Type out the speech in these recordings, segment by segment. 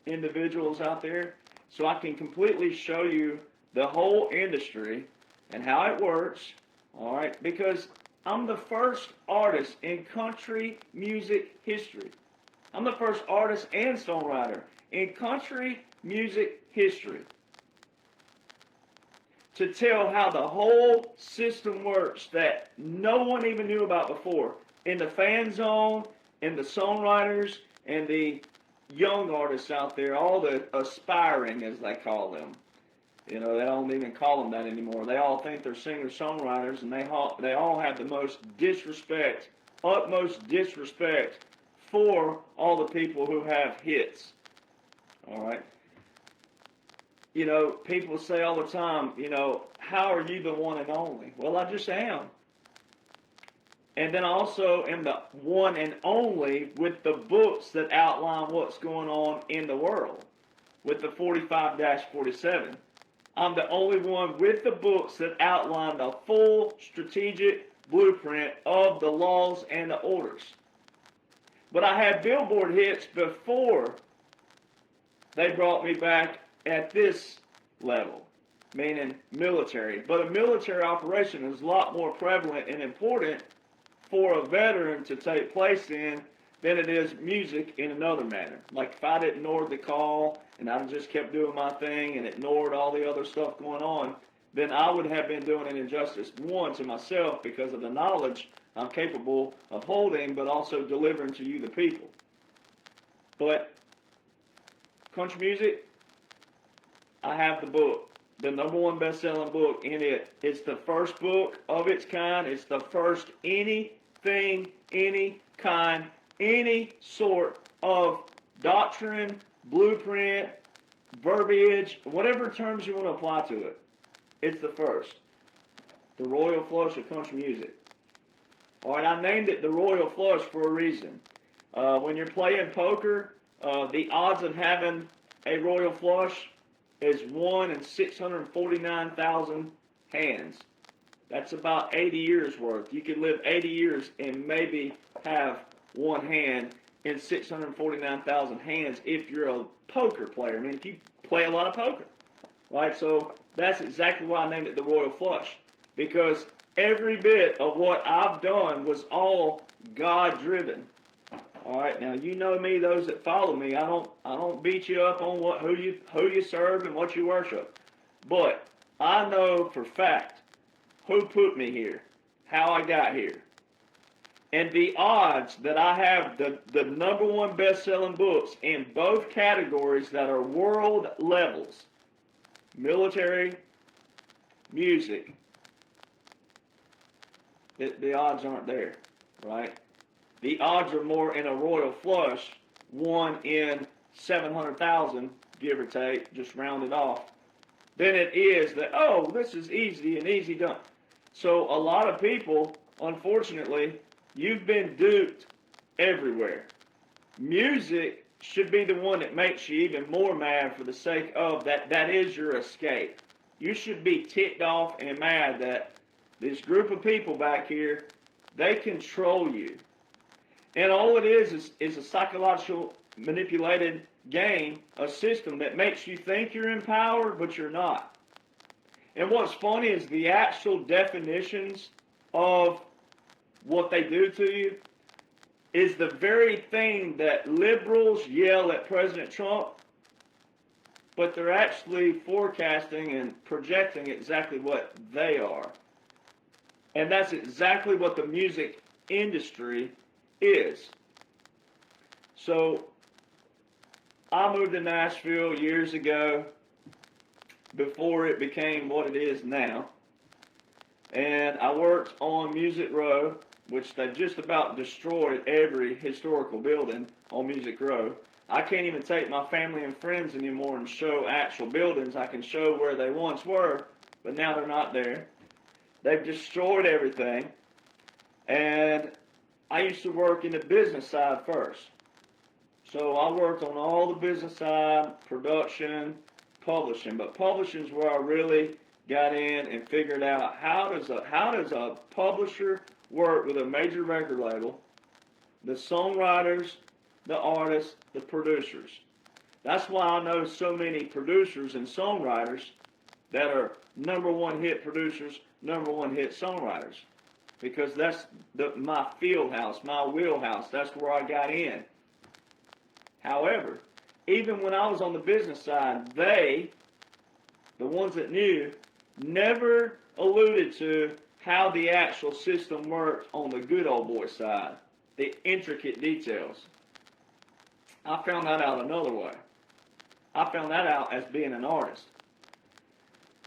individuals out there so I can completely show you the whole industry and how it works, all right? Because I'm the first artist in country music history. I'm the first artist and songwriter in country music history to tell how the whole system works that no one even knew about before. In the fan zone, in the songwriters, and the young artists out there, all the aspiring, as they call them. You know, they don't even call them that anymore. They all think they're singer-songwriters, and they all have the most disrespect, utmost disrespect for all the people who have hits. All right? You know, people say all the time, you know, how are you the one and only? Well, I just am. And then I also am the one and only with the books that outline what's going on in the world, with the 45-47. I'm the only one with the books that outline the full strategic blueprint of the laws and the orders. But I had Billboard hits before they brought me back at this level, meaning military. But a military operation is a lot more prevalent and important for a veteran to take place in than it is music in another manner. Like if I'd ignored the call and I just kept doing my thing and ignored all the other stuff going on, then I would have been doing an injustice, one, to myself because of the knowledge I'm capable of holding, but also delivering to you, the people. But country music, I have the book, the #1 best-selling book in it. It's the first book of its kind. It's the first anything, any kind, any sort of doctrine, blueprint, verbiage, whatever terms you want to apply to it. It's the first. The Royal Flush of country music. All right, I named it the Royal Flush for a reason. When you're playing poker, the odds of having a Royal Flush is 1 in 649,000 hands. That's about 80 years worth. You could live 80 years and maybe have one hand in 649,000 hands if you're a poker player. I mean, if you play a lot of poker, right? So that's exactly why I named it the Royal Flush, because every bit of what I've done was all God-driven. All right, now you know me, those that follow me. I don't beat you up on who you serve and what you worship, but I know for fact who put me here, how I got here, and the odds that I have the #1 best-selling books in both categories that are world levels, military, music. The odds aren't there, right? The odds are more in a Royal Flush, 1 in 700,000, give or take, just round it off, than it is that, oh, this is easy and easy done. So a lot of people, unfortunately, you've been duped everywhere. Music should be the one that makes you even more mad for the sake of that is your escape. You should be ticked off and mad that this group of people back here, they control you. And all it is a psychological manipulated game, a system that makes you think you're in power, but you're not. And what's funny is the actual definitions of what they do to you is the very thing that liberals yell at President Trump, but they're actually forecasting and projecting exactly what they are. And that's exactly what the music industry is. So I moved to Nashville years ago, before it became what it is now, and I worked on Music Row, which they just about destroyed every historical building on Music Row. I can't even take my family and friends anymore and show actual buildings. I can show where they once were, but now they're not there. They've destroyed everything, and I used to work in the business side first. So I worked on all the business side, production, publishing. But publishing is where I really got in and figured out how does a publisher work with a major record label, the songwriters, the artists, the producers. That's why I know so many producers and songwriters that are number one hit producers, number one hit songwriters. Because that's my field house, my wheelhouse. That's where I got in. However, even when I was on the business side, they, the ones that knew, never alluded to how the actual system worked on the good old boy side, the intricate details. I found that out another way. I found that out as being an artist.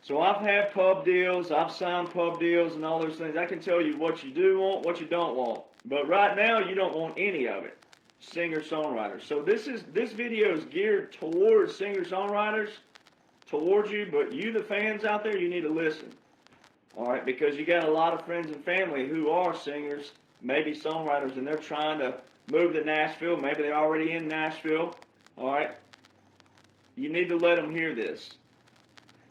So I've had pub deals, I've signed pub deals and all those things. I can tell you what you do want, what you don't want. But right now, you don't want any of it. Singer-songwriters. So this video is geared towards singer-songwriters, towards you, but you, the fans out there, you need to listen. All right, because you got a lot of friends and family who are singers, maybe songwriters, and they're trying to move to Nashville. Maybe they're already in Nashville. All right, you need to let them hear this.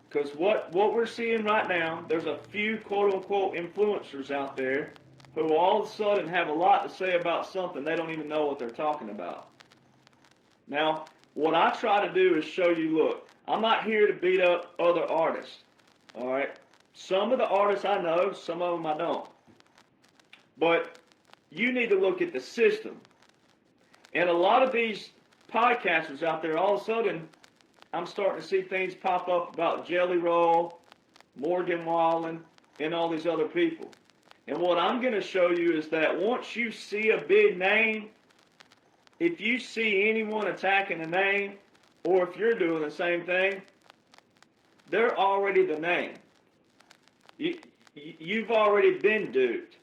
Because what we're seeing right now, there's a few quote-unquote influencers out there who all of a sudden have a lot to say about something they don't even know what they're talking about. Now, what I try to do is show you, look, I'm not here to beat up other artists. All right? Some of the artists I know, some of them I don't. But you need to look at the system. And a lot of these podcasters out there, all of a sudden, I'm starting to see things pop up about Jelly Roll, Morgan Wallen, and all these other people. And what I'm going to show you is that once you see a big name, if you see anyone attacking a name, or if you're doing the same thing, they're already the name. You've already been duped.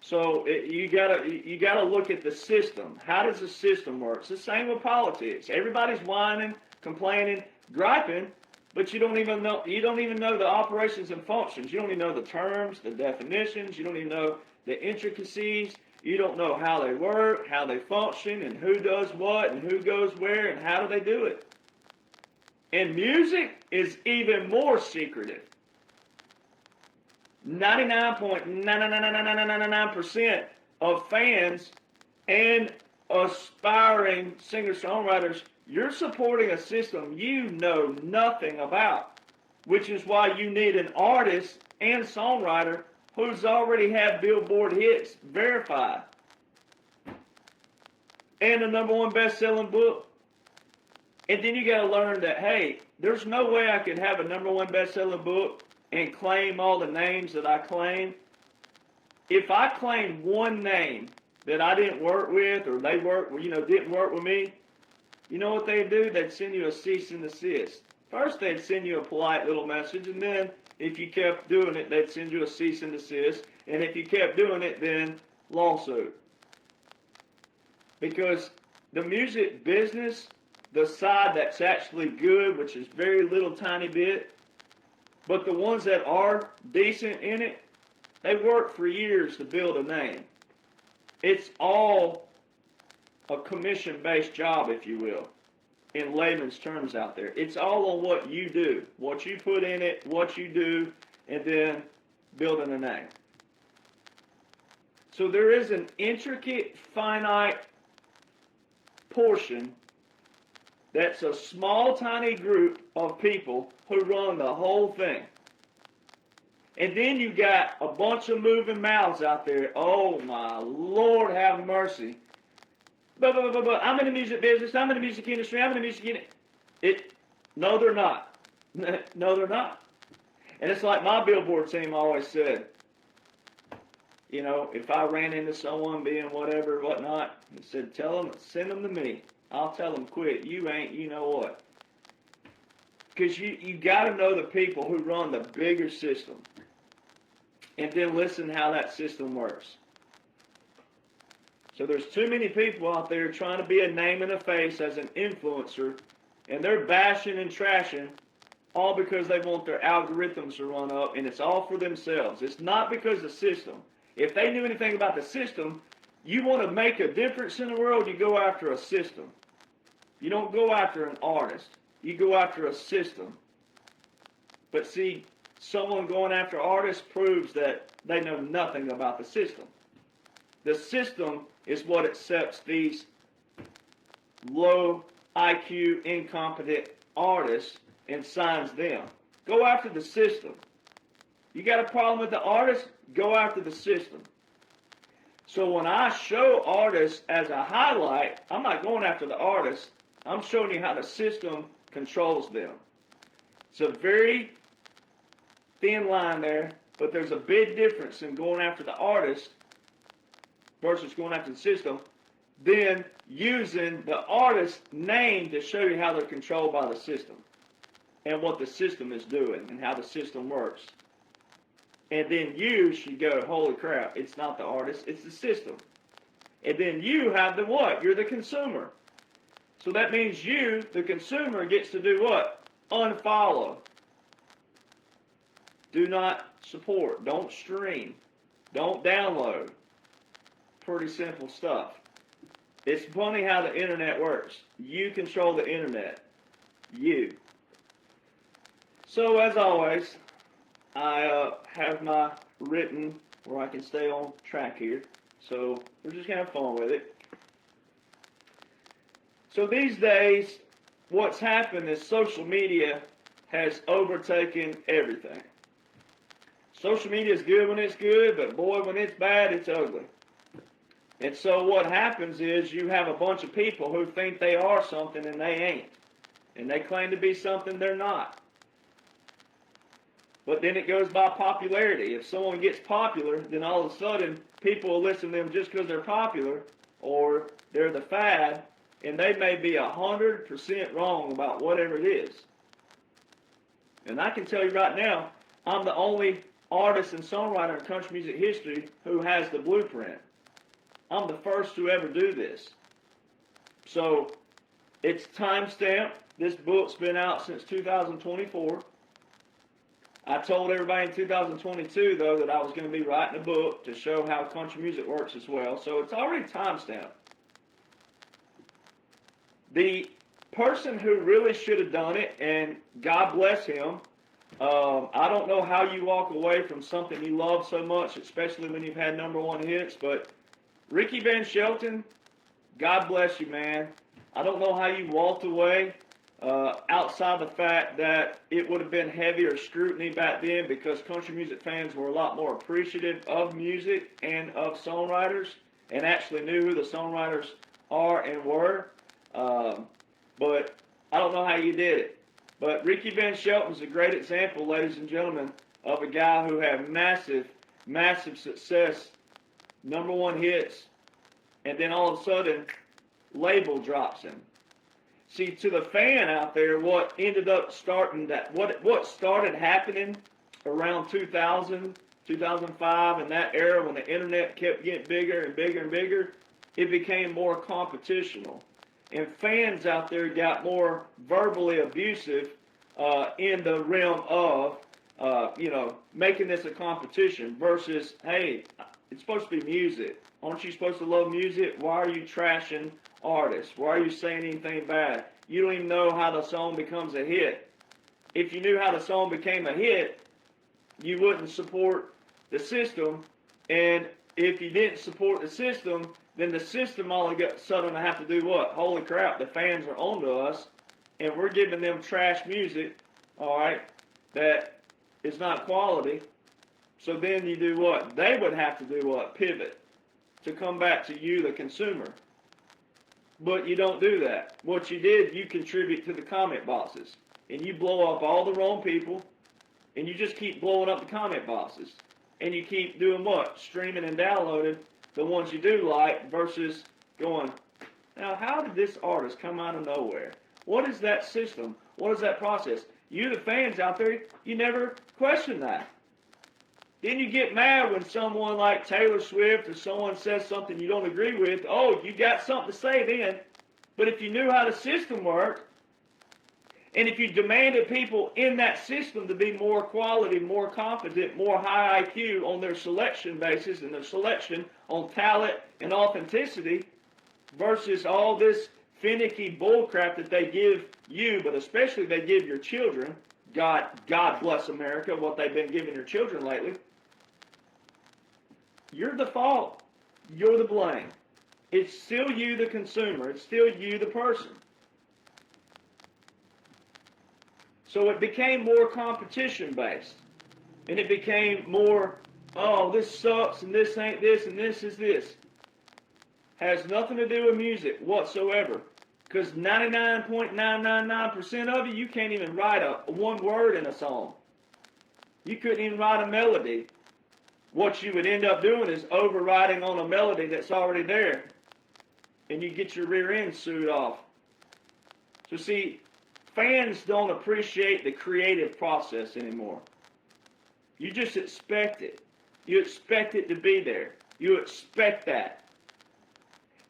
So you gotta look at the system. How does the system work? It's the same with politics. Everybody's whining, complaining, griping, but you don't even know the operations and functions. You don't even know the terms, the definitions. You don't even know the intricacies. You don't know how they work, how they function, and who does what, and who goes where, and how do they do it. And music is even more secretive. 99.99999% of fans and aspiring singer-songwriters, you're supporting a system you know nothing about, which is why you need an artist and songwriter who's already had Billboard hits verified and a #1 best-selling book. And then you got to learn that, hey, there's no way I could have a #1 best-selling book and claim all the names that I claim. If I claim one name that I didn't work with, or they didn't work with me, you know what they'd do? They'd send you a cease and desist. First, they'd send you a polite little message, and then if you kept doing it, they'd send you a cease and desist. And if you kept doing it, then lawsuit. Because the music business, the side that's actually good, which is very little tiny bit, but the ones that are decent in it, they work for years to build a name. It's all a commission-based job, if you will, in layman's terms out there. It's all on what you do, what you put in it, what you do, and then building a name. So there is an intricate, finite portion that's a small, tiny group of people who run the whole thing. And then you got a bunch of moving mouths out there. Oh, my Lord, have mercy. But I'm in the music business. I'm in the music industry. I'm in the music industry. No, they're not. No, they're not. And it's like my Billboard team always said. You know, if I ran into someone being whatever, whatnot, he said, send them to me. I'll tell them, quit. You ain't, you know what. Because you got to know the people who run the bigger system. And then listen how that system works. So there's too many people out there trying to be a name and a face as an influencer. And they're bashing and trashing all because they want their algorithms to run up. And it's all for themselves. It's not because of the system. If they knew anything about the system, you want to make a difference in the world, you go after a system. You don't go after an artist. You go after a system. But see, someone going after artists proves that they know nothing about the system. The system is what accepts these low IQ incompetent artists and signs them. Go after the system. You got a problem with the artist? Go after the system. So when I show artists as a highlight, I'm not going after the artist. I'm showing you how the system controls them. It's a very thin line there, but there's a big difference in going after the artist versus going after the system, then using the artist's name to show you how they're controlled by the system and what the system is doing and how the system works. And then you should go, holy crap, it's not the artist, it's the system. And then you have the what? You're the consumer. So that means you, the consumer, gets to do what? Unfollow. Do not support. Don't stream. Don't download. Pretty simple stuff. It's funny how the internet works. You control the internet. You. So as always, I have my written where I can stay on track here. So we're just going to have fun with it. So these days, what's happened is social media has overtaken everything. Social media is good when it's good, but boy, when it's bad, it's ugly. And so what happens is you have a bunch of people who think they are something and they ain't. And they claim to be something they're not. But then it goes by popularity. If someone gets popular, then all of a sudden people will listen to them just because they're popular or they're the fad, and they may be 100% wrong about whatever it is. And I can tell you right now, I'm the only artist and songwriter in country music history who has the blueprint. I'm the first to ever do this. So it's time-stamped. This book's been out since 2024. I told everybody in 2022, though, that I was going to be writing a book to show how country music works as well. So it's already time-stamped. The person who really should have done it, and God bless him, I don't know how you walk away from something you love so much, especially when you've had #1 hits, but Ricky Van Shelton, God bless you, man. I don't know how you walked away outside the fact that it would have been heavier scrutiny back then because country music fans were a lot more appreciative of music and of songwriters and actually knew who the songwriters are and were. But I don't know how you did it. But Ricky Van Shelton is a great example, ladies and gentlemen, of a guy who had massive, massive success, #1 hits, and then all of a sudden, label drops him. See, to the fan out there, what ended up starting that, what started happening around 2000, 2005, and that era when the internet kept getting bigger and bigger and bigger, it became more competitional. And fans out there got more verbally abusive in the realm of, making this a competition versus, hey, it's supposed to be music. Aren't you supposed to love music? Why are you trashing artists? Why are you saying anything bad? You don't even know how the song becomes a hit. If you knew how the song became a hit, you wouldn't support the system. And if you didn't support the system, then the system all of a sudden have to do what? Holy crap, the fans are onto us, and we're giving them trash music, all right, that is not quality. So then you do what? They would have to do what? Pivot to come back to you, the consumer. But you don't do that. What you did, you contribute to the comment boxes, and you blow up all the wrong people, and you just keep blowing up the comment boxes. And you keep doing what? Streaming and downloading the ones you do like versus going, now how did this artist come out of nowhere? What is that system? What is that process? You, the fans out there, you never question that. Then you get mad when someone like Taylor Swift or someone says something you don't agree with. Oh, you got something to say then. But if you knew how the system worked, and if you demanded people in that system to be more quality, more competent, more high IQ on their selection basis and their selection on talent and authenticity versus all this finicky bullcrap that they give you, but especially they give your children, God bless America, what they've been giving your children lately, you're the fault. You're the blame. It's still you, the consumer. It's still you, the person. So it became more competition based. And it became more, oh, this sucks and this ain't this and this is this. Has nothing to do with music whatsoever. Because 99.999% of you can't even write one word in a song. You couldn't even write a melody. What you would end up doing is overriding on a melody that's already there. And you get your rear end sewed off. So see, fans don't appreciate the creative process anymore. You just expect it. You expect it to be there. You expect that.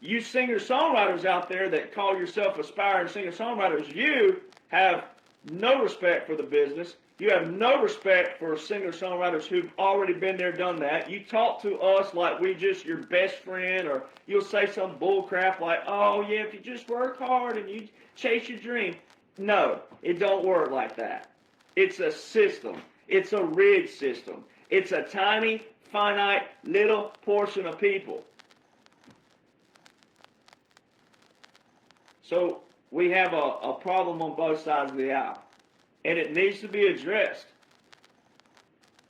You singer-songwriters out there that call yourself aspiring singer-songwriters, you have no respect for the business. You have no respect for singer-songwriters who've already been there, done that. You talk to us like we just your best friend, or you'll say some bull crap like, oh, yeah, if you just work hard and you chase your dream. No, it don't work like that. It's a system. It's a rigged system. It's a tiny, finite, little portion of people. So we have a problem on both sides of the aisle. And it needs to be addressed.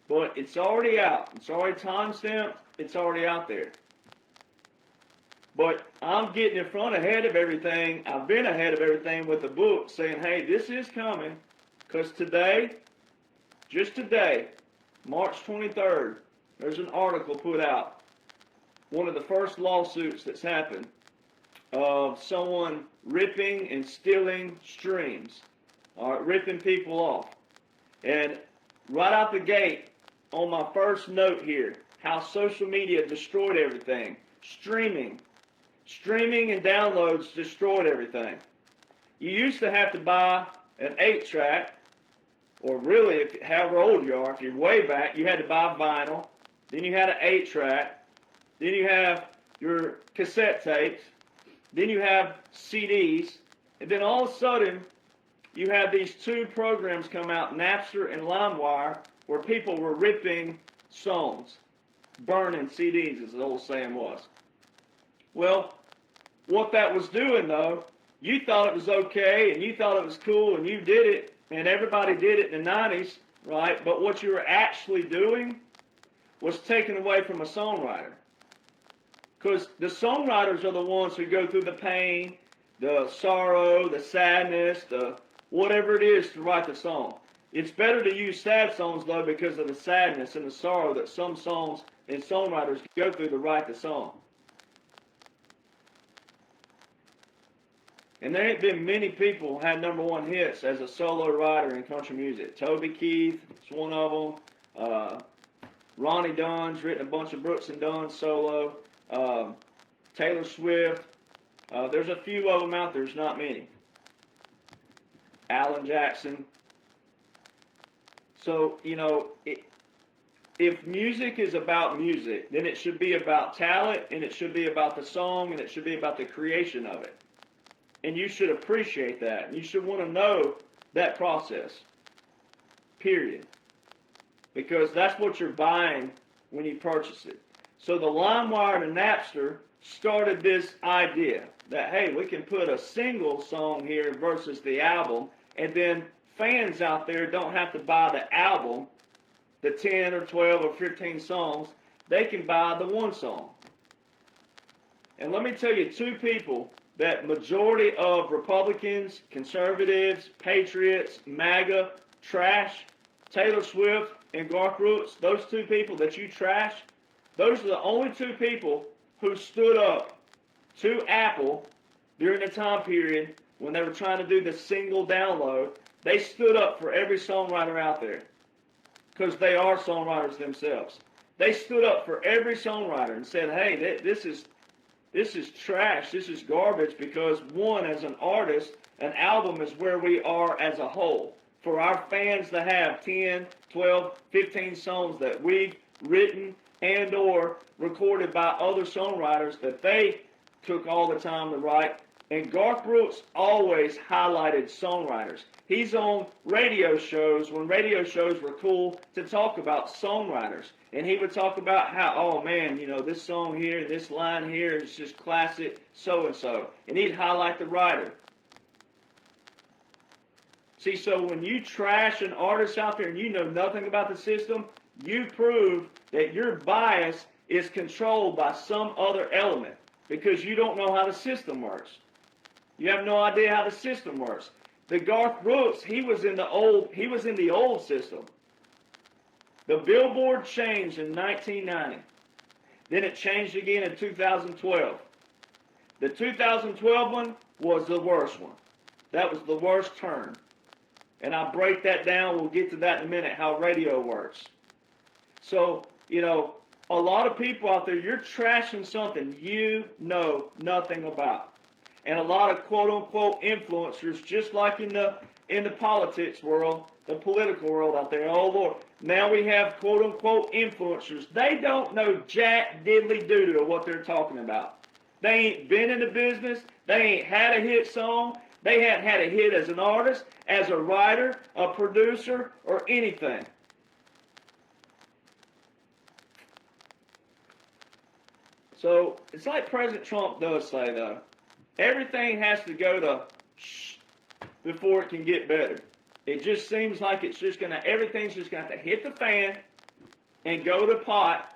But it's already out. It's already time-stamped. It's already out there. But I'm getting in front ahead of everything. I've been ahead of everything with the book saying, hey, this is coming. Because today, just today, March 23rd, there's an article put out. One of the first lawsuits that's happened of someone ripping and stealing streams. Ripping people off. And right out the gate, on my first note here, how social media destroyed everything. Streaming and downloads destroyed everything. You used to have to buy an 8-track, or really, however old you are, if you're way back, you had to buy vinyl. Then you had an 8-track. Then you have your cassette tapes. Then you have CDs. And then all of a sudden, you had these two programs come out, Napster and LimeWire, where people were ripping songs, burning CDs, as the old saying was. Well, what that was doing, though, you thought it was okay, and you thought it was cool, and you did it, and everybody did it in the 90s, right? But what you were actually doing was taken away from a songwriter. Because the songwriters are the ones who go through the pain, the sorrow, the sadness, the whatever it is to write the song. It's better to use sad songs, though, because of the sadness and the sorrow that some songs and songwriters go through to write the song. And there ain't been many people who had #1 hits as a solo writer in country music. Toby Keith is one of them. Ronnie Dunn's written a bunch of Brooks and Dunn solo. Taylor Swift. There's a few of them out there. There's not many. Alan Jackson. So, if music is about music, then it should be about talent, and it should be about the song, and it should be about the creation of it. And you should appreciate that. You should want to know that process. Period. Because that's what you're buying when you purchase it. So the LimeWire and Napster started this idea that, hey, we can put a single song here versus the album, and then fans out there don't have to buy the album, the 10 or 12 or 15 songs. They can buy the one song. And let me tell you, two people that majority of Republicans, conservatives, patriots, MAGA, trash, Taylor Swift and Garth Brooks, those two people that you trash, those are the only two people who stood up to Apple during the time period when they were trying to do the single download. They stood up for every songwriter out there because they are songwriters themselves. They stood up for every songwriter and said, hey, this is trash, this is garbage, because one, as an artist, an album is where we are as a whole. For our fans to have 10, 12, 15 songs that we've written and or recorded by other songwriters that they took all the time to write. And Garth Brooks always highlighted songwriters. He's on radio shows when radio shows were cool to talk about songwriters. And he would talk about how, oh man, this song here, this line here is just classic so-and-so. And he'd highlight the writer. See, so when you trash an artist out there and you know nothing about the system, you prove that your bias is controlled by some other element because you don't know how the system works. You have no idea how the system works. The Garth Brooks, he was in the old system. The Billboard changed in 1990. Then it changed again in 2012. The 2012 one was the worst one. That was the worst turn. And I'll break that down. We'll get to that in a minute, how radio works. So, you know, a lot of people out there, you're trashing something you know nothing about. And a lot of quote-unquote influencers, just like in the politics world, the political world out there, oh, Lord, now we have quote-unquote influencers. They don't know jack diddly doo-doo of what they're talking about. They ain't been in the business. They ain't had a hit song. They hadn't had a hit as an artist, as a writer, a producer, or anything. So it's like President Trump does say, though. Everything has to go to shh before it can get better. It just seems like everything's just going to have to hit the fan and go to pot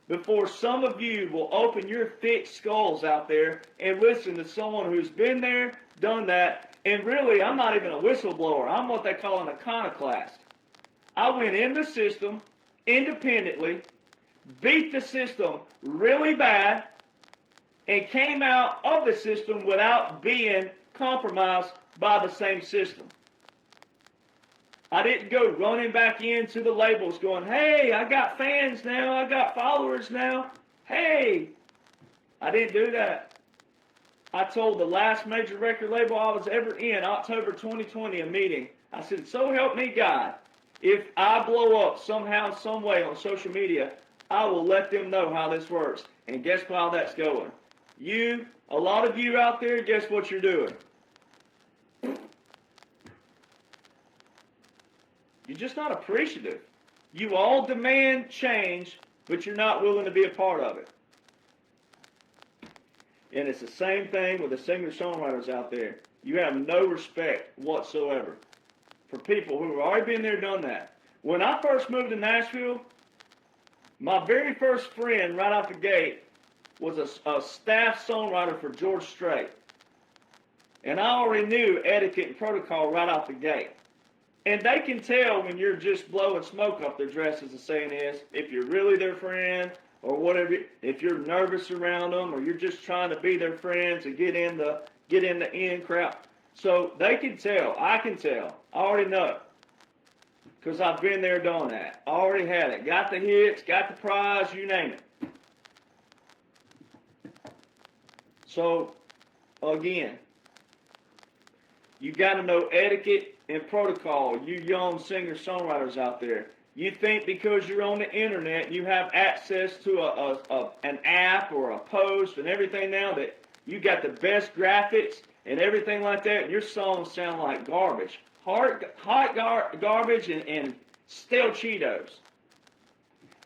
before some of you will open your thick skulls out there and listen to someone who's been there, done that. And really, I'm not even a whistleblower. I'm what they call an iconoclast. I went in the system independently, beat the system really bad, and came out of the system without being compromised by the same system. I didn't go running back into the labels going, hey, I got fans now, I got followers now, hey. I didn't do that. I told the last major record label I was ever in, October 2020, a meeting. I said, so help me God, if I blow up somehow, some way on social media, I will let them know how this works. And guess how that's going? A lot of you out there, guess what you're doing? You're just not appreciative. You all demand change, but you're not willing to be a part of it. And it's the same thing with the singer-songwriters out there. You have no respect whatsoever for people who have already been there, done that. When I first moved to Nashville, my very first friend right out the gate was a staff songwriter for George Strait. And I already knew etiquette and protocol right out the gate. And they can tell when you're just blowing smoke up their dress, as the saying is, if you're really their friend or whatever, if you're nervous around them or you're just trying to be their friends and get in the in crowd. So they can tell. I can tell. I already know. Because I've been there, done that. I already had it. Got the hits, got the prize, you name it. So, again, you got to know etiquette and protocol, you young singer-songwriters out there. You think because you're on the internet, you have access to an app or a post and everything now that you got the best graphics and everything like that, and your songs sound like garbage. Hot garbage and stale Cheetos.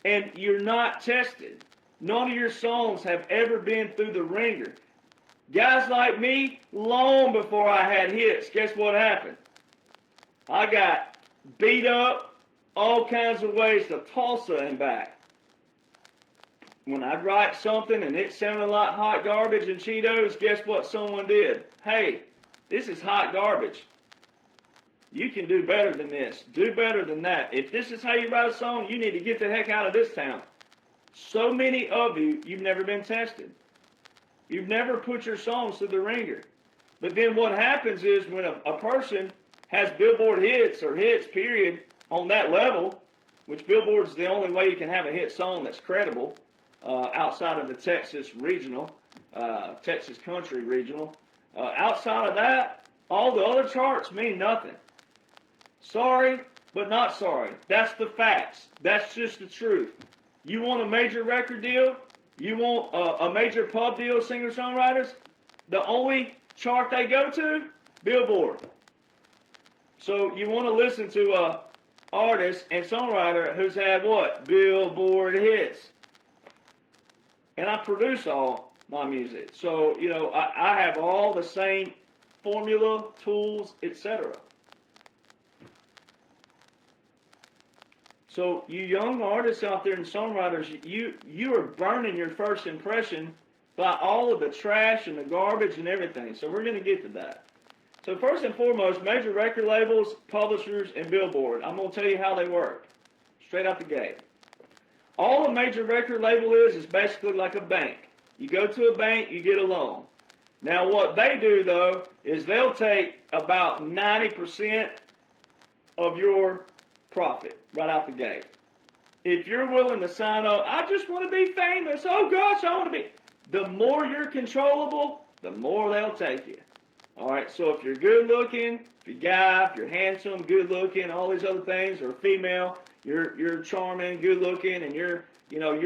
And you're not tested. None of your songs have ever been through the ringer. Guys like me, long before I had hits, guess what happened? I got beat up all kinds of ways to Tulsa and back. When I'd write something and it sounded like hot garbage and Cheetos, guess what someone did? Hey, this is hot garbage. You can do better than this. Do better than that. If this is how you write a song, you need to get the heck out of this town. So many of you, you've never been tested. You've never put your songs through the ringer. But then what happens is when a person has Billboard hits or hits, period, on that level, which Billboard's the only way you can have a hit song that's credible outside of the Texas regional, Texas country regional. Outside of that, all the other charts mean nothing. Sorry, but not sorry. That's the facts. That's just the truth. You want a major record deal? You want a major pub deal, singer-songwriters? The only chart they go to? Billboard. So you want to listen to a artist and songwriter who's had what? Billboard hits. And I produce all my music. So, you know, I have all the same formula, tools, etc. So you young artists out there and songwriters, you are burning your first impression by all of the trash and the garbage and everything. So we're going to get to that. So first and foremost, major record labels, publishers, and Billboard. I'm going to tell you how they work, straight out the gate. All a major record label is basically like a bank. You go to a bank, you get a loan. Now what they do, though, is they'll take about 90% of your profit right out the gate. If you're willing to sign up, I just want to be famous. Oh, gosh, I want to be. The more you're controllable, the more they'll take you. All right, so if you're good looking, if you're a guy, if you're handsome, good looking, all these other things, or female, you're charming, good looking, and you're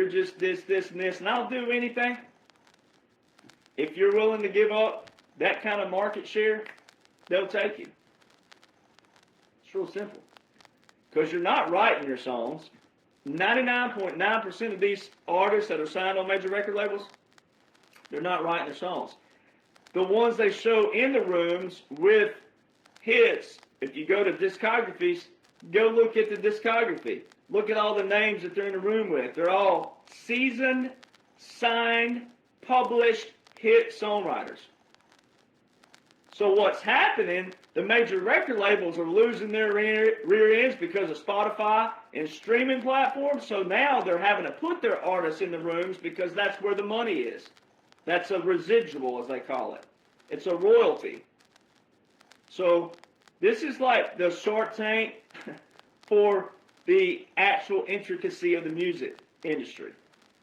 just this, and this, and I'll do anything. If you're willing to give up that kind of market share, they'll take you. It's real simple. Because you're not writing your songs. 99.9% of these artists that are signed on major record labels, they're not writing their songs. The ones they show in the rooms with hits, if you go to discographies, go look at the discography. Look at all the names that they're in the room with. They're all seasoned, signed, published hit songwriters. So what's happening, the major record labels are losing their rear ends because of Spotify and streaming platforms. So now they're having to put their artists in the rooms because that's where the money is. That's a residual, as they call it. It's a royalty. So this is like the Shark Tank for the actual intricacy of the music industry.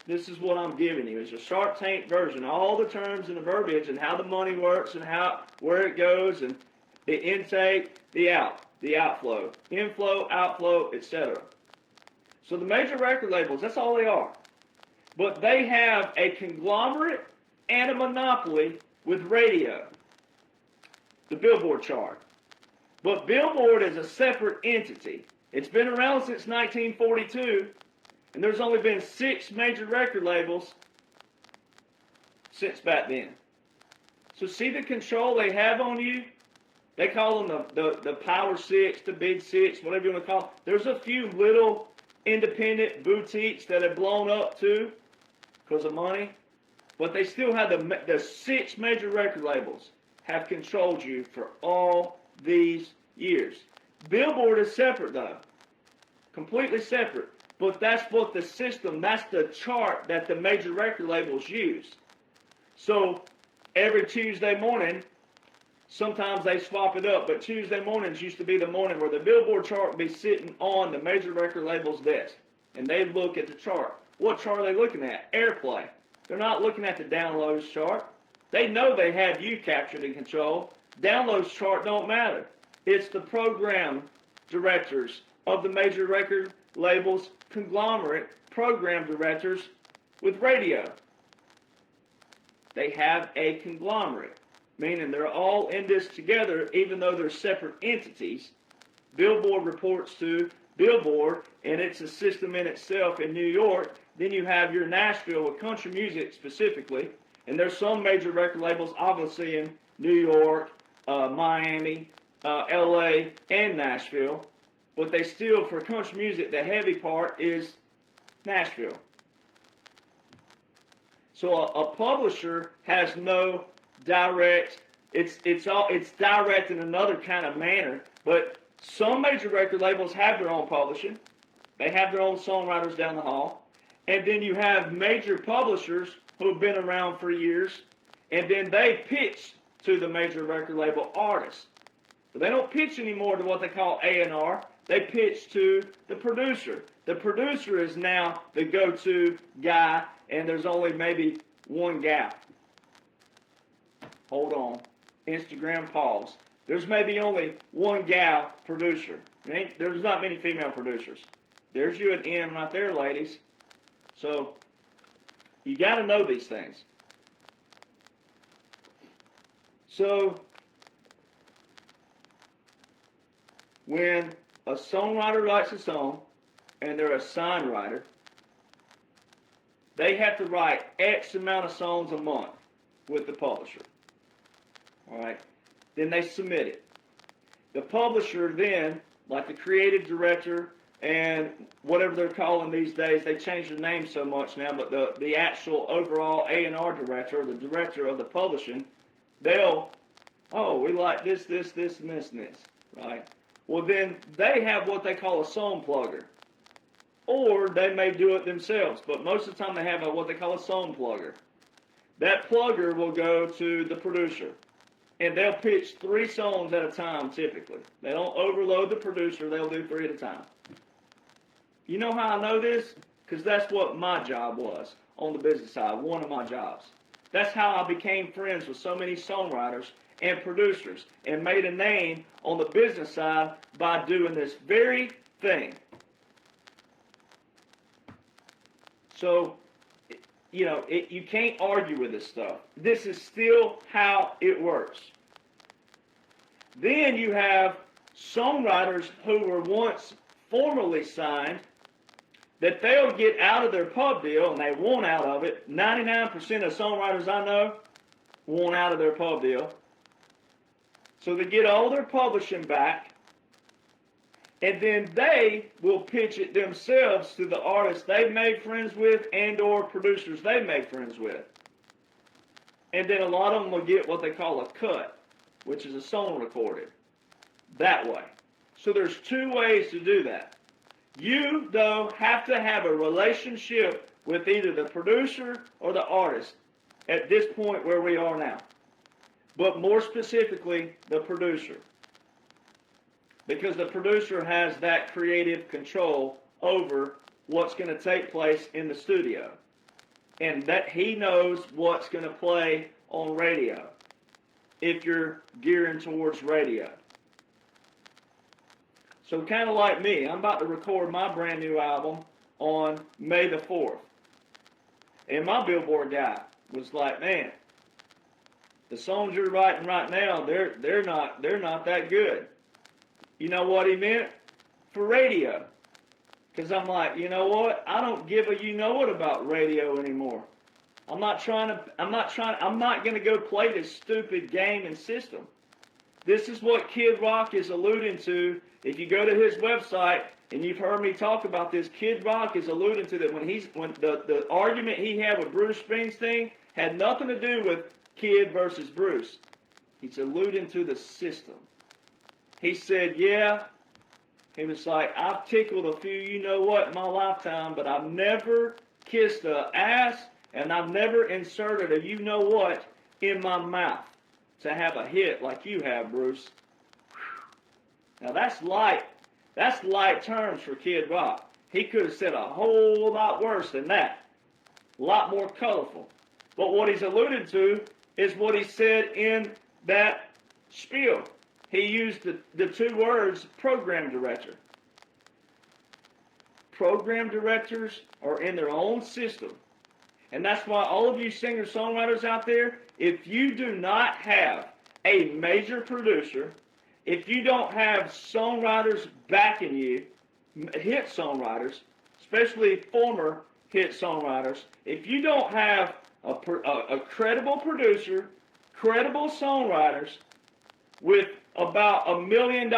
This is what I'm giving you. It's a Shark Tank version. All the terms and the verbiage and how the money works and where it goes and the intake, the outflow, inflow, outflow, etc. So the major record labels, that's all they are. But they have a conglomerate and a monopoly with radio, the Billboard chart. But Billboard is a separate entity. It's been around since 1942. And there's only been 6 major record labels since back then. So see the control they have on you? They call them the Power 6, the Big 6, whatever you want to call it. There's a few little independent boutiques that have blown up too because of money. But they still have the 6 major record labels have controlled you for all these years. Billboard is separate though. Completely separate. But that's what the system, that's the chart that the major record labels use. So every Tuesday morning, sometimes they swap it up, but Tuesday mornings used to be the morning where the Billboard chart would be sitting on the major record label's desk. And they look at the chart. What chart are they looking at? Airplay. They're not looking at the downloads chart. They know they have you captured in control. Downloads chart don't matter. It's the program directors of the major record labels, conglomerate program directors with radio. They have a conglomerate, meaning they're all in this together even though they're separate entities. Billboard reports to Billboard, and it's a system in itself in New York. Then you have your Nashville with country music specifically, and there's some major record labels obviously in New York, Miami, LA, and Nashville. But they still, for country music, the heavy part is Nashville. So a publisher has no direct, it's direct in another kind of manner, but some major record labels have their own publishing. They have their own songwriters down the hall. And then you have major publishers who have been around for years, and then they pitch to the major record label artists. But they don't pitch anymore to what they call A&R. They pitch to the producer. The producer is now the go-to guy, and there's only maybe one gal. Hold on. Instagram pause. There's maybe only one gal producer. There's not many female producers. There's you at M right there, ladies. So you got to know these things. So when a songwriter writes a song and they're a sign writer, they have to write X amount of songs a month with the publisher. All right? Then they submit it. The publisher then, like the creative director and whatever they're calling these days, they changed the name so much now, but the actual overall A&R director, or the director of the publishing, they'll, oh, we like this, this, this, and this, and this, right? Well, then they have what they call a song plugger. Or they may do it themselves, but most of the time they have what they call a song plugger. That plugger will go to the producer, and they'll pitch 3 songs at a time typically. They don't overload the producer, they'll do 3 at a time. You know how I know this? Because that's what my job was on the business side, one of my jobs. That's how I became friends with so many songwriters and producers and made a name on the business side by doing this very thing. So, you know, you can't argue with this stuff. This is still how it works. Then you have songwriters who were once formally signed that they'll get out of their pub deal, and they want out of it. 99% of songwriters I know want out of their pub deal. So they get all their publishing back, and then they will pitch it themselves to the artists they've made friends with and or producers they've made friends with. And then a lot of them will get what they call a cut, which is a song recorded that way. So there's 2 ways to do that. You, though, have to have a relationship with either the producer or the artist at this point where we are now. But more specifically, the producer. Because the producer has that creative control over what's going to take place in the studio. And that he knows what's going to play on radio if you're gearing towards radio. So kind of like me, I'm about to record my brand new album on May the 4th. And my Billboard guy was like, man, the songs you're writing right now, they're not that good. You know what he meant? For radio. Because I'm like, you know what? I don't give a you know what about radio anymore. I'm not going to go play this stupid game and system. This is what Kid Rock is alluding to. If you go to his website, and you've heard me talk about this, Kid Rock is alluding to that when the argument he had with Bruce Springsteen had nothing to do with Kid versus Bruce. He's alluding to the system. He said, yeah, he was like, I've tickled a few you know what in my lifetime, but I've never kissed an ass, and I've never inserted a you know what in my mouth to have a hit like you have, Bruce. Now that's light terms for Kid Rock. He could have said a whole lot worse than that. A lot more colorful. But what he's alluded to is what he said in that spiel. He used the 2 words, program director. Program directors are in their own system. And that's why all of you singer-songwriters out there, if you do not have a major producer, if you don't have songwriters backing you, hit songwriters, especially former hit songwriters, if you don't have a credible producer, credible songwriters with about $1 million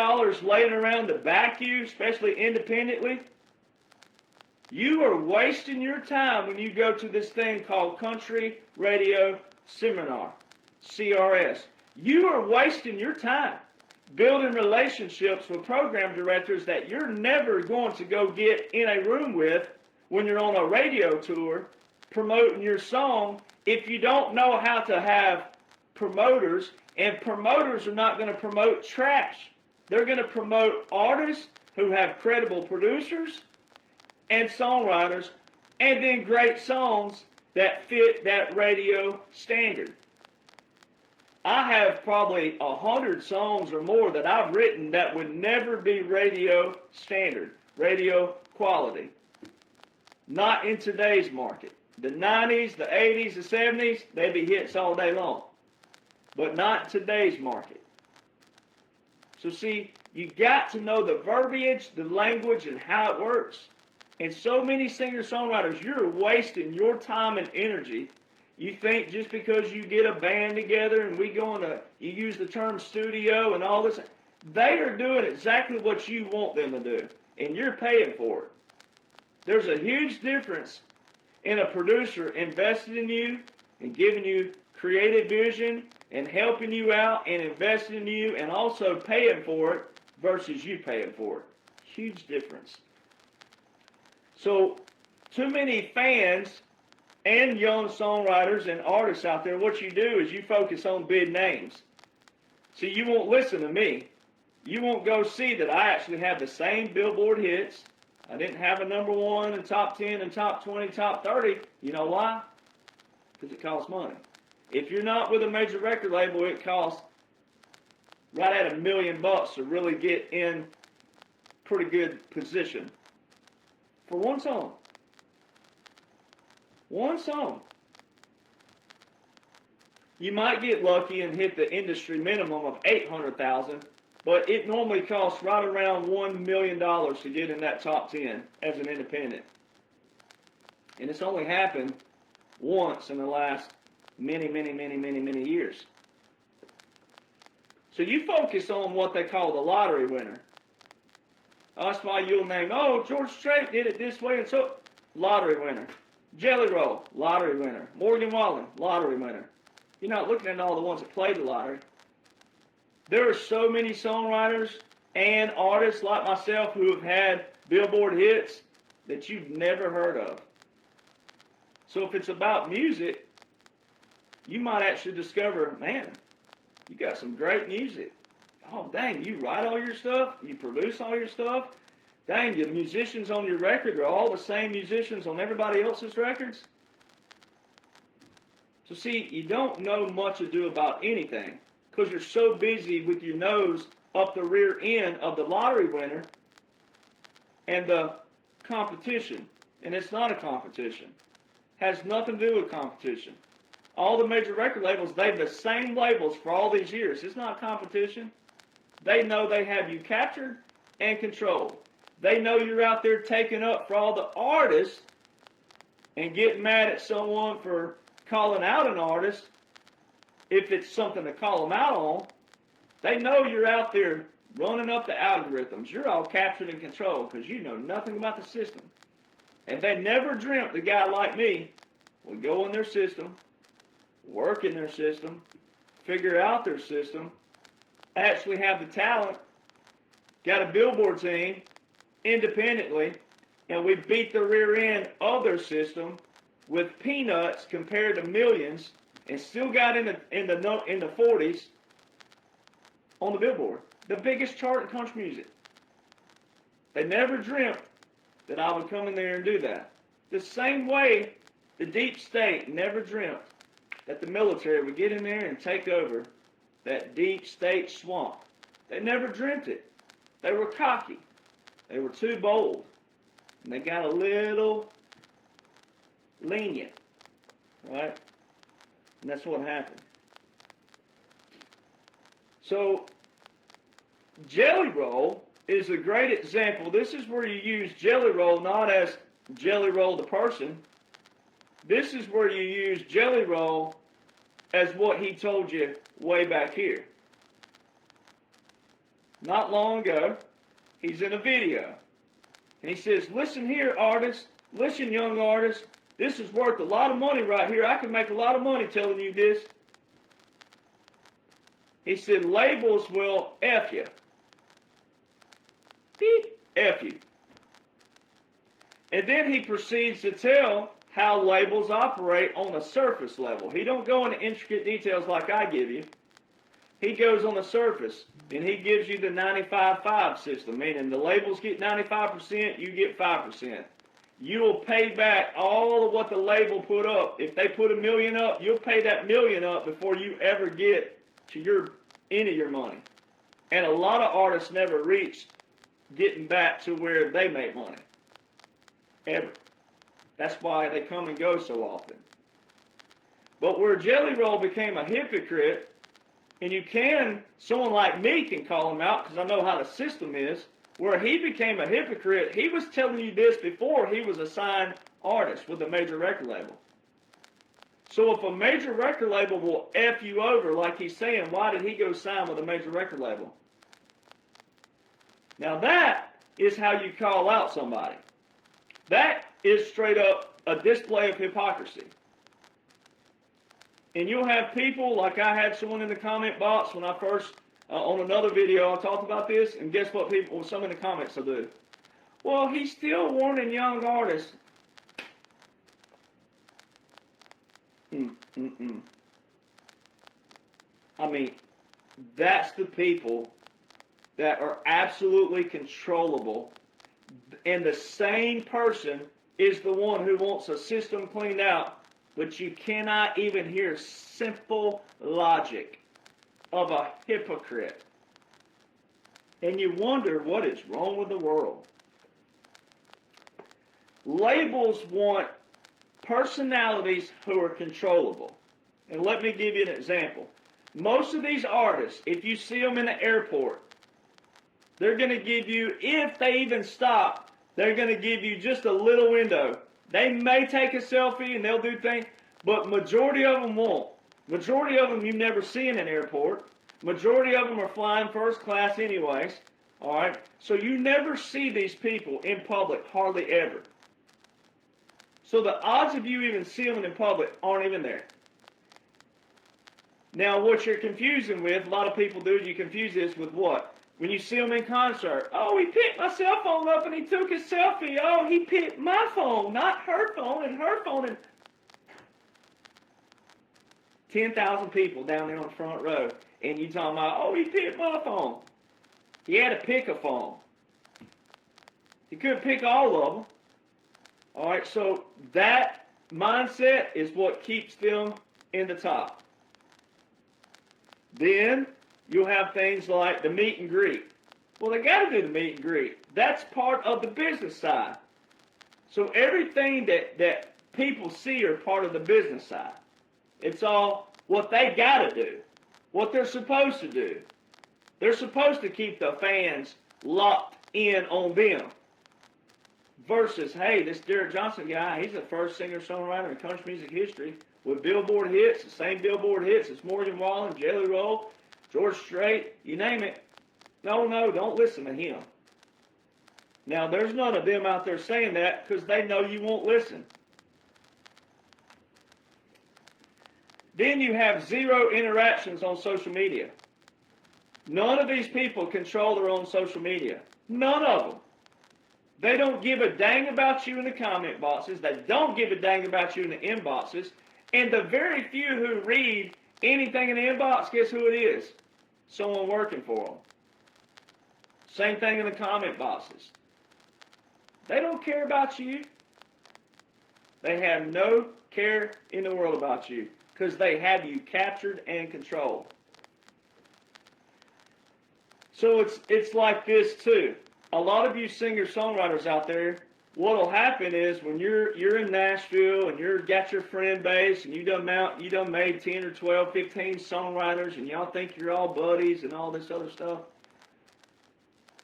laying around to back you, especially independently, you are wasting your time when you go to this thing called Country Radio Seminar, CRS. You are wasting your time building relationships with program directors that you're never going to go get in a room with when you're on a radio tour promoting your song if you don't know how to have promoters, and promoters are not going to promote trash. They're going to promote artists who have credible producers and songwriters and then great songs that fit that radio standard. I have probably 100 songs or more that I've written that would never be radio standard, radio quality. Not in today's market. The 90s, the 80s, the 70s, they'd be hits all day long. But not today's market. So see, you got to know the verbiage, the language, and how it works. And so many singer-songwriters, you're wasting your time and energy. You think just because you get a band together and you use the term studio and all this, they are doing exactly what you want them to do. and you're paying for it. There's a huge difference in a producer investing in you and giving you creative vision and helping you out and investing in you and also paying for it versus you paying for it. Huge difference. So, too many fans and young songwriters and artists out there, what you do is you focus on big names. See, you won't listen to me. You won't go see that I actually have the same Billboard hits. I didn't have a number 1 and top 10 and top 20, top 30. You know why? Because it costs money. If you're not with a major record label, it costs right at $1 million to really get in pretty good position for one song. One song. You might get lucky and hit the industry minimum of $800,000, but it normally costs right around $1 million to get in that top 10 as an independent. And it's only happened once in the last many years. So you focus on what they call the lottery winner. That's why you'll name, oh, George Strait did it this way, and so, lottery winner. Jelly Roll, lottery winner. Morgan Wallen, lottery winner. You're not looking at all the ones that played the lottery. There are so many songwriters and artists like myself who have had Billboard hits that you've never heard of. So if it's about music, you might actually discover, man, you got some great music. Oh, dang, you write all your stuff? You produce all your stuff? Dang, the musicians on your record are all the same musicians on everybody else's records? So see, you don't know much ado about anything because you're so busy with your nose up the rear end of the lottery winner and the competition. And it's not a competition. Has nothing to do with competition. All the major record labels, they have the same labels for all these years. It's not competition. They know they have you captured and controlled. They know you're out there taking up for all the artists and getting mad at someone for calling out an artist if it's something to call them out on. They know you're out there running up the algorithms. You're all captured and controlled because you know nothing about the system. And they never dreamt a guy like me would go in their system, work in their system, figure out their system, actually have the talent, got a Billboard team independently, and we beat the rear end of their system with peanuts compared to millions, and still got in the 40s on the Billboard, the biggest chart in country music. They never dreamt that I would come in there and do that. The same way the deep state never dreamt that the military would get in there and take over that deep state swamp. They never dreamt it. They were cocky. They were too bold. And they got a little lenient, right? And that's what happened. So, Jelly Roll is a great example. This is where you use Jelly Roll not as Jelly Roll the person. This is where you use Jelly Roll as what he told you way back here. Not long ago, he's in a video. And he says, listen here, artists. Listen, young artists. This is worth a lot of money right here. I can make a lot of money telling you this. He said, labels will F you. Beep, F you. And then he proceeds to tell how labels operate on the surface level. He don't go into intricate details like I give you. He goes on the surface, and he gives you the 95-5 system, meaning the labels get 95%, you get 5%. You'll pay back all of what the label put up. If they put $1 million up, you'll pay that $1 million up before you ever get to any of your money. And a lot of artists never reach getting back to where they make money. Ever. That's why they come and go so often. But where Jelly Roll became a hypocrite, and someone like me can call him out because I know how the system is, where he became a hypocrite, he was telling you this before he was a signed artist with a major record label. So if a major record label will F you over like he's saying, why did he go sign with a major record label? Now that is how you call out somebody. That is straight up a display of hypocrisy. And you'll have people, like I had someone in the comment box when I first, on another video, I talked about this, and guess what people, some in the comments will do? Well, he's still warning young artists. I mean, that's the people that are absolutely controllable. And the same person is the one who wants a system cleaned out, but you cannot even hear simple logic of a hypocrite. And you wonder what is wrong with the world. Labels want personalities who are controllable. And let me give you an example. Most of these artists, if you see them in the airport, they're going to give you, if they even stop, they're going to give you just a little window. They may take a selfie and they'll do things, but majority of them won't. Majority of them you never see in an airport. Majority of them are flying first class anyways. All right? So you never see these people in public, hardly ever. So the odds of you even seeing them in public aren't even there. Now, what you're confusing with, a lot of people do, you confuse this with what? When you see them in concert, oh, he picked my cell phone up and he took his selfie. Oh, he picked my phone, not her phone, and her phone. And 10,000 people down there on the front row, and you talking about, oh, he picked my phone. He had to pick a phone. He couldn't pick all of them. All right, so that mindset is what keeps them in the top. Then you'll have things like the meet and greet. Well, they got to do the meet and greet. That's part of the business side. So everything that people see are part of the business side. It's all what they got to do, what they're supposed to do. They're supposed to keep the fans locked in on them. Versus, hey, this Derek Johnson guy, he's the first singer-songwriter in country music history with Billboard hits, the same Billboard hits as Morgan Wallen, Jelly Roll, George Strait, you name it. No, don't listen to him. Now, there's none of them out there saying that because they know you won't listen. Then you have zero interactions on social media. None of these people control their own social media. None of them. They don't give a dang about you in the comment boxes. They don't give a dang about you in the inboxes. And the very few who read anything in the inbox, guess who it is? Someone working for them. Same thing in the comment boxes. They don't care about you. They have no care in the world about you because they have you captured and controlled. So it's like this too. A lot of you singer-songwriters out there, what'll happen is when you're in Nashville and you've got your friend base and you done made 10 or 12, 15 songwriters and y'all think you're all buddies and all this other stuff,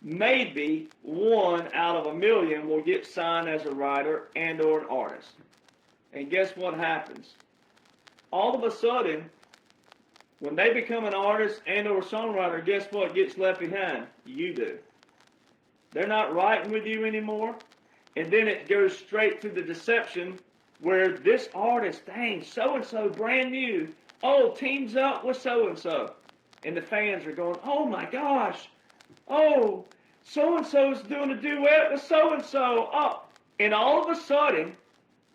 maybe 1 out of 1,000,000 will get signed as a writer and or an artist. And guess what happens? All of a sudden, when they become an artist and or songwriter, guess what gets left behind? You do. They're not writing with you anymore. And then it goes straight to the deception where this artist, dang, so-and-so, brand new. Oh, teams up with so-and-so. And the fans are going, oh my gosh. Oh, so-and-so's doing a duet with so-and-so. Oh. And all of a sudden,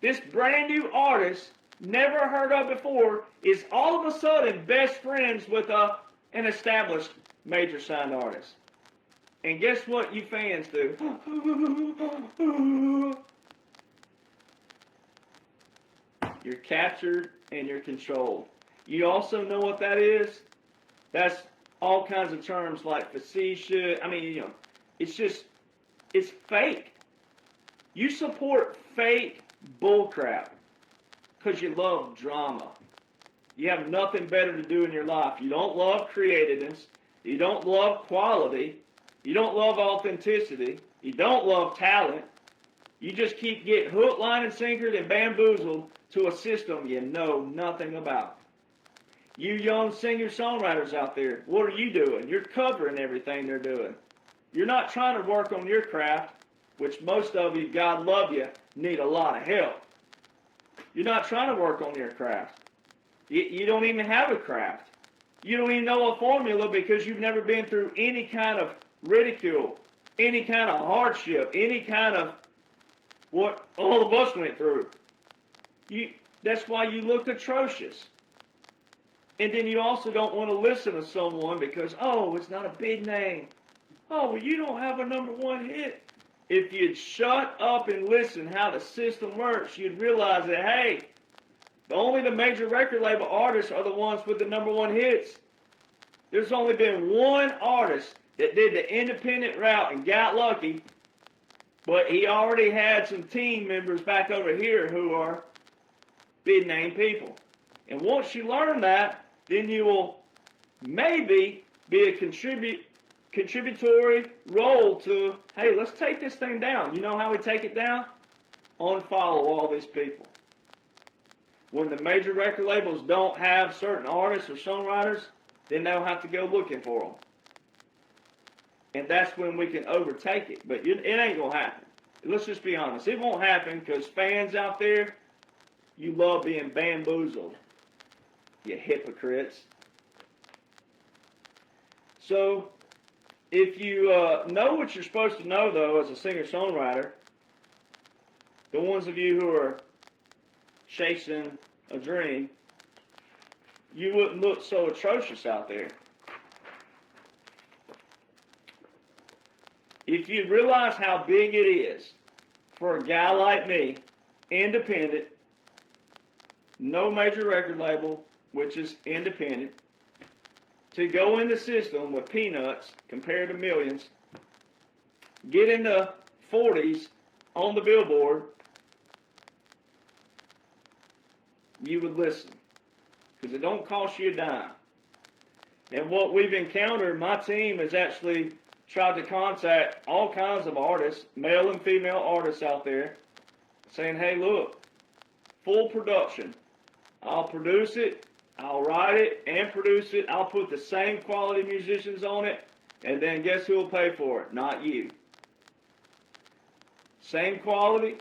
this brand new artist, never heard of before, is all of a sudden best friends with an established major signed artist. And guess what you fans do? You're captured and you're controlled. You also know what that is? That's all kinds of terms like facetious. I mean, it's fake. You support fake bullcrap because you love drama. You have nothing better to do in your life. You don't love creativeness. You don't love quality. You don't love authenticity. You don't love talent. You just keep getting hook, line, and sinkered and bamboozled to a system you know nothing about. You young singer-songwriters out there, what are you doing? You're covering everything they're doing. You're not trying to work on your craft, which most of you, God love you, need a lot of help. You're not trying to work on your craft. You don't even have a craft. You don't even know a formula because you've never been through any kind of ridicule, any kind of hardship, any kind of what all of us went through. That's why you look atrocious. And then you also don't want to listen to someone because, oh, it's not a big name. Oh, well, you don't have a #1 hit. If you'd shut up and listen how the system works, you'd realize that, hey, only the major record label artists are the ones with the #1 hits. There's only been one artist that did the independent route and got lucky, but he already had some team members back over here who are big name people. And once you learn that, then you will maybe be a contributory role to, hey, let's take this thing down. You know how we take it down? Unfollow all these people. When the major record labels don't have certain artists or songwriters, then they'll have to go looking for them. And that's when we can overtake it. But it ain't going to happen. Let's just be honest. It won't happen because fans out there, you love being bamboozled. You hypocrites. So, if you know what you're supposed to know, though, as a singer-songwriter, the ones of you who are chasing a dream, you wouldn't look so atrocious out there. If you realize how big it is for a guy like me, independent, no major record label, which is independent, to go in the system with peanuts compared to millions, get in the 40s on the Billboard, you would listen. Because it don't cost you a dime. And what we've encountered, my team has actually tried to contact all kinds of artists, male and female artists out there, saying, hey, look, full production. I'll produce it, I'll write it and produce it. I'll put the same quality musicians on it, and then guess who will pay for it? Not you. Same quality,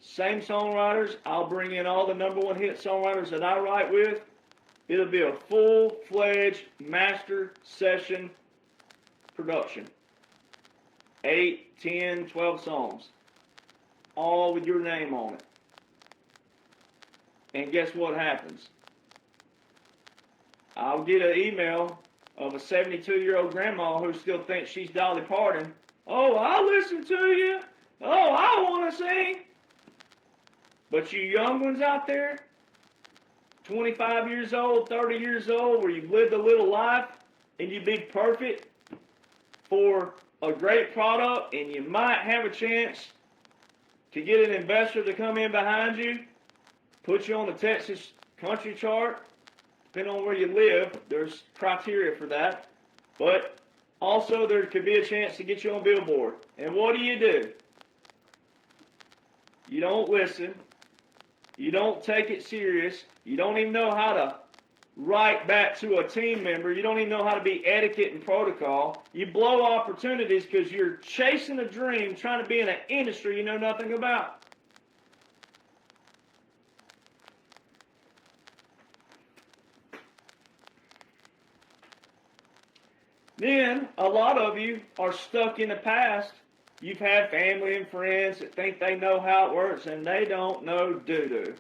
same songwriters. I'll bring in all the #1 hit songwriters that I write with. It'll be a full-fledged master session production. 8, 10, 12 songs. All with your name on it. And guess what happens? I'll get an email of a 72-year-old grandma who still thinks she's Dolly Parton. Oh, I'll listen to you. Oh, I want to sing. But you young ones out there, 25 years old, 30 years old, where you've lived a little life and you'd be perfect for a great product and you might have a chance to get an investor to come in behind you, put you on the Texas country chart. Depending on where you live, there's criteria for that. But also there could be a chance to get you on Billboard. And what do? You don't listen. You don't take it serious. You don't even know how to write back to a team member. You don't even know how to be etiquette and protocol. You blow opportunities because you're chasing a dream, trying to be in an industry you know nothing about. Then, a lot of you are stuck in the past. You've had family and friends that think they know how it works, and they don't know doo-doo.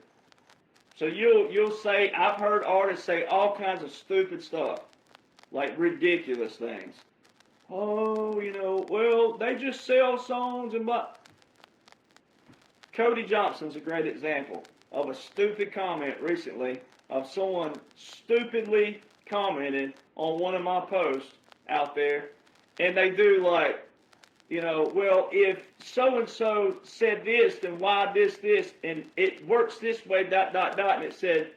So you'll say, I've heard artists say all kinds of stupid stuff, like ridiculous things. Oh, well, they just sell songs and blah. Cody Johnson's a great example of a stupid comment recently of someone stupidly commented on one of my posts out there, and they do like, well, if so-and-so said this, then why this, and it works this way, ... and it said,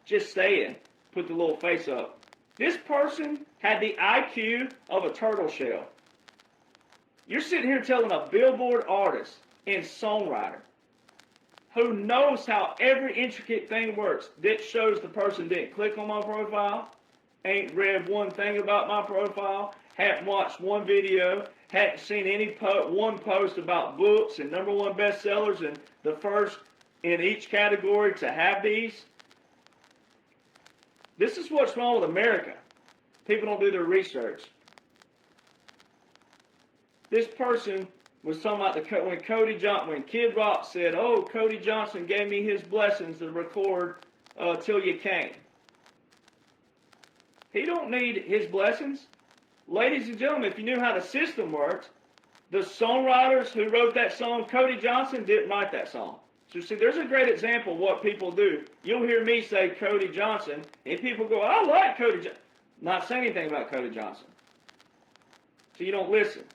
just saying, put the little face up. This person had the IQ of a turtle shell. You're sitting here telling a Billboard artist and songwriter who knows how every intricate thing works, that shows the person didn't click on my profile, ain't read one thing about my profile, hadn't watched one video, hadn't seen one post about books and #1 bestsellers and the first in each category to have these. This is what's wrong with America. People don't do their research. This person was talking about when Kid Rock said, "Oh, Cody Johnson gave me his blessings to record Till You Came." He don't need his blessings. Ladies and gentlemen, if you knew how the system works, the songwriters who wrote that song, Cody Johnson, didn't write that song. So see, there's a great example of what people do. You'll hear me say Cody Johnson, and people go, "I like Cody Johnson." Not saying anything about Cody Johnson. So you don't listen.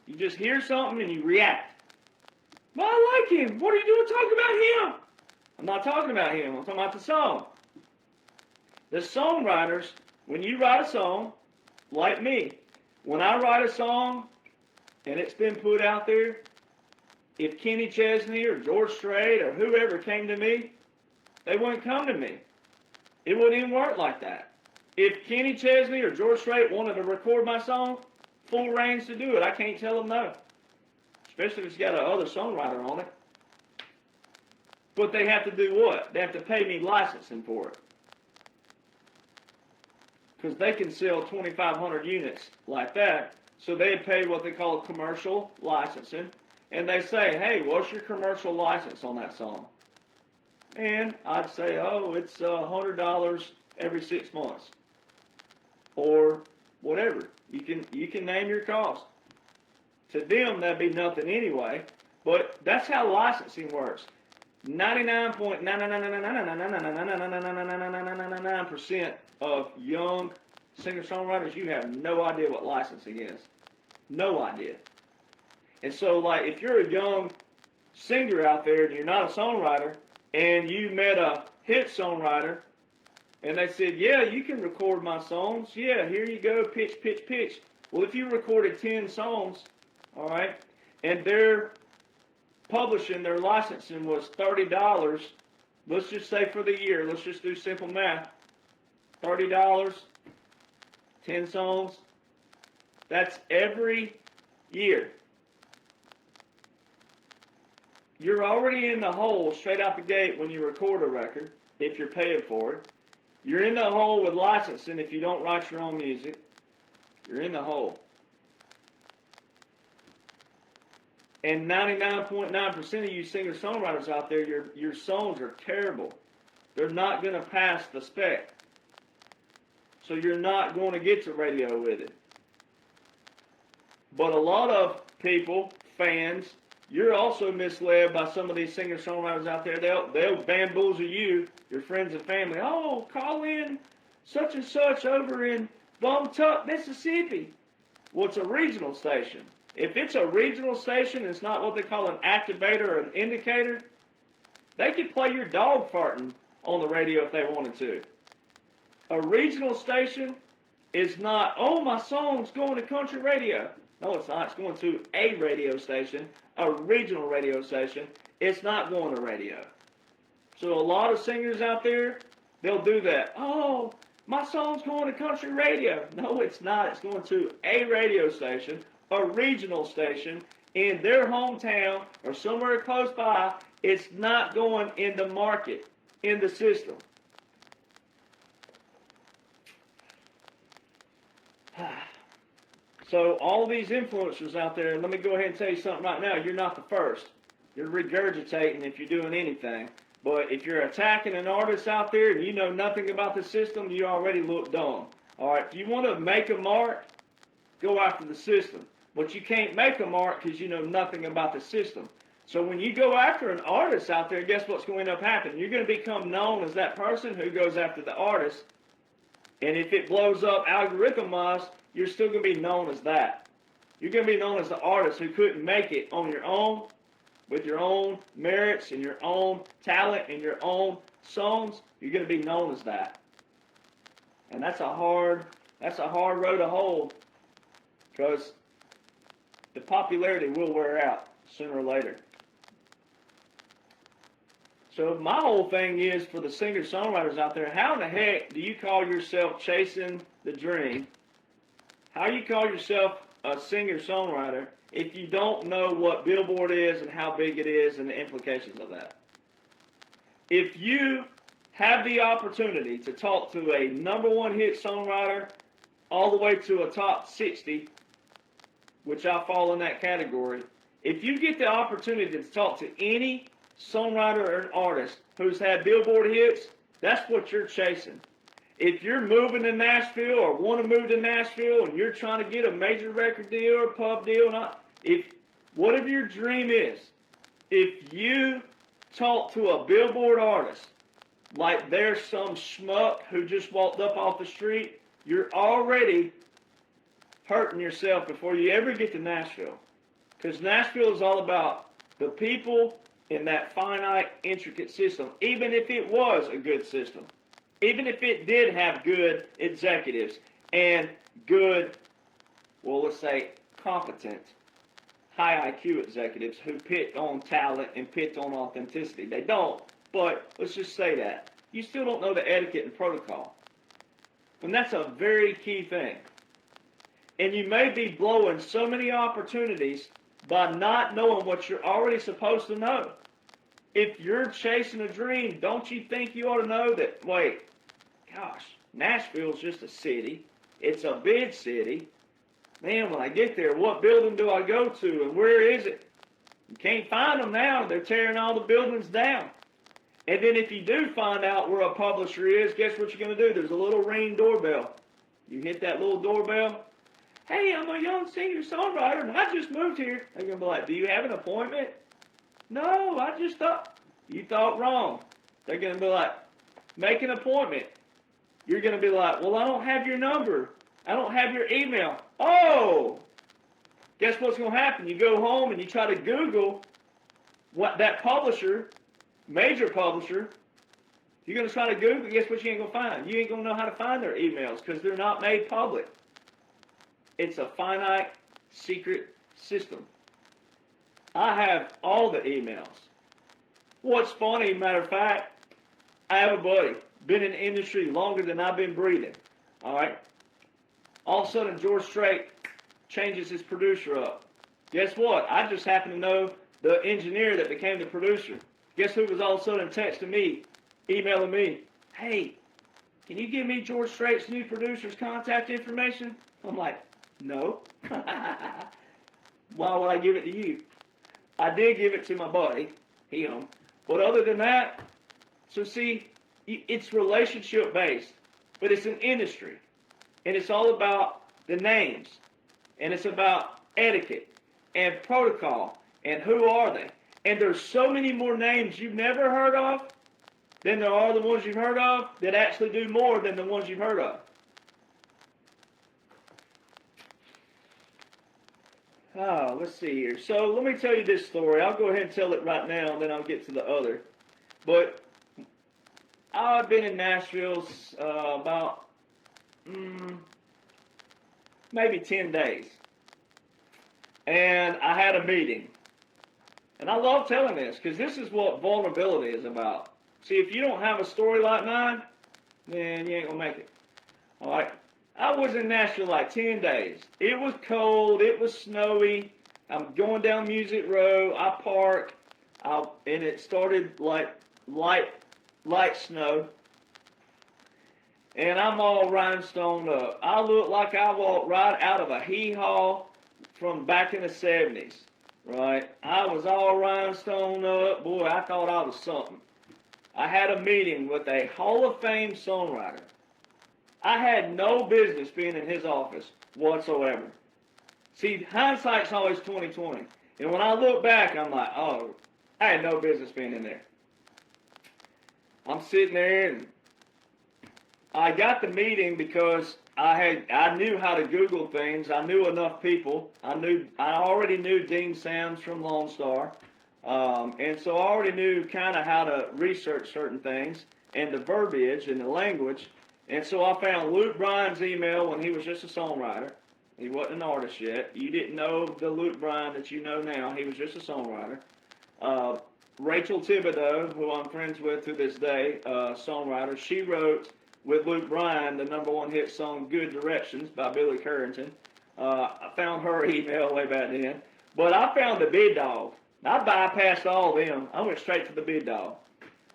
You just hear something and you react. "Well, I like him. What are you doing talking about him?" I'm not talking about him. I'm talking about the song. The songwriters, when you write a song, like me, when I write a song and it's been put out there, if Kenny Chesney or George Strait or whoever came to me, they wouldn't come to me. It wouldn't even work like that. If Kenny Chesney or George Strait wanted to record my song, full reins to do it. I can't tell them no. Especially if it's got another songwriter on it. But they have to do what? They have to pay me licensing for it. Because they can sell 2,500 units like that. So they pay what they call commercial licensing. And they say, "Hey, what's your commercial license on that song?" And I'd say, "Oh, it's $100 every 6 months." Or whatever. You can name your cost. To them, that'd be nothing anyway. But that's how licensing works. 99.99999999999% of young singer-songwriters, you have no idea what licensing is. No idea. And so, like, if you're a young singer out there and you're not a songwriter, and you met a hit songwriter, and they said, "Yeah, you can record my songs. Yeah, here you go, pitch, pitch, pitch." Well, if you recorded 10 songs, all right, and their publishing, their licensing was $30, let's just say for the year, let's just do simple math, $30, 10 songs, that's every year. You're already in the hole straight out the gate when you record a record, if you're paying for it. You're in the hole with licensing if you don't write your own music. You're in the hole. And 99.9% of you singer-songwriters out there, your songs are terrible. They're not going to pass the spec. So you're not going to get to radio with it. But a lot of people, fans, you're also misled by some of these singer-songwriters out there. They'll bamboozle you, your friends and family. "Oh, call in such and such over in Bumtuck, Mississippi." Well, it's a regional station. If it's a regional station, it's not what they call an activator or an indicator. They could play your dog farting on the radio if they wanted to. A regional station is not, "Oh, my song's going to country radio." No, it's not. It's going to a radio station, a regional radio station. It's not going to radio. So a lot of singers out there, they'll do that. "Oh, my song's going to country radio." No, it's not. It's going to a radio station, a regional station, in their hometown or somewhere close by. It's not going in the market, in the system. So all these influencers out there, and let me go ahead and tell you something right now, you're not the first. You're regurgitating if you're doing anything. But if you're attacking an artist out there and you know nothing about the system, you already look dumb. All right, if you want to make a mark, go after the system. But you can't make a mark because you know nothing about the system. So when you go after an artist out there, guess what's going to end up happening? You're going to become known as that person who goes after the artist. And if it blows up algorithm-wise, you're still going to be known as that. You're going to be known as the artist who couldn't make it on your own, with your own merits and your own talent and your own songs. You're going to be known as that. And that's a hard road to hold, because the popularity will wear out sooner or later. So my whole thing is, for the singer-songwriters out there, how in the heck do you call yourself chasing the dream? How you call yourself a singer-songwriter if you don't know what Billboard is and how big it is and the implications of that? If you have the opportunity to talk to a #1 hit songwriter all the way to a top 60, which I fall in that category, if you get the opportunity to talk to any songwriter or an artist who's had Billboard hits, that's what you're chasing. If you're moving to Nashville or want to move to Nashville and you're trying to get a major record deal or pub deal, if whatever your dream is, if you talk to a Billboard artist like they're some schmuck who just walked up off the street, you're already hurting yourself before you ever get to Nashville. Because Nashville is all about the people in that finite, intricate system, even if it was a good system. Even if it did have good executives and good, well, let's say, competent, high IQ executives who picked on talent and picked on authenticity. They don't, but let's just say that. You still don't know the etiquette and protocol. And that's a very key thing. And you may be blowing so many opportunities by not knowing what you're already supposed to know. If you're chasing a dream, don't you think you ought to know that, wait, gosh, Nashville's just a city. It's a big city. Man, when I get there, what building do I go to and where is it? You can't find them now. They're tearing all the buildings down. And then if you do find out where a publisher is, guess what you're going to do? There's a little ring doorbell. You hit that little doorbell. Hey, I'm a young singer-songwriter, and I just moved here. They're going to be like, do you have an appointment? No, I just thought. You thought wrong. They're going to be like, make an appointment. You're going to be like, well, I don't have your number. I don't have your email. Oh! Guess what's going to happen? You go home and you try to Google what that publisher, major publisher, you're going to try to Google, guess what you ain't going to find? You ain't going to know how to find their emails because they're not made public. It's a finite, secret system. I have all the emails. What's funny, matter of fact, I have a buddy, been in the industry longer than I've been breathing. All right? All of a sudden, George Strait changes his producer up. Guess what? I just happen to know the engineer that became the producer. Guess who was all of a sudden texting me, emailing me, hey, can you give me George Strait's new producer's contact information? I'm like, no. Why would I give it to you? I did give it to my buddy, him. But other than that, so see, it's relationship based, but it's an industry. And it's all about the names. And it's about etiquette and protocol and who are they. And there's so many more names you've never heard of than there are the ones you've heard of that actually do more than the ones you've heard of. Let's see here. So let me tell you this story. I'll go ahead and tell it right now, and then I'll get to the other. But I've been in Nashville about maybe 10 days. And I had a meeting. And I love telling this because this is what vulnerability is about. See, if you don't have a story like mine, then you ain't going to make it. All right? I was in Nashville like 10 days. It was cold. It was snowy. I'm going down Music Row. I park. And it started like light snow. And I'm all rhinestoned up. I look like I walked right out of a hee-haw from back in the 70s. Right? I was all rhinestoned up. Boy, I thought I was something. I had a meeting with a Hall of Fame songwriter. I had no business being in his office whatsoever. See, hindsight's always 20/20. And when I look back, I'm like, oh, I had no business being in there. I'm sitting there, and I got the meeting because I knew how to Google things. I knew enough people. I already knew Dean Sams from Lone Star. And so I already knew kind of how to research certain things and the verbiage and the language. And so I found Luke Bryan's email when he was just a songwriter. He wasn't an artist yet. You didn't know the Luke Bryan that you know now. He was just a songwriter. Rachel Thibodeau, who I'm friends with to this day, songwriter, she wrote with Luke Bryan, the #1 hit song "Good Directions" by Billy Currington. I found her email way back then. But I found the big dog. I bypassed all of them. I went straight to the big dog.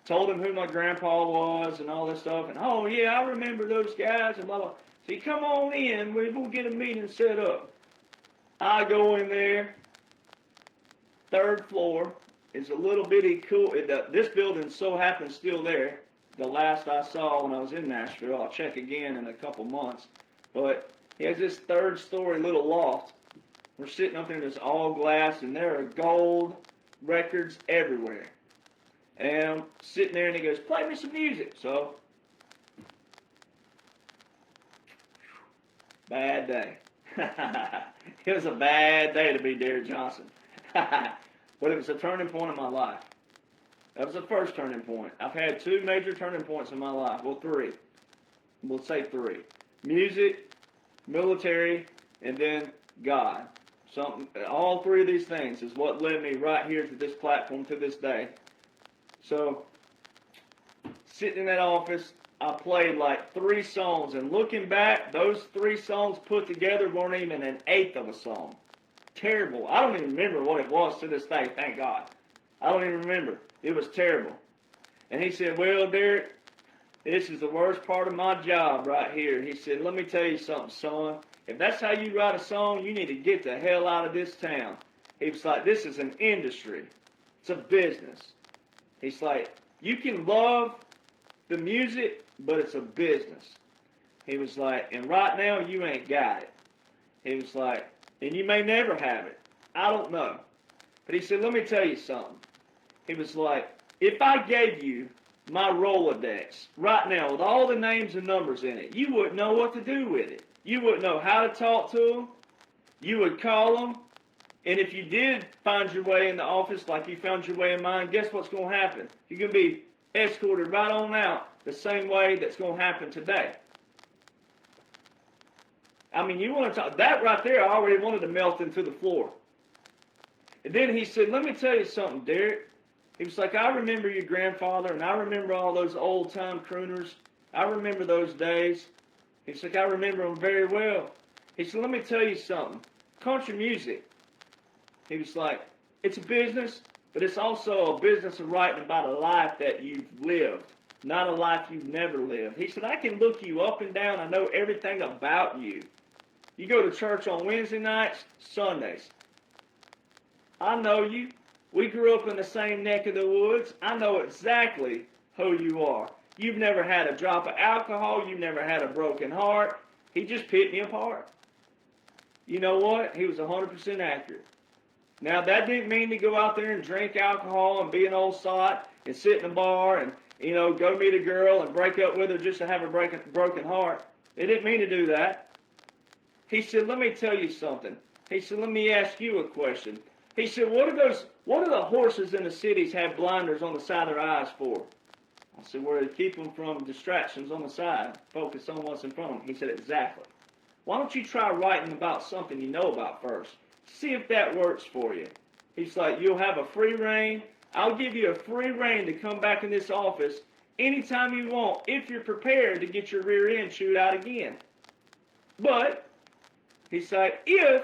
Told him who my grandpa was and all this stuff. And, oh, yeah, I remember those guys and blah, blah. So you come on in. We'll get a meeting set up. I go in there. 3rd floor. It's a little bitty cool. This building so happens still there. The last I saw when I was in Nashville. I'll check again in a couple months. But he has this 3rd-story little loft. We're sitting up there in this all glass, and there are gold records everywhere. And I'm sitting there, and he goes, play me some music. So, bad day. It was a bad day to be Derek Johnson. But it was a turning point in my life. That was the first turning point. I've had 2 major turning points in my life. Well, 3. We'll say 3. Music, military, and then God. All 3 of these things is what led me right here to this platform to this day. So, sitting in that office, I played like 3 songs, and looking back, those 3 songs put together weren't even an eighth of a song. Terrible. I don't even remember what it was to this day, thank God. I don't even remember. It was terrible. And he said, well, Derek, this is the worst part of my job right here. He said, let me tell you something, son. If that's how you write a song, you need to get the hell out of this town. He was like, this is an industry. It's a business. He's like, you can love the music, but it's a business. He was like, and right now you ain't got it. He was like, and you may never have it. I don't know. But he said, let me tell you something. He was like, if I gave you my Rolodex right now with all the names and numbers in it, you wouldn't know what to do with it. You wouldn't know how to talk to them. You would call them. And if you did find your way in the office like you found your way in mine, guess what's going to happen? You're going to be escorted right on out the same way that's going to happen today. I mean, you want to talk, that right there, I already wanted to melt into the floor. And then he said, let me tell you something, Derek. He was like, I remember your grandfather, and I remember all those old-time crooners. I remember those days. He's like, I remember them very well. He said, let me tell you something. Country music. He was like, it's a business, but it's also a business of writing about a life that you've lived, not a life you've never lived. He said, I can look you up and down. I know everything about you. You go to church on Wednesday nights, Sundays. I know you. We grew up in the same neck of the woods. I know exactly who you are. You've never had a drop of alcohol. You've never had a broken heart. He just picked me apart. You know what? He was 100% accurate. Now, that didn't mean to go out there and drink alcohol and be an old sot and sit in a bar and, go meet a girl and break up with her just to have a broken heart. It didn't mean to do that. He said, let me tell you something. He said, let me ask you a question. He said, what do the horses in the cities have blinders on the side of their eyes for? I said, well, to keep them from distractions on the side. Focus on what's in front of them. He said, exactly. Why don't you try writing about something you know about first? See if that works for you. He's like, you'll have a free reign. I'll give you a free reign to come back in this office anytime you want if you're prepared to get your rear end chewed out again. But, he's like, if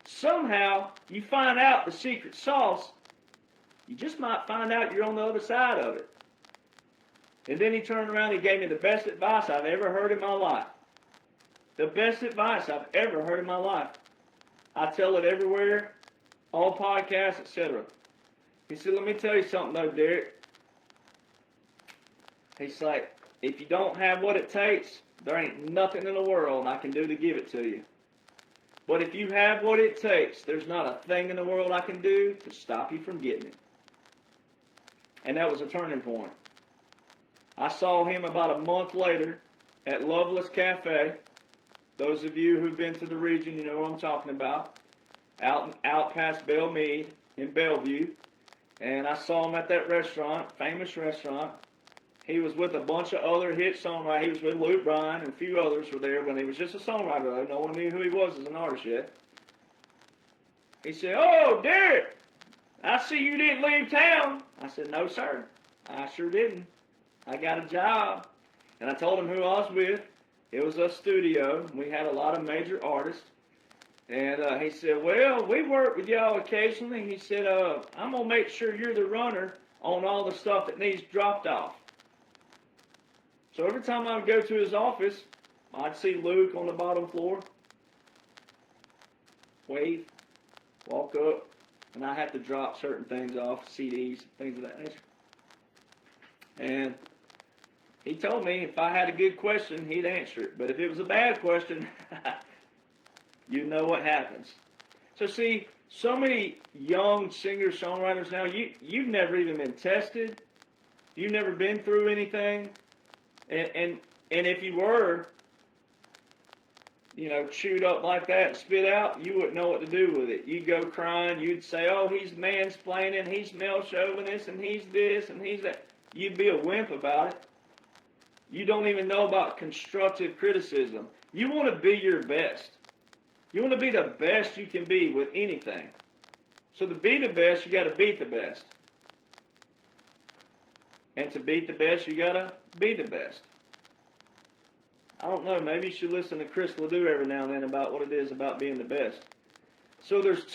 somehow you find out the secret sauce, you just might find out you're on the other side of it. And then he turned around and gave me the best advice I've ever heard in my life. The best advice I've ever heard in my life. I tell it everywhere, all podcasts, etc. He said, let me tell you something though, Derek. He's like, if you don't have what it takes, there ain't nothing in the world I can do to give it to you. But if you have what it takes, there's not a thing in the world I can do to stop you from getting it. And that was a turning point. I saw him about a month later at Loveless Cafe. Those of you who've been to the region, you know what I'm talking about. Out past Belle Meade in Bellevue. And I saw him at that restaurant, famous restaurant. He was with a bunch of other hit songwriters. He was with Luke Bryan and a few others were there when he was just a songwriter. No one knew who he was as an artist yet. He said, oh, Derek, I see you didn't leave town. I said, no, sir. I sure didn't. I got a job. And I told him who I was with. It was a studio. We had a lot of major artists. And he said, well, we work with y'all occasionally. He said, I'm going to make sure you're the runner on all the stuff that needs dropped off. So every time I would go to his office, I'd see Luke on the bottom floor, wave, walk up, and I have to drop certain things off, CDs, things of that nature. And he told me if I had a good question, he'd answer it. But if it was a bad question, you know what happens. So see, so many young singer-songwriters now, you've never even been tested. You've never been through anything. And if you were, chewed up like that and spit out, you wouldn't know what to do with it. You'd go crying. You'd say, oh, he's mansplaining, he's male chauvinist, and he's this, and he's that. You'd be a wimp about it. You don't even know about constructive criticism. You want to be your best. You want to be the best you can be with anything. So to be the best, you got to beat the best. And to beat the best, you got to be the best. I don't know, maybe you should listen to Chris Ledoux every now and then about what it is about being the best. So there's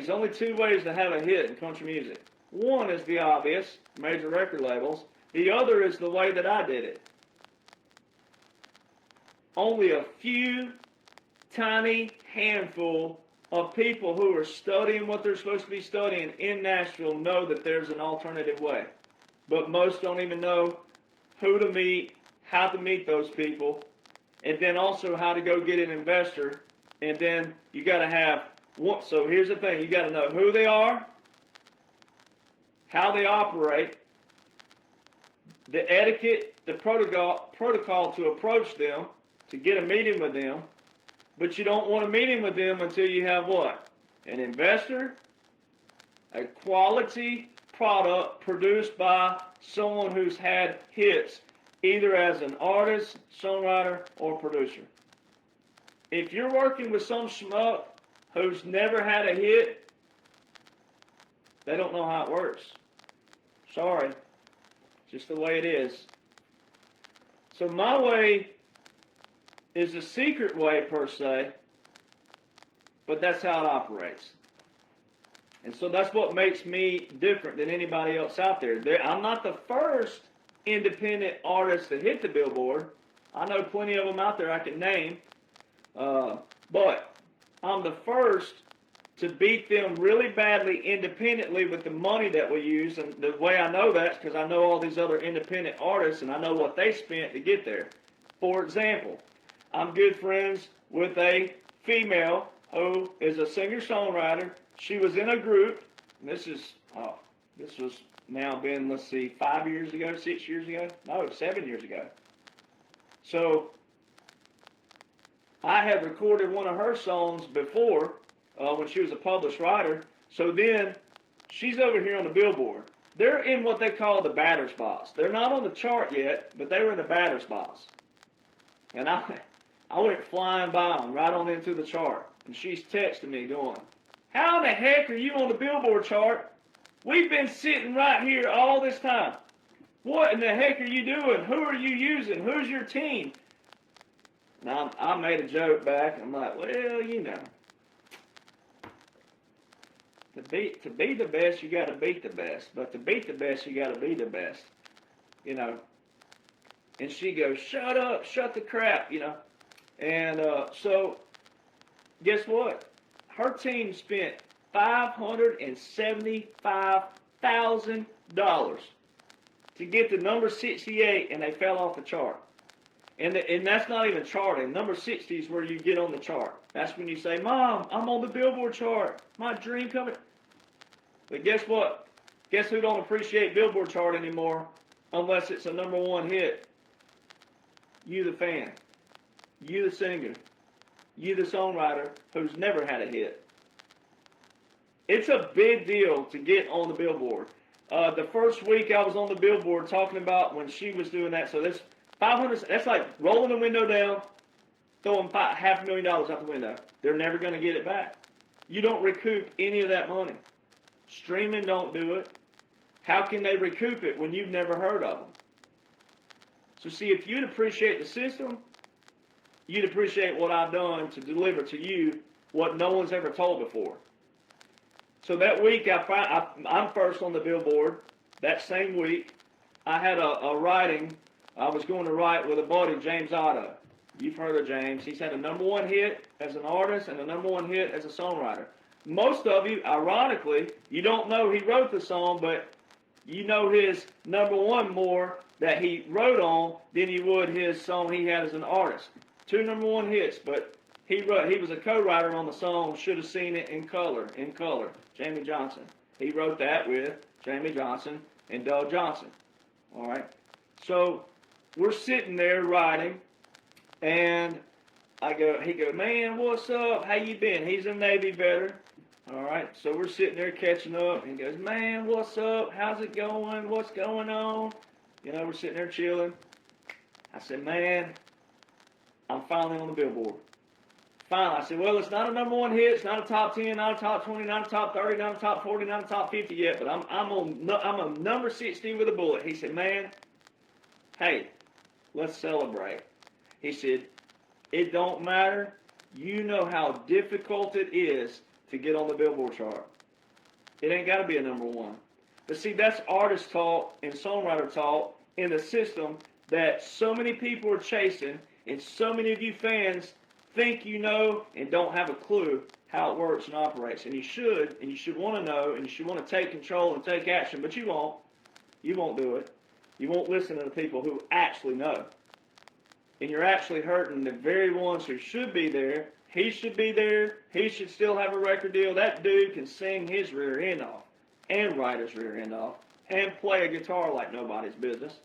only two ways to have a hit in country music. One is the obvious, major record labels. The other is the way that I did it. Only a few tiny handful of people who are studying what they're supposed to be studying in Nashville know that there's an alternative way. But most don't even know who to meet, how to meet those people, and then also how to go get an investor. And then you got to have one. So here's the thing. You got to know who they are, how they operate, the etiquette, the protocol to approach them, to get a meeting with them. But you don't want a meeting with them until you have what? An investor, a quality product produced by someone who's had hits, either as an artist, songwriter, or producer. If you're working with some schmuck who's never had a hit, they don't know how it works. Sorry. Just the way it is. So my way is a secret way per se, but that's how it operates. And so that's what makes me different than anybody else out there. I'm not the first independent artist to hit the Billboard. I know plenty of them out there I can name, but I'm the first to beat them really badly independently with the money that we use. And the way I know that is because I know all these other independent artists and I know what they spent to get there. For example, I'm good friends with a female who is a singer-songwriter. She was in a group. This was now been, 5 years ago, 6 years ago? No, 7 years ago. So I had recorded one of her songs before when she was a published writer. So then she's over here on the Billboard. They're in what they call the batter's box. They're not on the chart yet, but they were in the batter's box. And I went flying by them right on into the chart. And she's texting me going, how in the heck are you on the Billboard chart? We've been sitting right here all this time. What in the heck are you doing? Who are you using? Who's your team? Now, I made a joke back. I'm like, well, to be the best, you got to beat the best. But to beat the best, you got to be the best. And she goes, shut up, shut the crap, And so, guess what? Her team spent $575,000 to get to number 68, and they fell off the chart. And that's not even charting. Number 60 is where you get on the chart. That's when you say, Mom, I'm on the Billboard chart. My dream coming. But guess what? Guess who don't appreciate Billboard chart anymore unless it's a number one hit? You, the fan. You, the singer. You, the songwriter, who's never had a hit. It's a big deal to get on the Billboard. The first week I was on the Billboard talking about when she was doing that. So that's $500. That's like rolling the window down, throwing $500,000 out the window. They're never going to get it back. You don't recoup any of that money. Streaming don't do it. How can they recoup it when you've never heard of them? So see, if you'd appreciate the system, you'd appreciate what I've done to deliver to you what no one's ever told before. So that week, I'm first on the Billboard. That same week, I had a writing. I was going to write with a buddy, James Otto. You've heard of James. He's had a #1 hit as an artist and a #1 hit as a songwriter. Most of you, ironically, you don't know he wrote the song, but you know his #1 more that he wrote on than you would his song he had as an artist. 2 #1 hits, but he was a co-writer on the song Should Have Seen It in Color, Jamie Johnson. He wrote that with Jamie Johnson and Doug Johnson. All right. So we're sitting there writing, and he goes, man, what's up? How you been? He's a Navy veteran. All right. So we're sitting there catching up, and he goes, man, what's up? How's it going? What's going on? You know, we're sitting there chilling. I said, man, I'm finally on the Billboard. Finally, I said, well, it's not a #1 hit, it's not a top 10, not a top 20, not a top 30, not a top 40, not a top 50 yet, but I'm on number 60 with a bullet. He said, man, hey, let's celebrate. He said, it don't matter. You know how difficult it is to get on the Billboard chart. It ain't got to be a #1. But see, that's artist talk and songwriter talk in the system that so many people are chasing, and so many of you fans think you know and don't have a clue how it works and operates. And you should want to know, and you should want to take control and take action, but you won't. You won't do it. You won't listen to the people who actually know. And you're actually hurting the very ones who should be there. He should be there. He should still have a record deal. That dude can sing his rear end off and write his rear end off and play a guitar like nobody's business.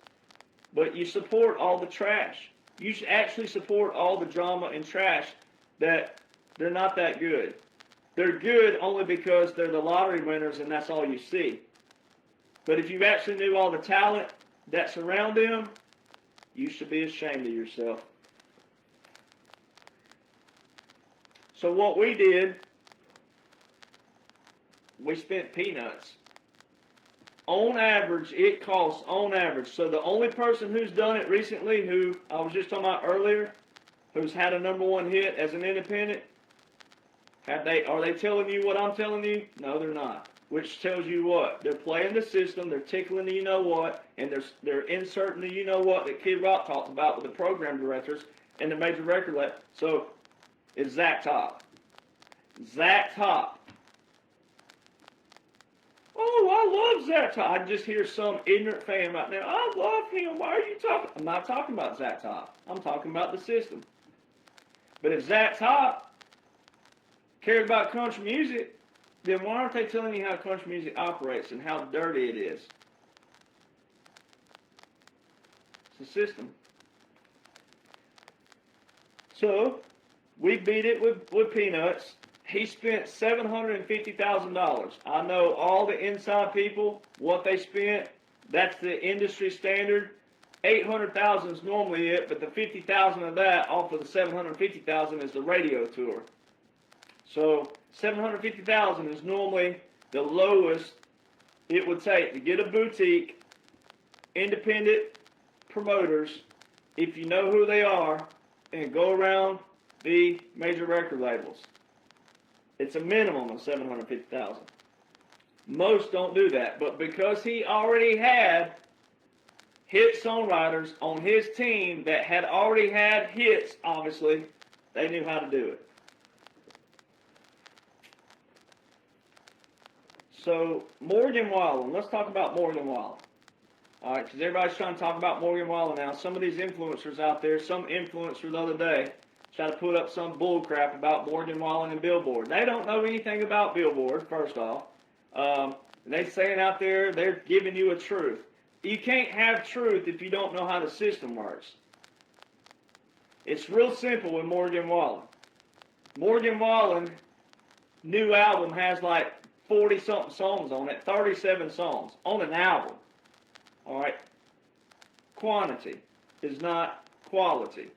But you support all the trash. You should actually support all the drama and trash that they're not that good. They're good only because they're the lottery winners and that's all you see. But if you actually knew all the talent that's around them, you should be ashamed of yourself. So what we did, we spent peanuts. On average, it costs, on average. So the only person who's done it recently, who I was just talking about earlier, who's had a #1 hit as an independent, are they telling you what I'm telling you? No, they're not. Which tells you what? They're playing the system, they're tickling the you-know-what, and they're inserting the you-know-what that Kid Rock talks about with the program directors and the major record label. So it's Zach Top. Zach Top. Oh, I love Zach Top. I just hear some ignorant fan right now. I love him. Why are you talking? I'm not talking about Zach Top. I'm talking about the system. But if Zach Top cared about country music, then why aren't they telling you how country music operates and how dirty it is? It's the system. So, we beat it with peanuts. He spent $750,000. I know all the inside people, what they spent. That's the industry standard. $800,000 is normally it, but the $50,000 of that off of the $750,000 is the radio tour. So $750,000 is normally the lowest it would take to get a boutique, independent promoters, if you know who they are, and go around the major record labels. It's a minimum of $750,000. Most don't do that, but because he already had hit songwriters on his team that had already had hits, obviously, they knew how to do it. So, Morgan Wallen. Let's talk about Morgan Wallen. All right, because everybody's trying to talk about Morgan Wallen now. Some of these influencers out there, some influencer the other day, try to put up some bull crap about Morgan Wallen and Billboard. They don't know anything about Billboard, first off. They saying out there they're giving you a truth. You can't have truth if you don't know how the system works. It's real simple with Morgan Wallen. Morgan Wallen, new album has like 40-something songs on it, 37 songs on an album. All right? Quantity is not quality.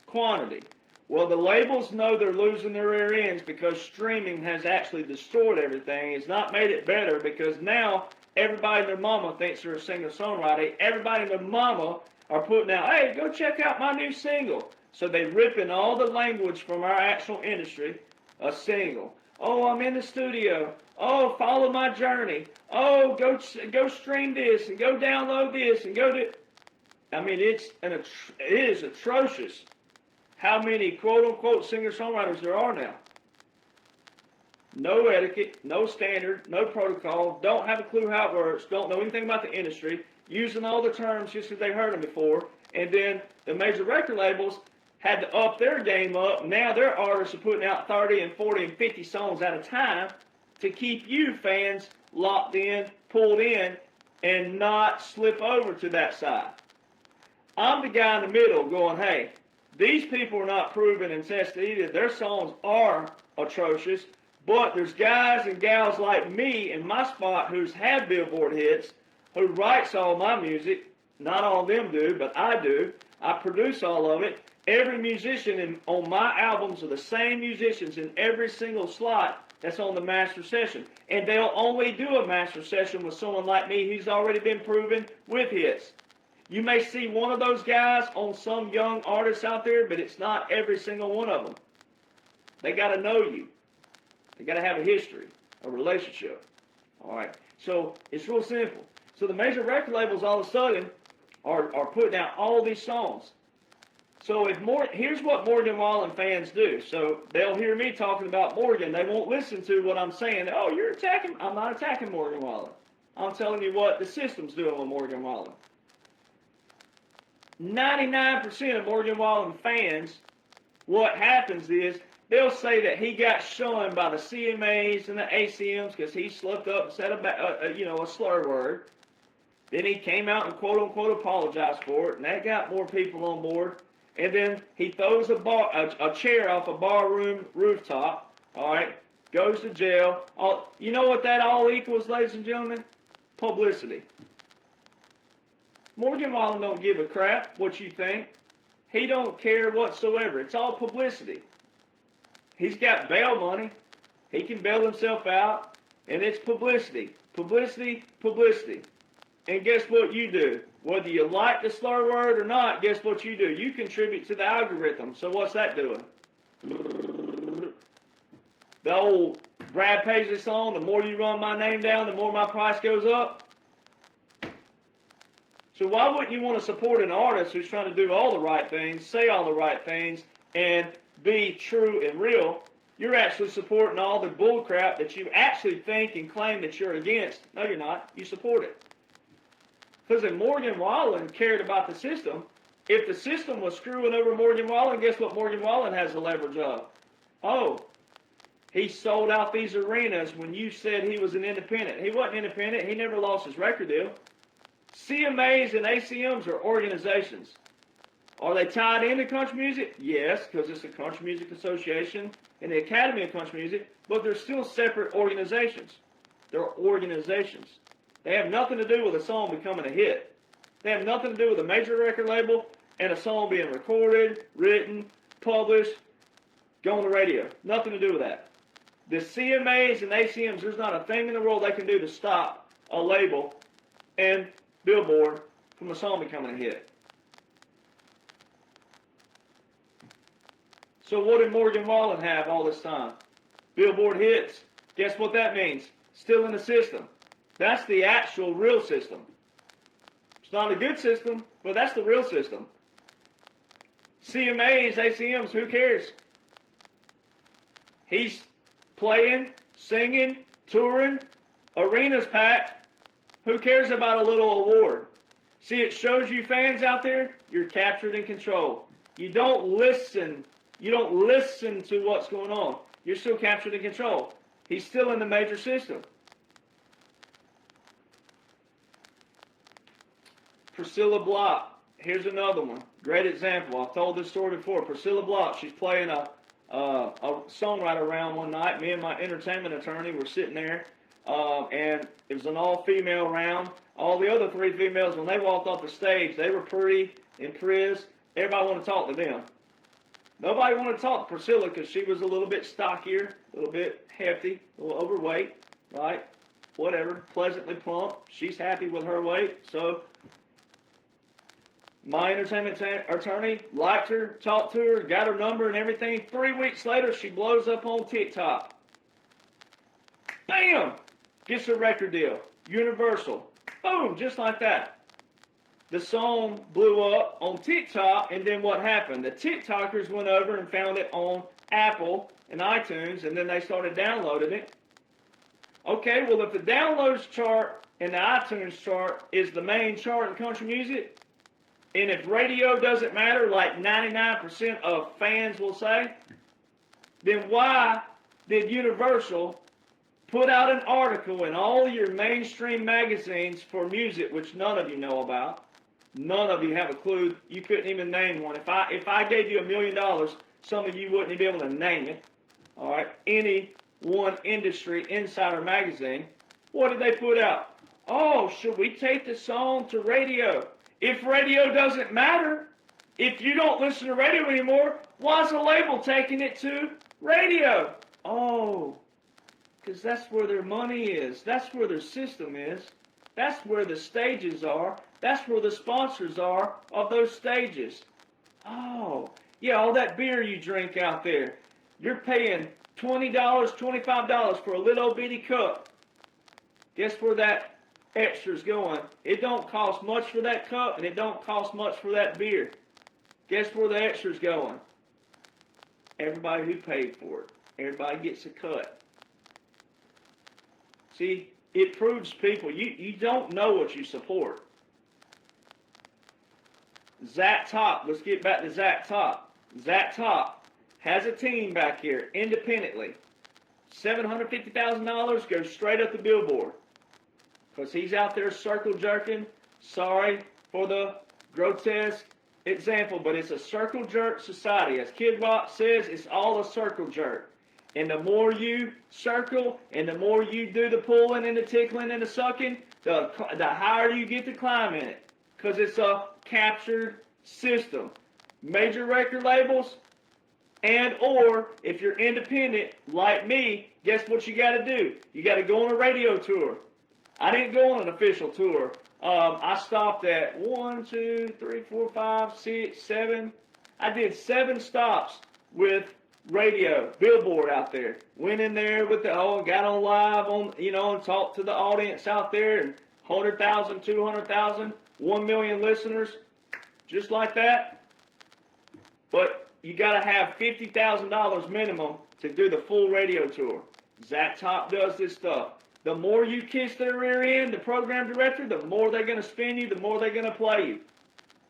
Quantity. Well, the labels know they're losing their rear ends because streaming has actually destroyed everything. It's not made it better because now everybody and their mama thinks they're a singer-songwriter. Everybody and their mama are putting out, hey, go check out my new single. So they ripping all the language from our actual industry, a single. Oh, I'm in the studio. Oh, follow my journey. Oh, go stream this and go download this and go do. I mean, it is atrocious how many quote unquote singer-songwriters there are now. No etiquette, no standard, no protocol, don't have a clue how it works, don't know anything about the industry, using all the terms just because they heard them before, and then the major record labels had to up their game up. Now their artists are putting out 30 and 40 and 50 songs at a time to keep you fans locked in, pulled in, and not slip over to that side. I'm the guy in the middle going, hey, these people are not proven and tested either. Their songs are atrocious, but there's guys and gals like me in my spot who's had Billboard hits, who writes all my music. Not all of them do, but I do. I produce all of it. Every musician on my albums are the same musicians in every single slot that's on the master session. And they'll only do a master session with someone like me who's already been proven with hits. You may see one of those guys on some young artists out there, but it's not every single one of them. They got to know you. They got to have a history, a relationship. All right. So it's real simple. So the major record labels all of a sudden are putting out all these songs. So here's what Morgan Wallen fans do. So they'll hear me talking about Morgan. They won't listen to what I'm saying. Oh, you're attacking. I'm not attacking Morgan Wallen. I'm telling you what the system's doing with Morgan Wallen. 99% of Morgan Wallen fans, what happens is they'll say that he got shunned by the CMAs and the ACMs because he slipped up and said a slur word. Then he came out and quote unquote apologized for it, and that got more people on board. And then he throws a chair off a barroom rooftop. All right, goes to jail. You know what that all equals, ladies and gentlemen? Publicity. Morgan Wallen don't give a crap what you think. He don't care whatsoever. It's all publicity. He's got bail money. He can bail himself out, and it's publicity. Publicity, publicity. And guess what you do? Whether you like the slur word or not, guess what you do? You contribute to the algorithm. So what's that doing? The old Brad Paisley song, the more you run my name down, the more my price goes up. So why wouldn't you want to support an artist who's trying to do all the right things, say all the right things, and be true and real? You're actually supporting all the bull crap that you actually think and claim that you're against. No, you're not. You support it. Because if Morgan Wallen cared about the system, if the system was screwing over Morgan Wallen, guess what Morgan Wallen has the leverage of? Oh, he sold out these arenas when you said he was an independent. He wasn't independent. He never lost his record deal. CMAs and ACMs are organizations. Are they tied into country music? Yes, because it's a country music association and the Academy of Country Music, but they're still separate organizations. They're organizations. They have nothing to do with a song becoming a hit. They have nothing to do with a major record label and a song being recorded, written, published, go on the radio. Nothing to do with that. The CMAs and ACMs, there's not a thing in the world they can do to stop a label and Billboard from a song becoming a hit. So what did Morgan Wallen have all this time? Billboard hits. Guess what that means? Still in the system. That's the actual real system. It's not a good system, but that's the real system. CMAs, ACMs, who cares? He's playing, singing, touring, arenas packed. Who cares about a little award? See, it shows you fans out there, you're captured in control. You don't listen to what's going on. You're still captured in control. He's still in the major system. Priscilla Block, here's another one. Great example. I've told this story before. Priscilla Block, she's playing a songwriter round one night. Me and my entertainment attorney were sitting there, and it was an all-female round. All the other three females, when they walked off the stage, they were pretty and prized. Everybody wanted to talk to them. Nobody wanted to talk to Priscilla because she was a little bit stockier, a little bit hefty, a little overweight, right? Whatever, pleasantly plump. She's happy with her weight, so My entertainment attorney liked her, talked to her, got her number and everything. 3 weeks later, she blows up on TikTok. Bam! Gets a record deal. Universal. Boom! Just like that. The song blew up on TikTok, and then what happened? The TikTokers went over and found it on Apple and iTunes, and then they started downloading it. Okay, well, if the downloads chart and the iTunes chart is the main chart in country music, and if radio doesn't matter, like 99% of fans will say, then why did Universal put out an article in all your mainstream magazines for music, which none of you know about? None of you have a clue. You couldn't even name one. If I gave you $1 million, some of you wouldn't be able to name it. All right, any one industry insider magazine. What did they put out? Oh, should we take the song to radio? If radio doesn't matter, if you don't listen to radio anymore, why's the label taking it to radio? Oh, because that's where their money is. That's where their system is. That's where the stages are. That's where the sponsors are of those stages. Oh, yeah, all that beer you drink out there. You're paying $20, $25 for a little bitty cup. Guess where that extra's going? It don't cost much for that cup, and it don't cost much for that beer. Guess where the extra's going? Everybody who paid for it. Everybody gets a cut. See, it proves people, you don't know what you support. Zach Top, let's get back to Zach Top. Zach Top has a team back here independently. $750,000 goes straight up the billboard. Because he's out there circle jerking. Sorry for the grotesque example, but it's a circle jerk society. As Kid Rock says, it's all a circle jerk. And the more you circle, and the more you do the pulling and the tickling and the sucking, the higher you get to climb in it. Because it's a captured system. Major record labels, and or if you're independent like me, guess what you got to do? You got to go on a radio tour. I didn't go on an official tour. I stopped at 1, 2, 3, 4, 5, 6, 7. I did 7 stops with radio, billboard out there. Went in there with the got on live on, and talked to the audience out there, and 100,000, 200,000, 1 million listeners, just like that. But you got to have $50,000 minimum to do the full radio tour. Zach Top does this stuff. The more you kiss their rear end, the program director, the more they're going to spin you, the more they're going to play you.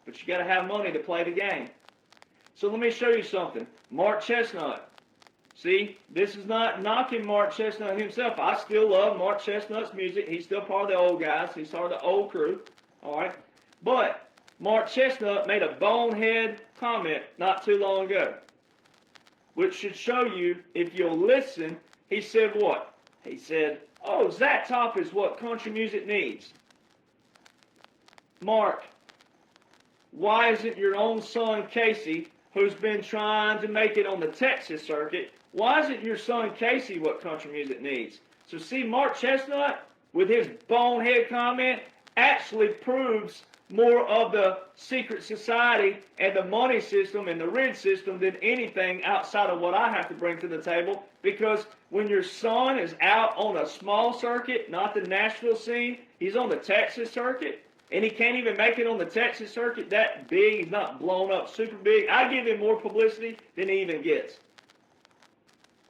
But you got to have money to play the game. So let me show you something. Mark Chestnut. See, this is not knocking Mark Chestnut himself. I still love Mark Chestnut's music. He's still part of the old guys. He's part of the old crew. All right. But Mark Chestnut made a bonehead comment not too long ago, which should show you, if you'll listen, he said what? He said, oh, Zach Top is what country music needs. Mark, why isn't your own son Casey, who's been trying to make it on the Texas circuit, why isn't your son Casey what country music needs? So see, Mark Chestnut, with his bonehead comment, actually proves more of the secret society and the money system and the rent system than anything outside of what I have to bring to the table. Because when your son is out on a small circuit, not the Nashville scene, he's on the Texas circuit, and he can't even make it on the Texas circuit that big, he's not blown up super big, I give him more publicity than he even gets.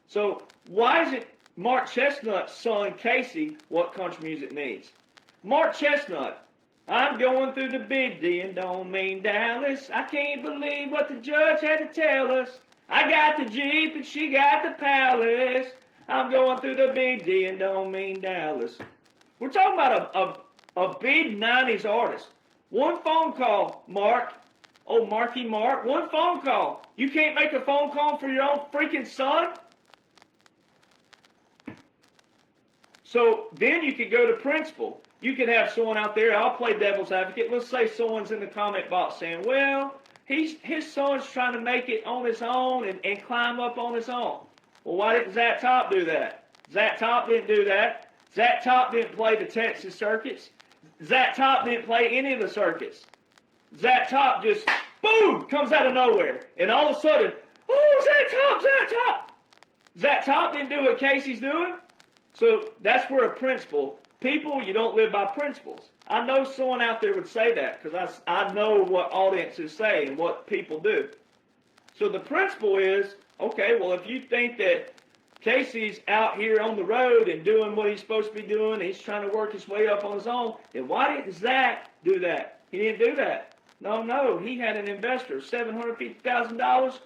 So why is it Mark Chestnut's son Casey what country music needs? Mark Chestnut, I'm going through the big D and don't mean Dallas. I can't believe what the judge had to tell us. I got the Jeep and she got the palace. I'm going through the big D and don't mean Dallas. We're talking about a big 90s artist. One phone call, Mark. Oh, Marky Mark. One phone call. You can't make a phone call for your own freaking son? So then you could go to principle. You could have someone out there, I'll play devil's advocate. Let's say someone's in the comment box saying, well, his son's trying to make it on his own and climb up on his own. Well, why didn't Zach Top do that? Zach Top didn't do that. Zach Top didn't play the Texas circuits. Zach Top didn't play any of the circuits. Zach Top just, boom, comes out of nowhere. And all of a sudden, oh, Zach Top. Zach Top didn't do what Casey's doing. So that's where a principle, people, you don't live by principles. I know someone out there would say that because I know what audiences say and what people do. So the principle is, okay, well, if you think that Casey's out here on the road and doing what he's supposed to be doing, and he's trying to work his way up on his own, then why didn't Zach do that? He didn't do that. No, he had an investor, $750,000,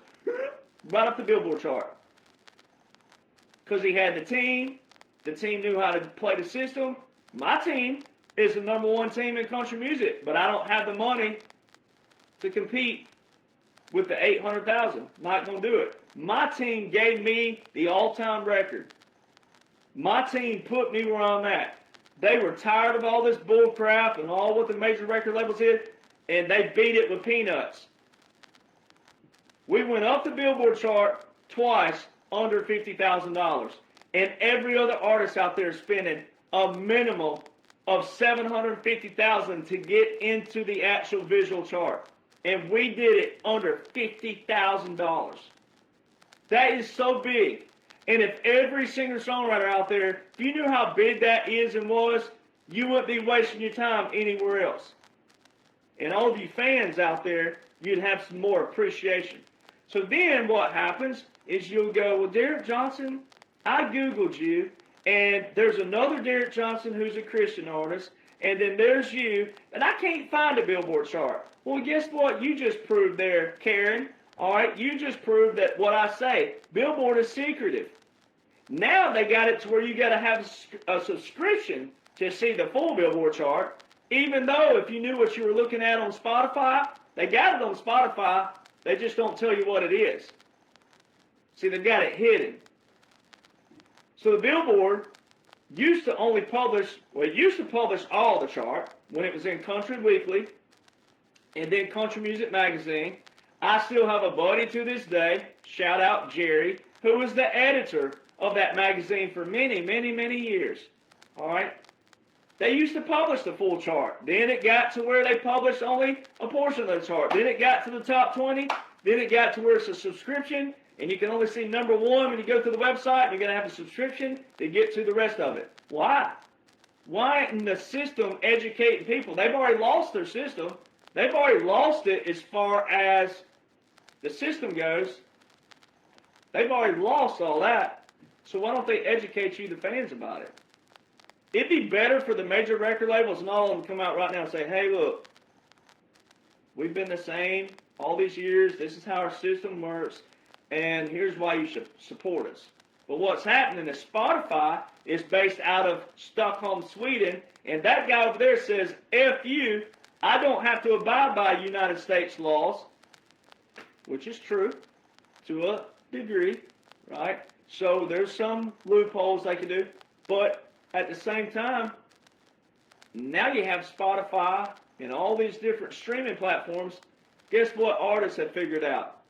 right up the Billboard chart. Because he had the team knew how to play the system. My team is the #1 team in country music, but I don't have the money to compete with the 800,000. Not going to do it. My team gave me the all-time record. My team put me where I'm at. They were tired of all this bull crap and all what the major record labels did, and they beat it with peanuts. We went up the Billboard chart twice under $50,000, and every other artist out there is spending a minimum of $750,000 to get into the actual visual chart. And we did it under $50,000. That is so big. And if every singer-songwriter out there, if you knew how big that is and was, you wouldn't be wasting your time anywhere else. And all of you fans out there, you'd have some more appreciation. So then what happens is you'll go, well, Derek Johnson, I Googled you, and there's another Derek Johnson who's a Christian artist, and then there's you, and I can't find a Billboard chart. Well, guess what you just proved there, Karen? All right, you just proved that what I say, Billboard is secretive. Now they got it to where you got to have a subscription to see the full Billboard chart, even though if you knew what you were looking at on Spotify, they got it on Spotify, they just don't tell you what it is. See, they've got it hidden. So the Billboard used to only publish, well, it used to publish all the chart when it was in Country Weekly and then Country Music Magazine. I still have a buddy to this day, shout out Jerry, who was the editor of that magazine for many, many, many years. All right? They used to publish the full chart. Then it got to where they published only a portion of the chart. Then it got to the top 20. Then it got to where it's a subscription, and you can only see #1 when you go to the website. You're going to have a subscription to get to the rest of it. Why? Why isn't the system educating people? They've already lost their system. They've already lost it as far as the system goes. They've already lost all that. So why don't they educate you, the fans, about it? It'd be better for the major record labels and all of them to come out right now and say, hey, look, we've been the same all these years. This is how our system works, and here's why you should support us. But what's happening is Spotify is based out of Stockholm, Sweden, and that guy over there says, F you, I don't have to abide by United States laws, which is true to a degree, right? So there's some loopholes they can do, but at the same time, now you have Spotify and all these different streaming platforms. Guess what artists have figured out?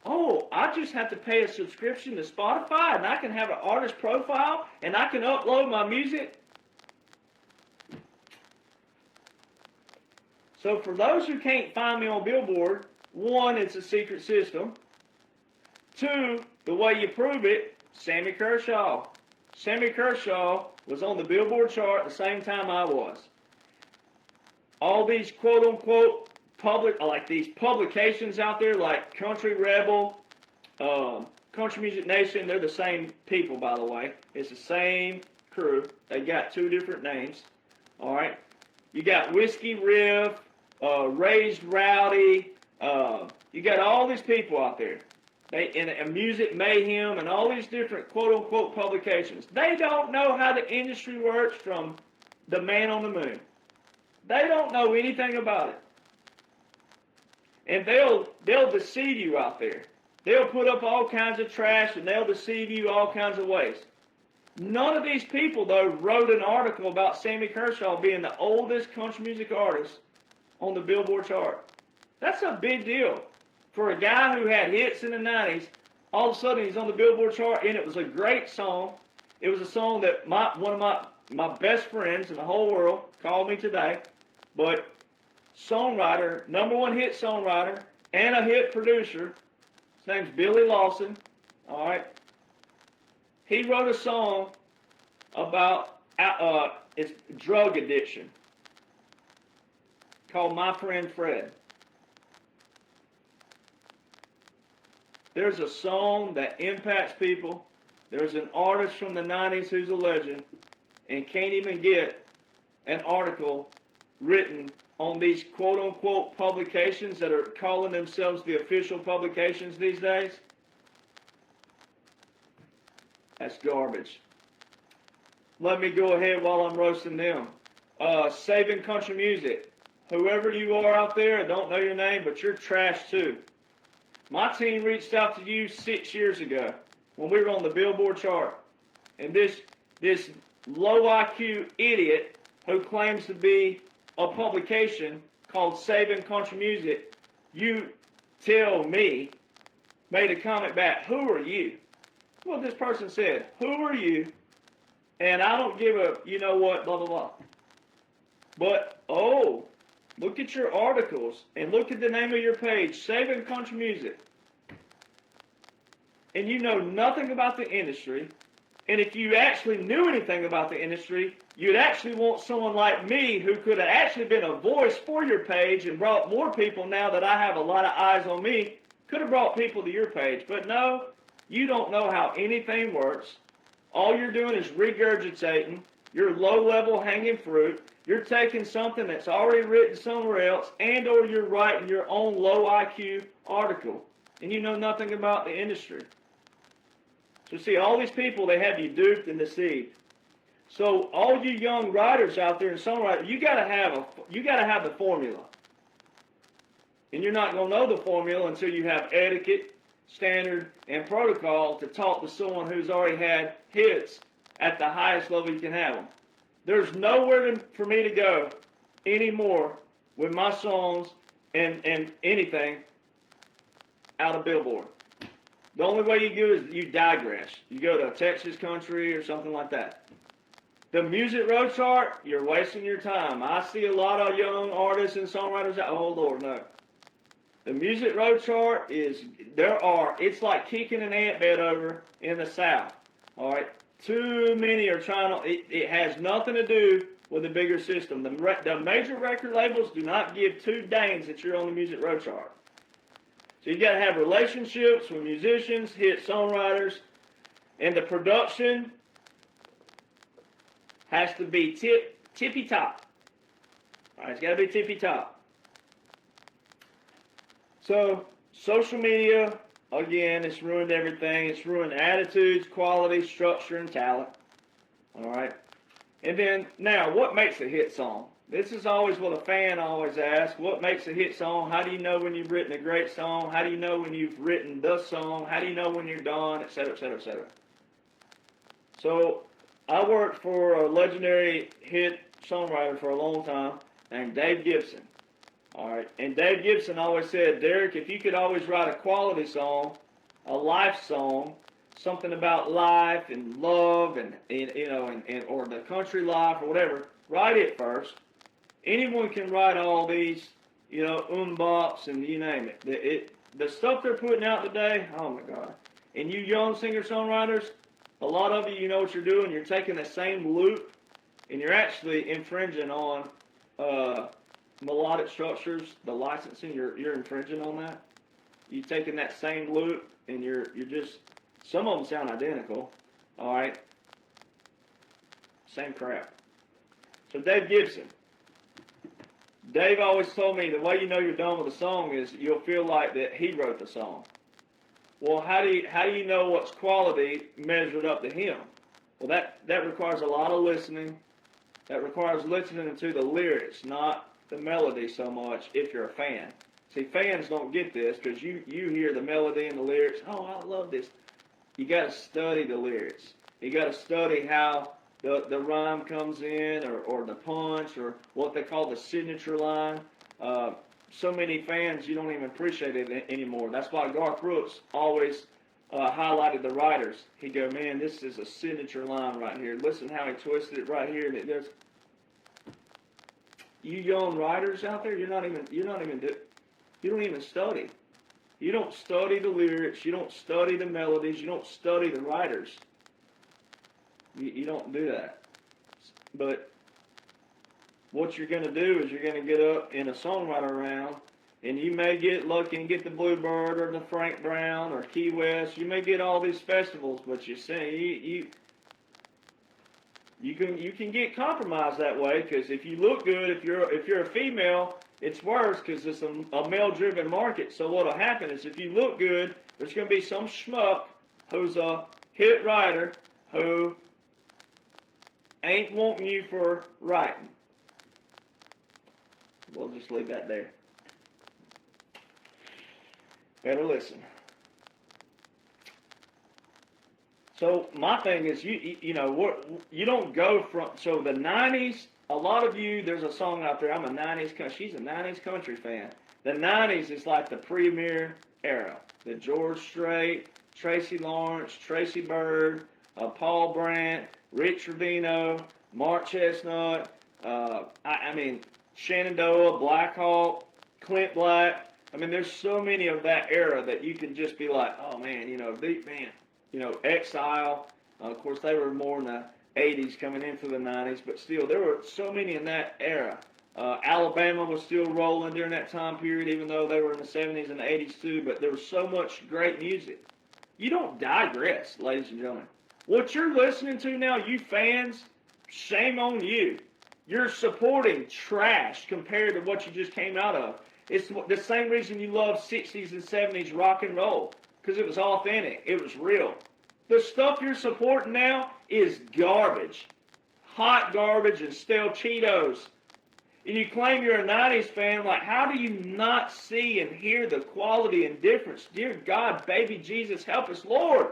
Oh, I just have to pay a subscription to Spotify and I can have an artist profile and I can upload my music. So for those who can't find me on Billboard, 1, it's a secret system. 2, the way you prove it, Sammy Kershaw. Sammy Kershaw was on the Billboard chart at the same time I was. All these quote-unquote like these publications out there like Country Rebel, Country Music Nation, they're the same people, by the way. It's the same crew. They got 2 different names. All right. You got Whiskey Riff, Raised Rowdy. You got all these people out there. And Music Mayhem and all these different quote-unquote publications. They don't know how the industry works from the man on the moon. They don't know anything about it. And they'll deceive you out there. They'll put up all kinds of trash and they'll deceive you all kinds of ways. None of these people, though, wrote an article about Sammy Kershaw being the oldest country music artist on the Billboard chart. That's a big deal. For a guy who had hits in the 90s, all of a sudden he's on the Billboard chart, and it was a great song. It was a song that one of my best friends in the whole world called me today. But songwriter, #1 hit songwriter, and a hit producer. His name's Billy Lawson. All right. He wrote a song about it's drug addiction called My Friend Fred. There's a song that impacts people. There's an artist from the 90s who's a legend and can't even get an article written on these quote-unquote publications that are calling themselves the official publications these days. That's garbage. Let me go ahead while I'm roasting them. Saving Country Music. Whoever you are out there, I don't know your name, but you're trash too. My team reached out to you 6 years ago when we were on the Billboard chart. And this low IQ idiot who claims to be a publication called Saving Country Music, you tell me, made a comment back, who are you? Well, this person said, who are you? And I don't give a, you know what, blah, blah, blah. But, oh, look at your articles and look at the name of your page, Saving Country Music. And you know nothing about the industry. And if you actually knew anything about the industry, you'd actually want someone like me who could have actually been a voice for your page and brought more people. Now that I have a lot of eyes on me, could have brought people to your page. But no, you don't know how anything works. All you're doing is regurgitating. You're low-level hanging fruit. You're taking something that's already written somewhere else, and or you're writing your own low IQ article, and you know nothing about the industry. So see, all these people, they have you duped and deceived. So all you young writers out there and songwriters, you gotta have the formula. And you're not gonna know the formula until you have etiquette, standard, and protocol to talk to someone who's already had hits at the highest level you can have them. There's nowhere for me to go anymore with my songs and anything out of Billboard. The only way you do is you digress. You go to Texas country or something like that. The Music Road Chart, you're wasting your time. I see a lot of young artists and songwriters out. Oh, Lord, no. The Music Road Chart it's like kicking an ant bed over in the South. All right? Too many are trying to, it has nothing to do with the bigger system. The major record labels do not give two dangs that you're on the Music Road Chart. So you got to have relationships with musicians, hit songwriters, and the production has to be tippy top. All right, it's got to be tippy top. So social media, again, it's ruined everything. It's ruined attitudes, quality, structure, and talent. All right. And then now, what makes a hit song? This is always what a fan always asks. What makes a hit song? How do you know when you've written a great song? How do you know when you've written the song? How do you know when you're done? Et cetera, et cetera, et cetera. So I worked for a legendary hit songwriter for a long time named Dave Gibson. All right. And Dave Gibson always said, Derek, if you could always write a quality song, a life song, something about life and love and or the country life or whatever, write it first. Anyone can write all these, bops and you name it. The stuff they're putting out today, oh my God. And you young singer-songwriters, a lot of you know what you're doing. You're taking the same loop and you're actually infringing on melodic structures, the licensing. You're infringing on that. You're taking that same loop and you're just, some of them sound identical. All right. Same crap. So Dave Gibson. Dave always told me the way you know you're done with a song is you'll feel like that he wrote the song. Well, how do you know what's quality measured up to him? Well, that requires a lot of listening. That requires listening to the lyrics, not the melody so much if you're a fan. See, fans don't get this because you hear the melody and the lyrics. Oh, I love this. You got to study the lyrics. You got to study how the rhyme comes in or the punch or what they call the signature line. So many fans, you don't even appreciate it anymore. That's why Garth Brooks always highlighted the writers. He'd go, man, this is a signature line right here. Listen how he twisted it right here. And it does. you young writers out there, you don't even study. You don't study the lyrics. You don't study the melodies. You don't study the writers. You don't do that. But what you're going to do is you're going to get up in a songwriter round, and you may get lucky and get the Bluebird or the Frank Brown or Key West. You may get all these festivals, but you can get compromised that way, because if you look good, if you're a female, it's worse because it's a male-driven market. So what'll happen is if you look good, there's going to be some schmuck who's a hit writer who ain't wanting you for writing. We'll just leave that there. Better listen. So my thing is, you don't go from, so the 90s, a lot of you, there's a song out there, she's a 90s country fan. The 90s is like the premier era. The George Strait, Tracy Lawrence, Tracy Byrd, Paul Brandt, Rich Trevino, Mark Chestnut, Shenandoah, Black Hawk, Clint Black. I mean, there's so many of that era that you can just be like, oh man, deep man. Exile. Of course, they were more in the 80s coming into the 90s, but still, there were so many in that era. Alabama was still rolling during that time period, even though they were in the 70s and the 80s too, but there was so much great music. You don't digress, ladies and gentlemen. What you're listening to now, you fans, shame on you. You're supporting trash compared to what you just came out of. It's the same reason you love 60s and 70s rock and roll, because it was authentic. It was real. The stuff you're supporting now is garbage. Hot garbage and stale Cheetos. And you claim you're a 90s fan, like, how do you not see and hear the quality and difference? Dear God, baby Jesus, help us, Lord.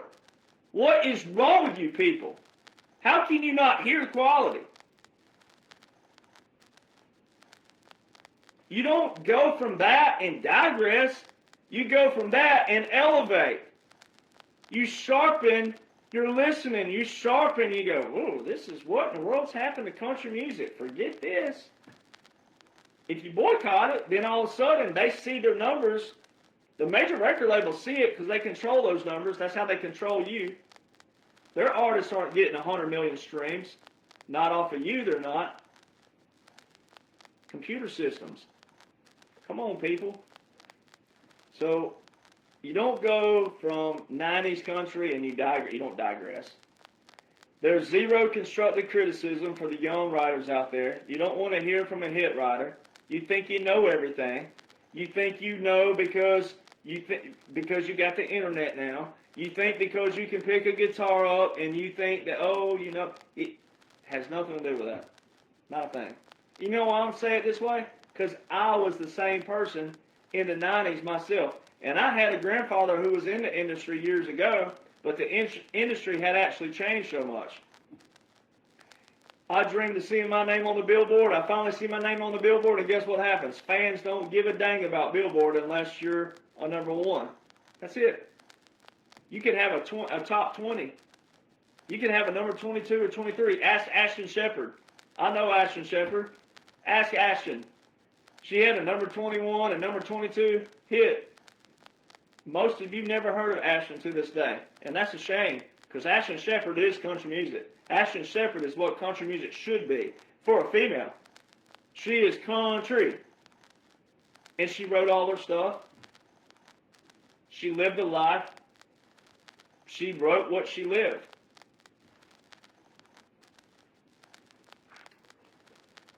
What is wrong with you people? How can you not hear quality? You don't go from that and digress. You go from that and elevate. You sharpen your listening. You sharpen. You go, oh, this is what in the world's happened to country music. Forget this. If you boycott it, then all of a sudden they see their numbers. The major record labels see it because they control those numbers. That's how they control you. Their artists aren't getting 100 million streams. Not off of you, they're not. Computer systems. Come on, people. So you don't go from 90s country and you don't digress. There's zero constructive criticism for the young writers out there. You don't want to hear from a hit writer. You think you know everything. You think you know because you got the internet now. You think because you can pick a guitar up and you think that, it has nothing to do with that. Not a thing. You know why I'm saying it this way? Because I was the same person in the 90s myself. And I had a grandfather who was in the industry years ago, but the industry had actually changed so much. I dreamed of seeing my name on the billboard. I finally see my name on the billboard, and guess what happens? Fans don't give a dang about Billboard unless you're a number one. That's it. You can have a top 20. You can have a number 22 or 23. Ask Ashton Shepherd. I know Ashton Shepherd. Ask Ashton. She had a number 21 and number 22 hit. Most of you never heard of Ashton to this day. And that's a shame, because Ashton Shepherd is country music. Ashton Shepherd is what country music should be for a female. She is country. And she wrote all her stuff. She lived a life. She wrote what she lived.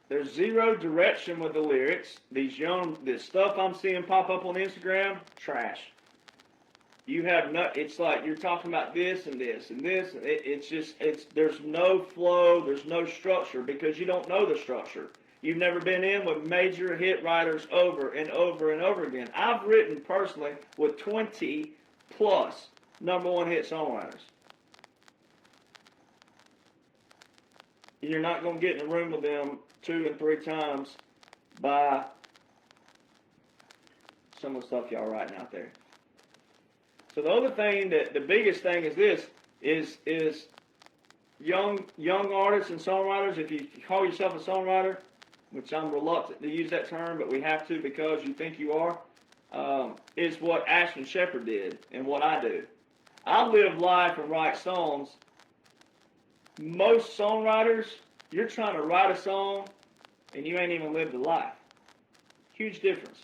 There's zero direction with the lyrics. This stuff I'm seeing pop up on Instagram, trash. You have it's like you're talking about this and this and this. There's no flow, there's no structure because you don't know the structure. You've never been in with major hit writers over and over and over again. I've written personally with 20 plus number one hit songwriters. You're not going to get in a room with them 2 and 3 times by some of the stuff y'all writing out there. So the other thing, the biggest thing is this, is young artists and songwriters. If you call yourself a songwriter, which I'm reluctant to use that term, but we have to because you think you are, is what Ashton Shepherd did and what I do. I live life and write songs. Most songwriters, you're trying to write a song and you ain't even lived a life. Huge difference.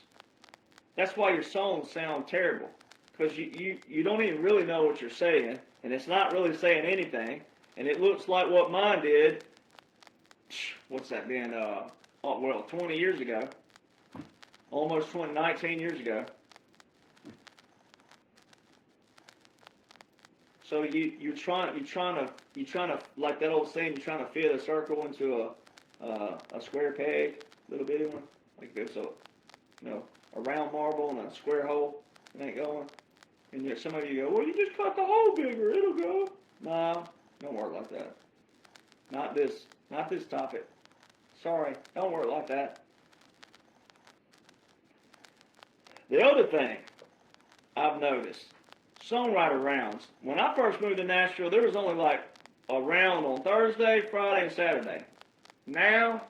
That's why your songs sound terrible, because you don't even really know what you're saying, and it's not really saying anything, and it looks like what mine did. What's that been? 20 years ago, almost 19 years ago. So you're trying to, like that old saying, you're trying to fit a circle into a square peg, little bitty one, like there's a round marble and a square hole. It ain't going. And yet some of you go, well, you just cut the hole bigger, it'll go. No, don't work like that. Not this topic. Sorry, don't work like that. The other thing I've noticed, songwriter rounds. When I first moved to Nashville, there was only like a round on Thursday, Friday, and Saturday. Now,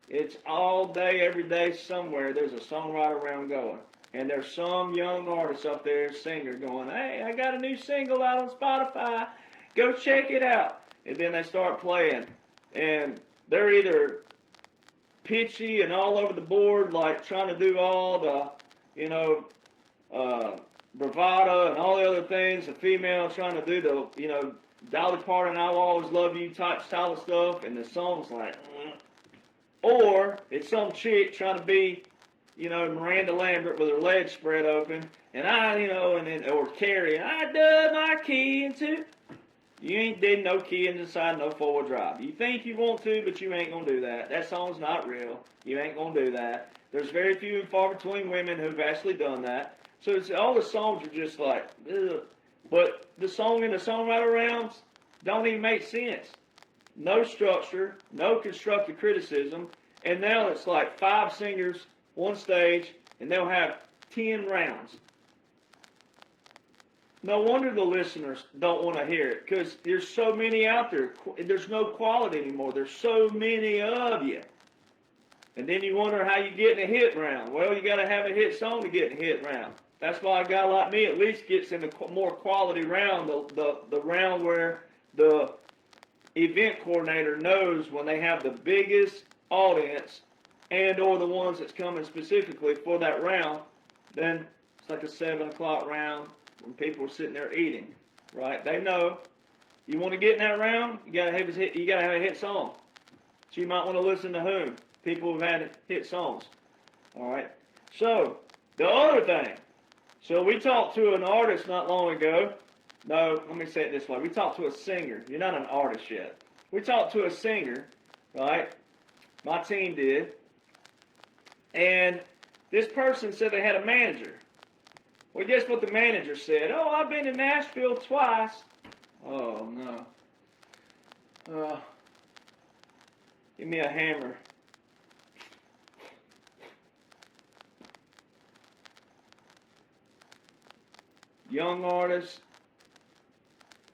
it's all day, every day, somewhere there's a songwriter round going. And there's some young artist up there, singer, going, hey, I got a new single out on Spotify. Go check it out. And then they start playing. And they're either pitchy and all over the board, like trying to do all the, bravado and all the other things, a female trying to do the, Dolly Parton, I'll always love you type style of stuff, and the song's like, Or it's some chick trying to be, Miranda Lambert with her legs spread open, and or Carrie, I dub my key into. You ain't did no key inside no four-wheel drive. You think you want to, but you ain't gonna do that. That song's not real. You ain't gonna do that. There's very few and far between women who've actually done that. So all the songs are just like, ugh. But the song in the songwriter rounds don't even make sense. No structure, no constructive criticism, and now it's like 5 singers, one stage, and they'll have 10 rounds. No wonder the listeners don't want to hear it, because there's so many out there. There's no quality anymore. There's so many of you. And then you wonder how you get in a hit round. Well, you got to have a hit song to get in a hit round. That's why a guy like me at least gets in a more quality round, the round where the event coordinator knows when they have the biggest audience and or the ones that's coming specifically for that round. Then it's like a 7 o'clock round when people are sitting there eating, right? They know you want to get in that round, you gotta have a hit song. So you might want to listen to whom? People who've had hit songs. All right. So the other thing. So we talked to an artist not long ago. No, let me say it this way. We talked to a singer. You're not an artist yet. We talked to a singer, right? My team did. And this person said they had a manager. Well, guess what the manager said? Oh, I've been to Nashville twice. Oh, no. Give me a hammer. Young artists,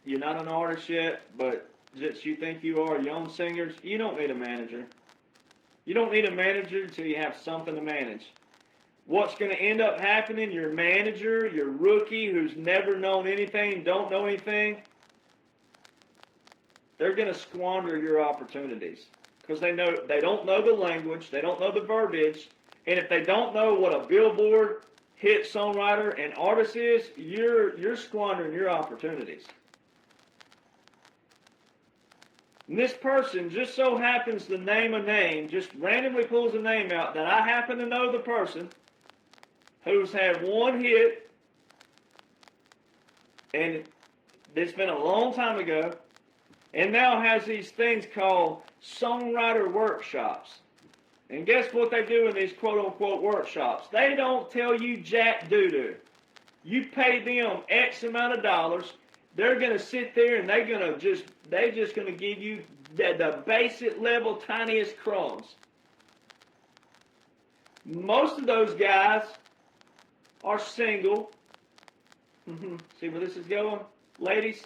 you're not an artist yet, but just you think you are. Young singers, you don't need a manager. You don't need a manager until you have something to manage. What's going to end up happening, your manager, your rookie who's never known anything, don't know anything, they're going to squander your opportunities because they don't know the language, they don't know the verbiage, and if they don't know what a Billboard hit songwriter and artist is, you're squandering your opportunities. And this person just so happens to name a name, just randomly pulls a name out that I happen to know the person who's had one hit, and it's been a long time ago, and now has these things called songwriter workshops. And guess what they do in these quote-unquote workshops? They don't tell you jack doo-doo. You pay them X amount of dollars. They're going to sit there and they're just going to give you the basic level, tiniest crumbs. Most of those guys are single. See where this is going? Ladies,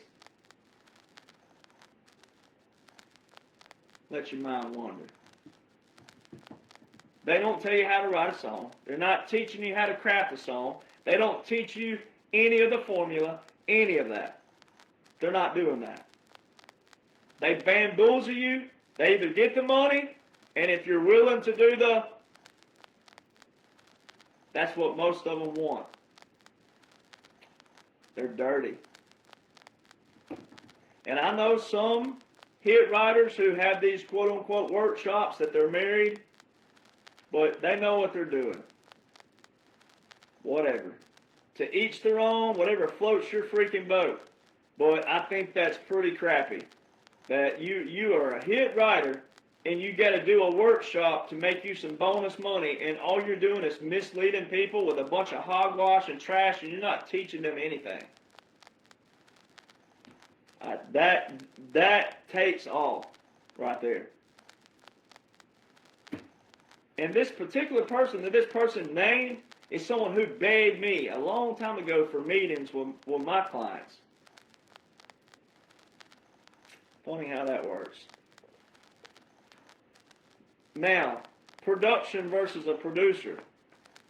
let your mind wander. They don't tell you how to write a song. They're not teaching you how to craft a song. They don't teach you any of the formula, any of that. They're not doing that. They bamboozle you. They either get the money, and if you're willing to do that's what most of them want. They're dirty. And I know some hit writers who have these quote-unquote workshops that they're married, but they know what they're doing. Whatever. To each their own, whatever floats your freaking boat. But I think that's pretty crappy. That you are a hit writer and you got to do a workshop to make you some bonus money, and all you're doing is misleading people with a bunch of hogwash and trash, and you're not teaching them anything. That takes all right there. And this particular person that this person named is someone who begged me a long time ago for meetings with my clients. Funny how that works. Now, production versus a producer.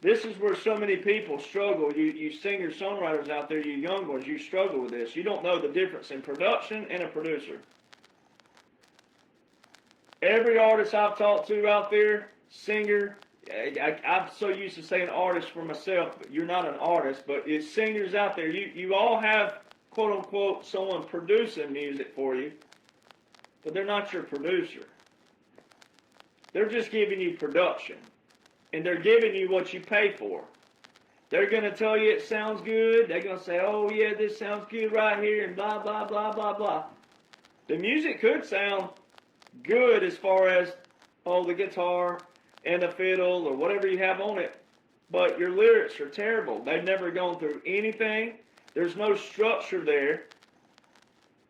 This is where so many people struggle. You singer-songwriters out there, you young ones, you struggle with this. You don't know the difference in production and a producer. Every artist I've talked to out there, singer, I'm so used to saying artist for myself, but you're not an artist, but it's singers out there. You all have, quote-unquote, someone producing music for you, but they're not your producer. They're just giving you production, and they're giving you what you pay for. They're going to tell you it sounds good. They're going to say, oh, yeah, this sounds good right here, and blah, blah, blah, blah, blah. The music could sound good as far as, oh, the guitar and the fiddle or whatever you have on it, but your lyrics are terrible. They've never gone through anything. There's no structure there.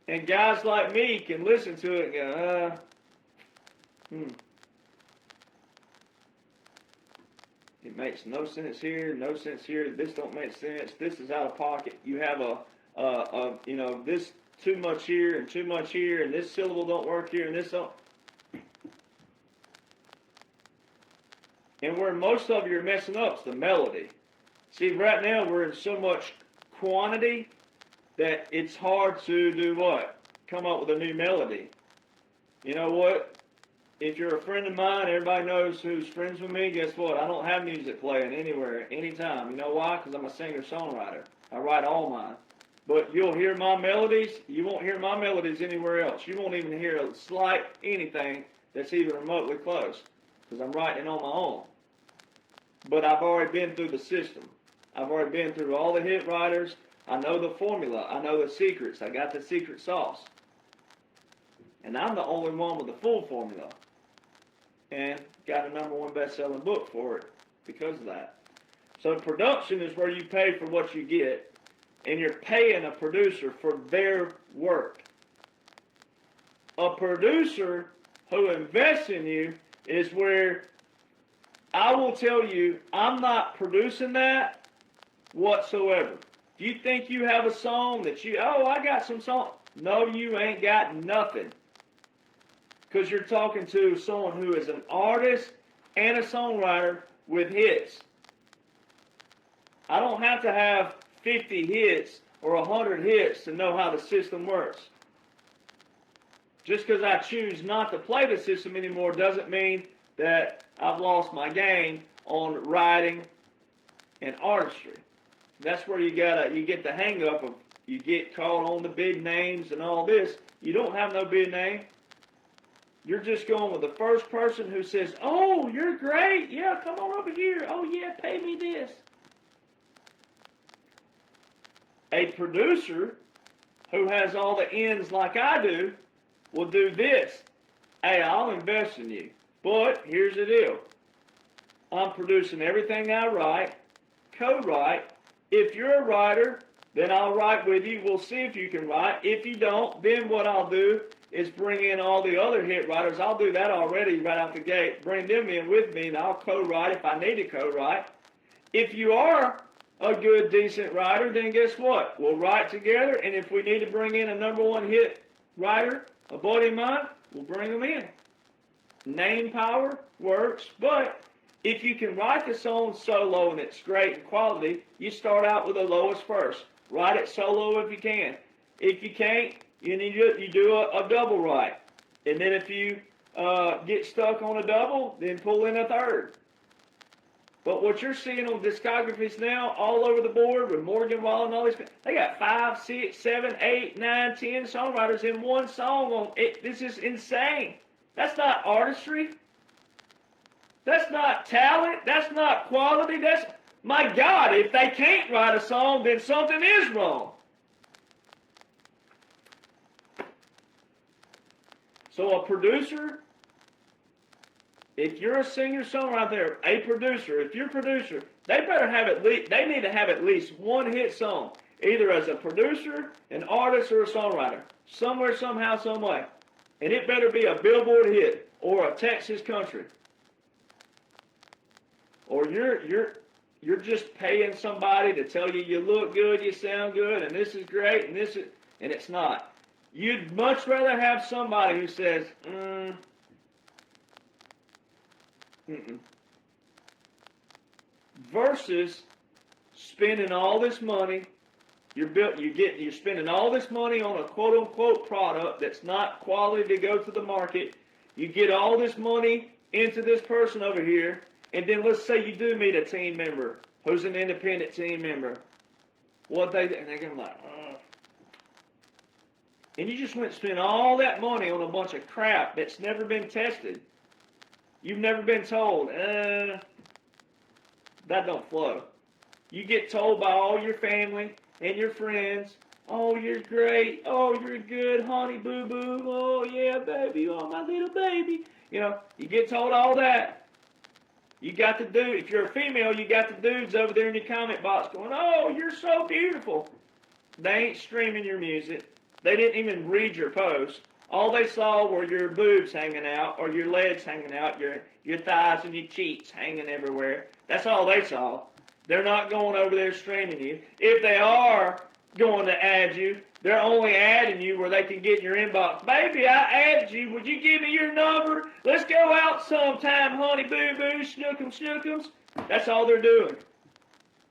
And guys like me can listen to it and go, It makes no sense here, no sense here. This don't make sense. This is out of pocket. You have this too much here and too much here, and this syllable don't work here and this don't. And where most of you are messing up is the melody. See, right now we're in so much quantity that it's hard to do what? Come up with a new melody. You know what? If you're a friend of mine, everybody knows who's friends with me, guess what? I don't have music playing anywhere, anytime. You know why? Because I'm a singer-songwriter. I write all mine. But you'll hear my melodies. You won't hear my melodies anywhere else. You won't even hear a slight anything that's even remotely close, because I'm writing on my own. But I've already been through the system. I've already been through all the hit writers. I know the formula. I know the secrets. I got the secret sauce. And I'm the only one with the full formula. And got a #1 best-selling book for it because of that. So production is where you pay for what you get, and you're paying a producer for their work. A producer who invests in you is where I will tell you, I'm not producing that whatsoever. Do you think you have a song that I got some song? No, you ain't got nothing. Because you're talking to someone who is an artist and a songwriter with hits. I don't have to have 50 hits or 100 hits to know how the system works. Just because I choose not to play the system anymore doesn't mean that I've lost my game on writing and artistry. That's where you get the hang up of, you get called on the big names and all this. You don't have no big name. You're just going with the first person who says, oh, you're great. Yeah, come on over here. Oh, yeah, pay me this. A producer who has all the ends like I do will do this. Hey, I'll invest in you. But here's the deal. I'm producing everything I write, co-write. If you're a writer, then I'll write with you. We'll see if you can write. If you don't, then what I'll do is bring in all the other hit writers. I'll do that already right out the gate. Bring them in with me, and I'll co-write if I need to co-write. If you are a good, decent writer, then guess what? We'll write together, and if we need to bring in a #1 hit writer, a buddy of mine, we'll bring them in. Name power works, but If you can write the song solo and it's great in quality, you start out with the lowest first. Write it solo if you can. If you can't, you do a double write. And then if you get stuck on a double, then pull in a third. But what you're seeing on discographies now, all over the board, with Morgan Wallen and all these, they got 5, 6, 7, 8, 9, 10 songwriters in one song. On it. This is insane. That's not artistry. That's not talent. That's not quality. That's, my God, if they can't write a song, then something is wrong. So a producer, if you're a singer-songwriter, a producer, if you're a producer, they better have they need to have at least one hit song, either as a producer, an artist, or a songwriter, somewhere, somehow, some way. And it better be a Billboard hit or a Texas country. Or you're just paying somebody to tell you look good, you sound good, and this is great, and it's not. You'd much rather have somebody who says, versus spending all this money. You're spending all this money on a quote unquote product that's not quality to go to the market. You get all this money into this person over here. And then let's say you do meet a team member who's an independent team member. And they're going to be like, and you just went and spent all that money on a bunch of crap that's never been tested. You've never been told, that don't flow. You get told by all your family and your friends, oh, you're great. Oh, you're good, honey, boo-boo. Oh, yeah, baby. Oh, my little baby. You get told all that. You got the dude, if you're a female, you got the dudes over there in your comment box going, oh, you're so beautiful. They ain't streaming your music. They didn't even read your post. All they saw were your boobs hanging out or your legs hanging out, your thighs and your cheeks hanging everywhere. That's all they saw. They're not going over there streaming you. If they are going to add you, they're only adding you where they can get in your inbox. Baby, I added you. Would you give me your number? Let's go out sometime, honey, boo-boo, snookums. That's all they're doing.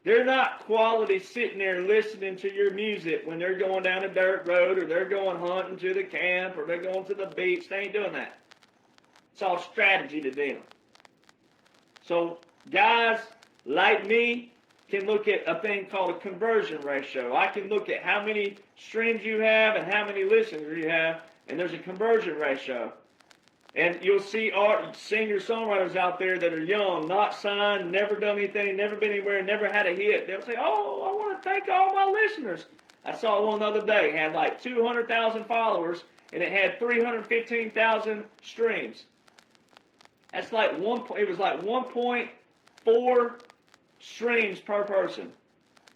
They're not quality sitting there listening to your music when they're going down a dirt road or they're going hunting to the camp or they're going to the beach. They ain't doing that. It's all strategy to them. So guys like me can look at a thing called a conversion ratio. I can look at how many streams you have and how many listeners you have, and there's a conversion ratio. And you'll see singer-songwriters out there that are young, not signed, never done anything, never been anywhere, never had a hit. They'll say, oh, I want to thank all my listeners. I saw one the other day. It had like 200,000 followers, and it had 315,000 streams. That's like it was like 1.4 streams per person.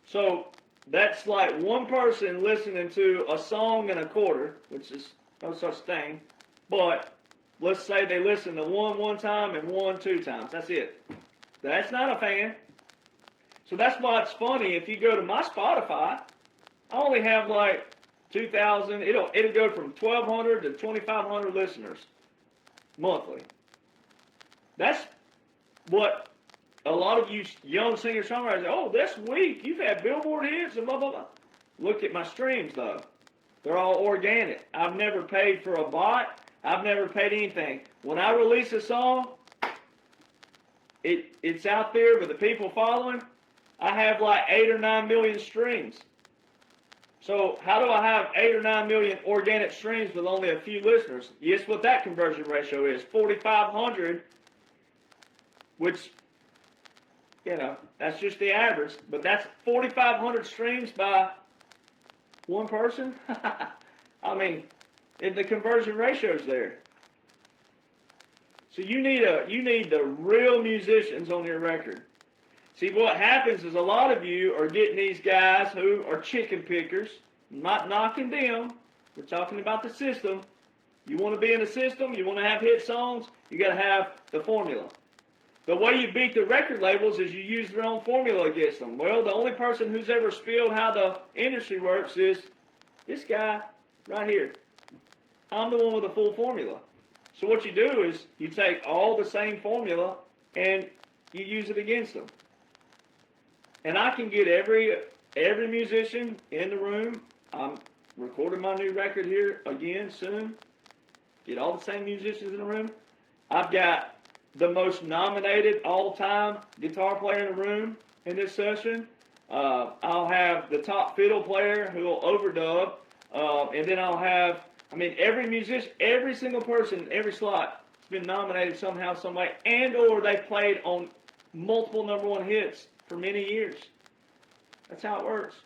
So that's like one person listening to a song and a quarter, which is no such thing. But let's say they listen to one time and one 2 times. That's it. That's not a fan. So that's why it's funny. If you go to my Spotify, I only have like 2,000. It'll go from 1,200 to 2,500 listeners monthly. That's what a lot of you young singer-songwriters say, oh, this week you've had Billboard hits and blah, blah, blah. Look at my streams, though. They're all organic. I've never paid for a bot. I've never paid anything. When I release a song, it's out there with the people following. I have like 8 or 9 million streams. So how do I have 8 or 9 million organic streams with only a few listeners? Yes, what that conversion ratio is, 4,500, which, that's just the average. But that's 4,500 streams by one person. I mean, if the conversion ratio is there. So you need the real musicians on your record. See, what happens is a lot of you are getting these guys who are chicken pickers. I'm not knocking them. We're talking about the system. You want to be in the system, you want to have hit songs, you got to have the formula. The way you beat the record labels is you use their own formula against them. Well, the only person who's ever spilled how the industry works is this guy right here. I'm the one with the full formula. So what you do is you take all the same formula and you use it against them. And I can get every musician in the room. I'm recording my new record here again soon. Get all the same musicians in the room. I've got the most nominated all-time guitar player in the room in this session. I'll have the top fiddle player who will overdub. And then I'll have, every musician, every single person, every slot has been nominated somehow, some way, and or they played on multiple #1 hits for many years. That's how it works.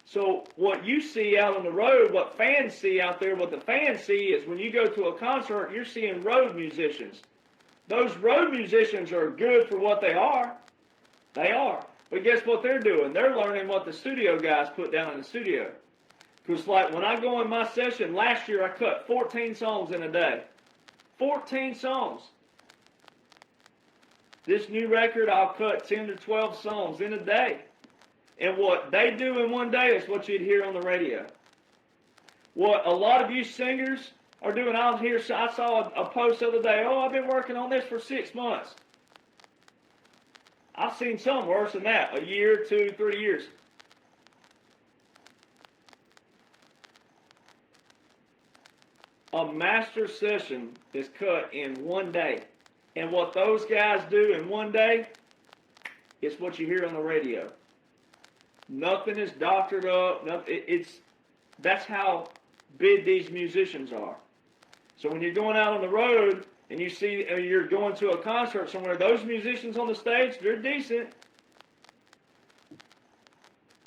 So what you see out on the road, what fans see out there, what the fans see is when you go to a concert, you're seeing road musicians. Those road musicians are good for what they are. They are. But guess what they're doing? They're learning what the studio guys put down in the studio. Because like when I go in my session, last year I cut 14 songs in a day. 14 songs. This new record, I'll cut 10 to 12 songs in a day. And what they do in one day is what you'd hear on the radio. What a lot of you singers are doing, I saw a post the other day, I've been working on this for 6 months. I've seen some worse than that, a year, 2, 3 years. A master session is cut in one day. And what those guys do in one day is what you hear on the radio. Nothing is doctored up. That's how big these musicians are. So when you're going out on the road and you see you're going to a concert somewhere, those musicians on the stage, they're decent.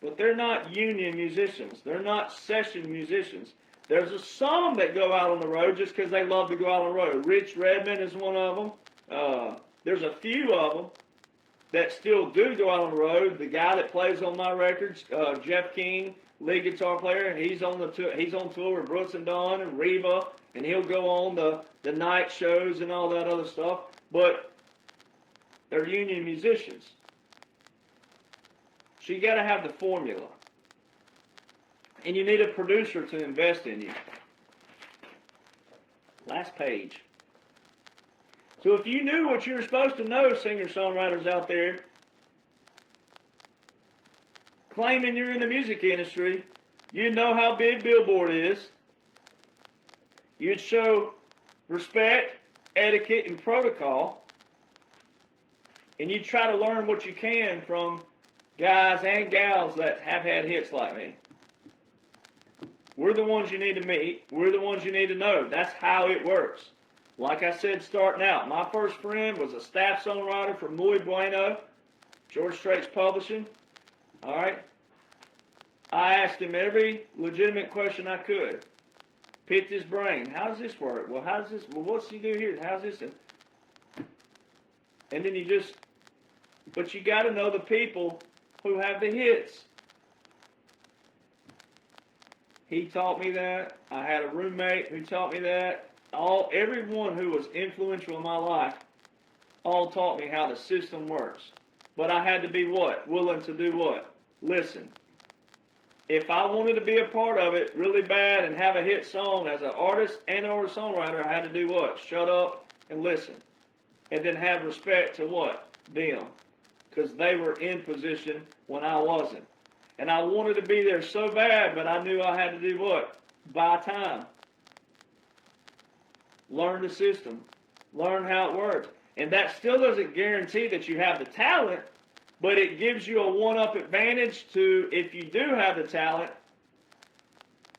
But they're not union musicians. They're not session musicians. There's some that go out on the road just because they love to go out on the road. Rich Redmond is one of them. There's a few of them that still do go out on the road. The guy that plays on my records, Jeff King, lead guitar player, he's on tour with Brooks and Dunn and Reba, and he'll go on the night shows and all that other stuff. But they're union musicians. So you got to have the formula. And you need a producer to invest in you. Last page. So if you knew what you were supposed to know, singer-songwriters out there, claiming you're in the music industry, you'd know how big Billboard is. You'd show respect, etiquette, and protocol. And you'd try to learn what you can from guys and gals that have had hits like me. We're the ones you need to meet. We're the ones you need to know. That's how it works. Like I said, starting out, my first friend was a staff songwriter for Muy Bueno, George Strait's Publishing. All right? I asked him every legitimate question I could. Picked his brain. How does this work? Well, how does this? Well, what's he do here? How's this? And then but you got to know the people who have the hits. He taught me that. I had a roommate who taught me that. Everyone who was influential in my life all taught me how the system works. But I had to be what? Willing to do what? Listen. If I wanted to be a part of it really bad and have a hit song as an artist and or a songwriter, I had to do what? Shut up and listen. And then have respect to what? Them. Because they were in position when I wasn't. And I wanted to be there so bad, but I knew I had to do what? Buy time. Learn the system. Learn how it works. And that still doesn't guarantee that you have the talent, but it gives you a one-up advantage to, if you do have the talent,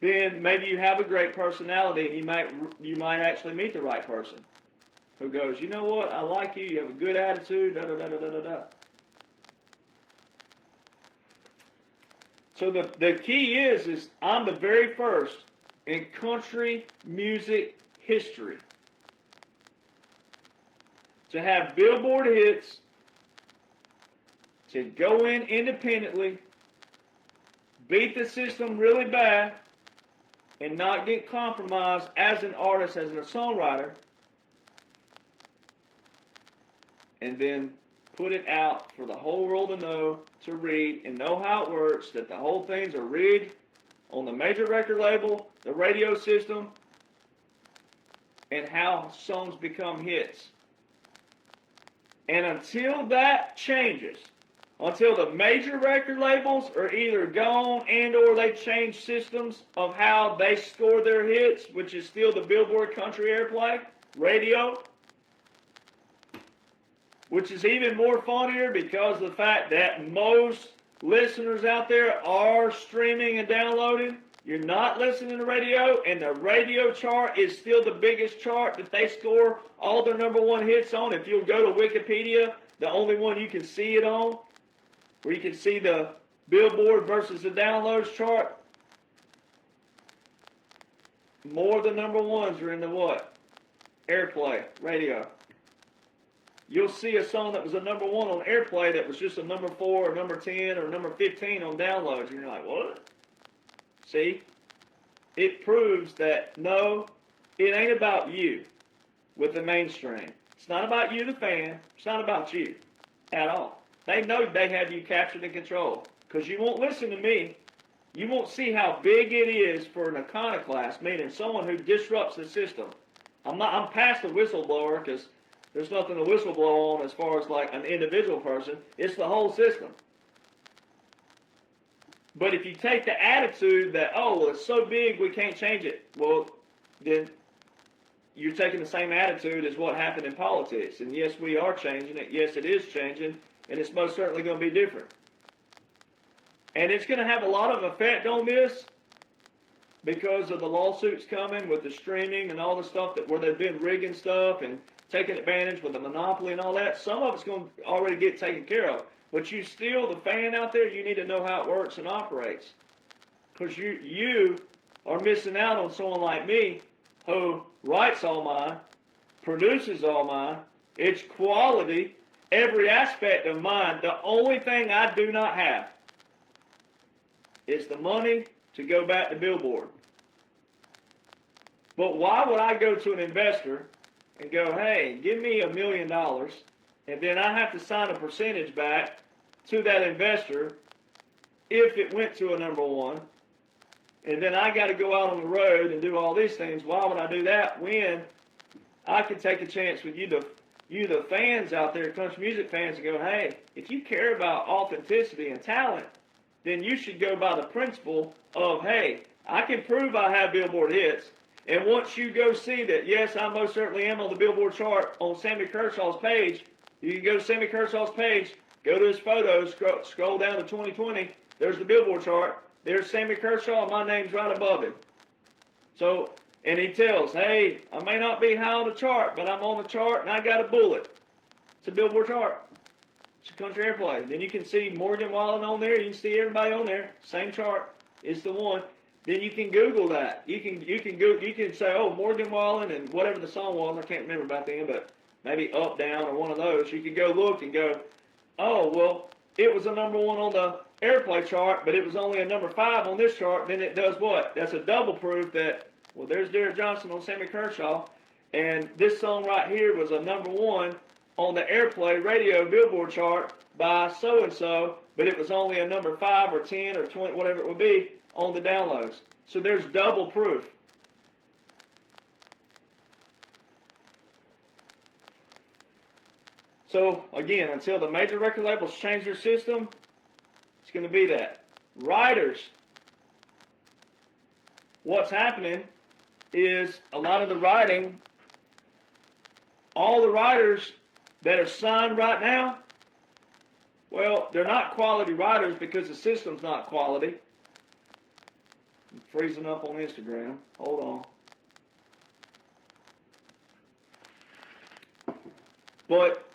then maybe you have a great personality and you might actually meet the right person who goes, you know what, I like you, you have a good attitude, da-da-da-da-da-da. So the key is I'm the very first in country music history to have Billboard hits, to go in independently, beat the system really bad, and not get compromised as an artist, as a songwriter, and then put it out for the whole world to know, to read, and know how it works, that the whole things are rigged on the major record label, the radio system, and how songs become hits. And until that changes, until the major record labels are either gone and or they change systems of how they score their hits, which is still the Billboard Country Airplay radio, which is even more funnier because of the fact that most listeners out there are streaming and downloading. You're not listening to radio, and the radio chart is still the biggest chart that they score all their number one hits on. If you'll go to Wikipedia, the only one you can see it on, where you can see the Billboard versus the downloads chart, more of the number ones are in the what? Airplay, radio. You'll see a song that was a number one on Airplay that was just a number 4 or number 10 or number 15 on downloads. And you're like, what? See? It proves that, no, it ain't about you with the mainstream. It's not about you, the fan. It's not about you at all. They know they have you captured and controlled because you won't listen to me. You won't see how big it is for an iconoclast, meaning someone who disrupts the system. I'm past the whistleblower because there's nothing to whistleblow on as far as like an individual person. It's the whole system. But if you take the attitude that, oh, well, it's so big we can't change it, well, then you're taking the same attitude as what happened in politics. And yes, we are changing it. Yes, it is changing. And it's most certainly going to be different. And it's going to have a lot of effect on this because of the lawsuits coming with the streaming and all the stuff that where they've been rigging stuff and taking advantage with the monopoly and all that. Some of it's going to already get taken care of. But you still, the fan out there, you need to know how it works and operates. Because you are missing out on someone like me who writes all mine, produces all mine. It's quality, every aspect of mine. The only thing I do not have is the money to go back to Billboard. But why would I go to an investor and go, hey, give me $1 million, and then I have to sign a percentage back to that investor if it went to a number one, and then I got to go out on the road and do all these things? Why would I do that when I can take a chance with you, the fans out there, country music fans, and go, hey, if you care about authenticity and talent, then you should go by the principle of, hey, I can prove I have Billboard hits. And once you go see that, yes, I most certainly am on the Billboard chart on Sammy Kershaw's page, you can go to Sammy Kershaw's page, go to his photos, scroll down to 2020. There's the Billboard chart. There's Sammy Kershaw, and my name's right above him. So, and he tells, hey, I may not be high on the chart, but I'm on the chart, and I got a bullet. It's a Billboard chart. It's a country airplay. Then you can see Morgan Wallen on there. You can see everybody on there. Same chart. It's the one. Then you can Google that. You can say, oh, Morgan Wallen and whatever the song was. I can't remember back then, but maybe Up, Down, or one of those. You can go look and go, oh, well, it was a number one on the airplay chart, but it was only a number 5 on this chart. Then it does what? That's a double proof that, well, there's Derek Johnson on Sammy Kershaw, and this song right here was a number 1 on the airplay radio Billboard chart by so-and-so, but it was only a number 5 or 10 or 20, whatever it would be, on the downloads. So there's double proof. So again, until the major record labels change their system, it's going to be that. Writers, what's happening is a lot of the writing, all the writers that are signed right now, well, they're not quality writers because the system's not quality. I'm freezing up on Instagram. Hold on. But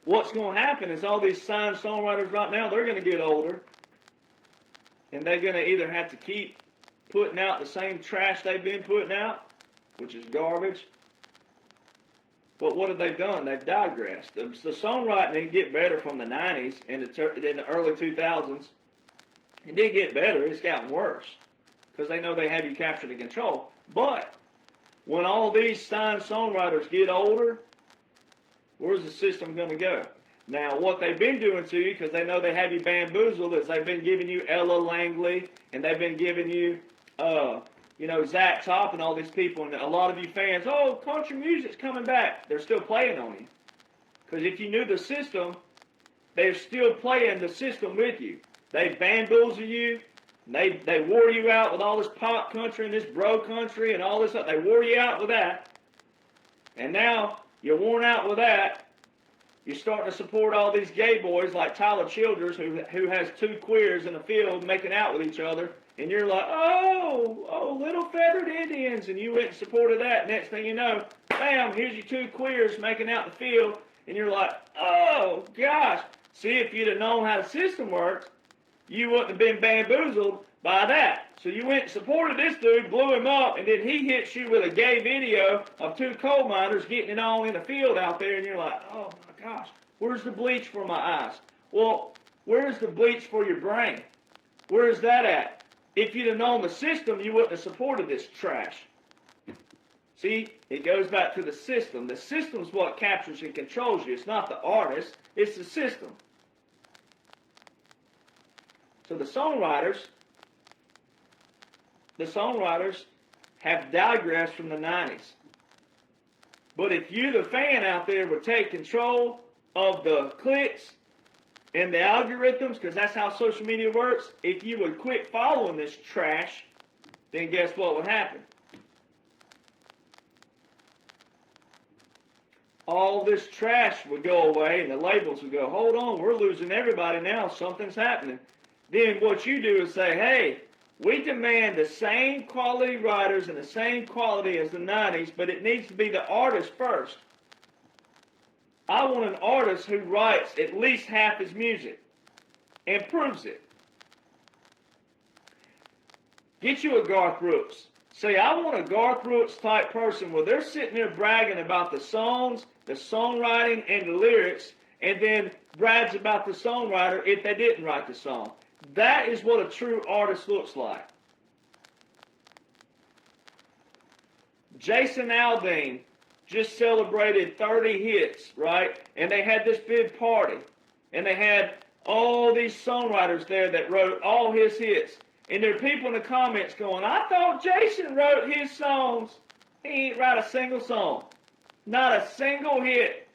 what's going to happen is all these signed songwriters right now, they're going to get older. And they're going to either have to keep putting out the same trash they've been putting out, which is garbage. But what have they done? They've digressed. The songwriting didn't get better from the 90s and in the early 2000s. It didn't get better. It's gotten worse because they know they have you captured and controlled. But when all these signed songwriters get older, where's the system going to go? Now, what they've been doing to you, because they know they have you bamboozled, is they've been giving you Ella Langley, and they've been giving you, Zach Top and all these people. And a lot of you fans, oh, country music's coming back. They're still playing on you Because if you knew the system, they're still playing the system with you. They bamboozle you. They wore you out with all this pop country and this bro country and all this stuff. They wore you out with that. And now you're worn out with that. You're starting to support all these gay boys like Tyler Childers, who has two queers in a field making out with each other. And you're like, oh, little feathered Indians. And you went and supported that. Next thing you know, bam, here's your two queers making out in the field. And you're like, oh, gosh. See, if you'd have known how the system works, you wouldn't have been bamboozled by that. So you went and supported this dude, blew him up, and then he hits you with a gay video of two coal miners getting it on in the field out there, and you're like, oh my gosh, where's the bleach for my eyes? Well, where's the bleach for your brain? Where is that at? If you'd have known the system, you wouldn't have supported this trash. See, it goes back to the system. The system's what captures and controls you. It's not the artist, it's the system. So the songwriters have digressed from the 90s. But if you, the fan out there, would take control of the clicks and the algorithms, because that's how social media works, if you would quit following this trash, then guess what would happen? All this trash would go away and the labels would go, hold on, we're losing everybody now, something's happening. Then what you do is say, hey, we demand the same quality writers and the same quality as the 90s, but it needs to be the artist first. I want an artist who writes at least half his music and proves it. Get you a Garth Brooks. Say, I want a Garth Brooks type person where they're sitting there bragging about the songs, the songwriting, and the lyrics, and then brags about the songwriter if they didn't write the song. That is what a true artist looks like. Jason Aldean just celebrated 30 hits, right? And they had this big party. And they had all these songwriters there that wrote all his hits. And there are people in the comments going, I thought Jason wrote his songs. He ain't write a single song. Not a single hit.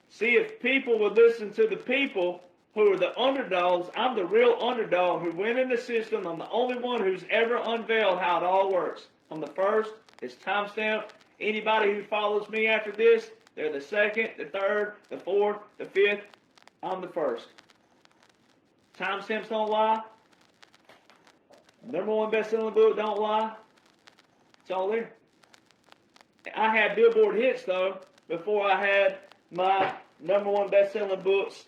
See, if people would listen to the people who are the underdogs, I'm the real underdog who went in the system. I'm the only one who's ever unveiled how it all works. I'm the first. It's timestamped. Anybody who follows me after this, they're the second, the third, the fourth, the fifth. I'm the first. Timestamps don't lie. Number one best-selling book don't lie. It's all there. I had Billboard hits, though, before I had my number one best-selling books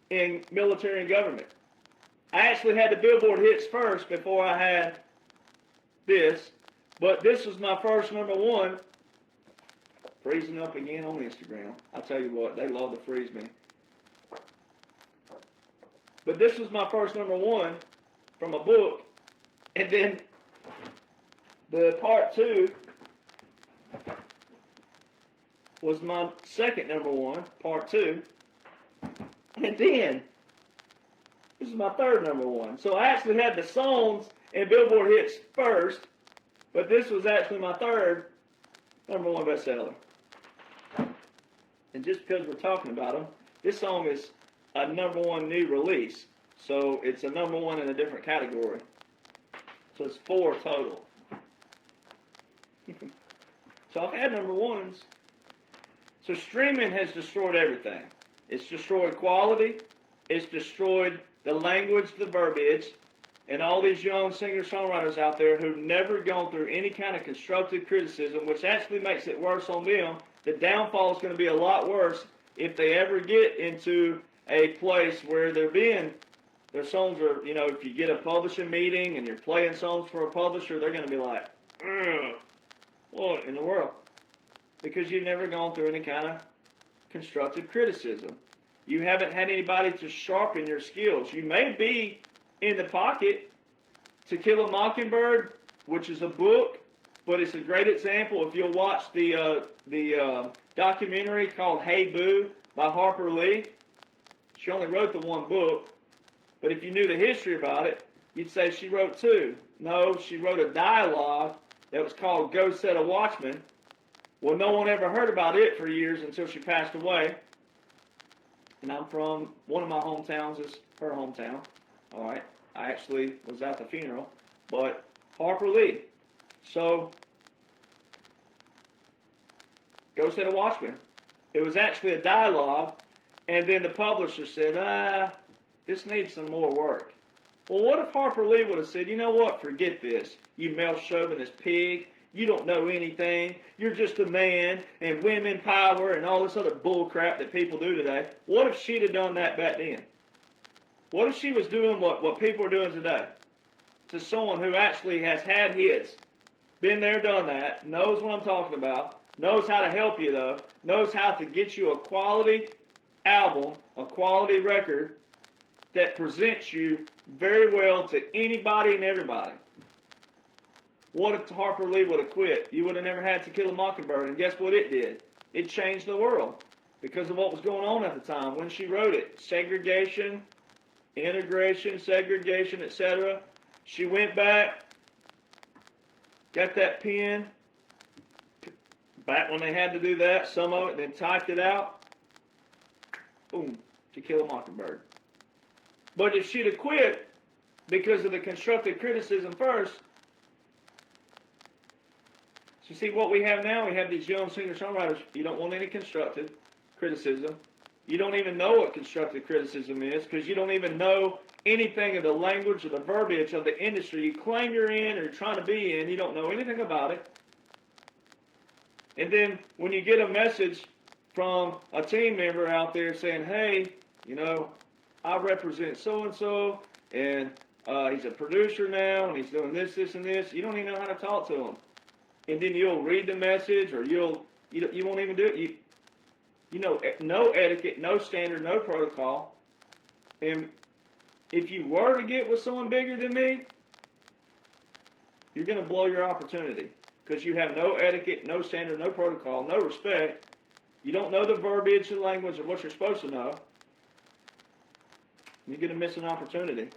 in military and government. I actually had the Billboard hits first before I had this, but this was my first number one. Freezing up again on Instagram. I'll tell you what, they love to freeze me. But this was my first number one from a book, and then the part two was my second number one, part two. And then, this is my third number one. So I actually had the songs and Billboard hits first, but this was actually my third number one bestseller. And just because we're talking about them, this song is a number one new release. So it's a number one in a different category. So it's 4 total. So I've had number ones. So streaming has destroyed everything. It's destroyed quality. It's destroyed the language, the verbiage, and all these young singer-songwriters out there who've never gone through any kind of constructive criticism, which actually makes it worse on them. The downfall is going to be a lot worse if they ever get into a place where their songs are, if you get a publishing meeting and you're playing songs for a publisher, they're going to be like, what in the world? Because you've never gone through any kind of constructive criticism. You haven't had anybody to sharpen your skills. You may be in the pocket. To Kill a Mockingbird, which is a book, but it's a great example. If you'll watch the documentary called Hey Boo by Harper Lee, she only wrote the one book, but if you knew the history about it, you'd say she wrote 2. No, she wrote a dialogue that was called Go Set a Watchman, Well, no one ever heard about it for years until she passed away. And I'm from, one of my hometowns is her hometown. All right. I actually was at the funeral. But Harper Lee. So, Ghost had a Watchman. It was actually a dialogue. And then the publisher said, this needs some more work. Well, what if Harper Lee would have said, you know what, forget this, you male chauvinist pig, you don't know anything, you're just a man, and women power, and all this other bull crap that people do today. What if she'd have done that back then? What if she was doing what people are doing today? To someone who actually has had hits, been there, done that, knows what I'm talking about, knows how to help you, though, knows how to get you a quality album, a quality record that presents you very well to anybody and everybody. What if Harper Lee would have quit? You would have never had To Kill a Mockingbird, and guess what it did? It changed the world because of what was going on at the time when she wrote it. Segregation, integration, segregation, etc. She went back, got that pen, back when they had to do that, some of it, then typed it out. Boom, To Kill a Mockingbird. But if she'd have quit because of the constructive criticism first, so see what we have now, we have these young singer-songwriters, you don't want any constructive criticism. You don't even know what constructive criticism is because you don't even know anything of the language or the verbiage of the industry you claim you're in or you're trying to be in. You don't know anything about it. And then when you get a message from a team member out there saying, hey, you know, I represent so-and-so, and he's a producer now, and he's doing this, this, and this. You don't even know how to talk to him. And then you'll read the message, or you won't even do it. You know, no etiquette, no standard, no protocol. And if you were to get with someone bigger than me, you're going to blow your opportunity because you have no etiquette, no standard, no protocol, no respect. You don't know the verbiage and language of what you're supposed to know. You're going to miss an opportunity.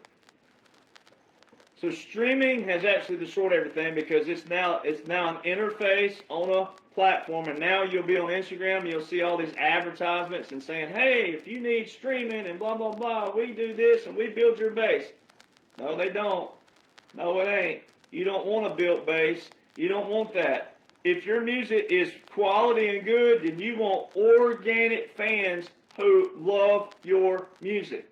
So streaming has actually destroyed everything because it's now an interface on a platform, and now you'll be on Instagram and you'll see all these advertisements and saying, hey, if you need streaming and blah, blah, blah, we do this and we build your base. No, they don't. No, it ain't. You don't want a built base. You don't want that. If your music is quality and good, then you want organic fans who love your music.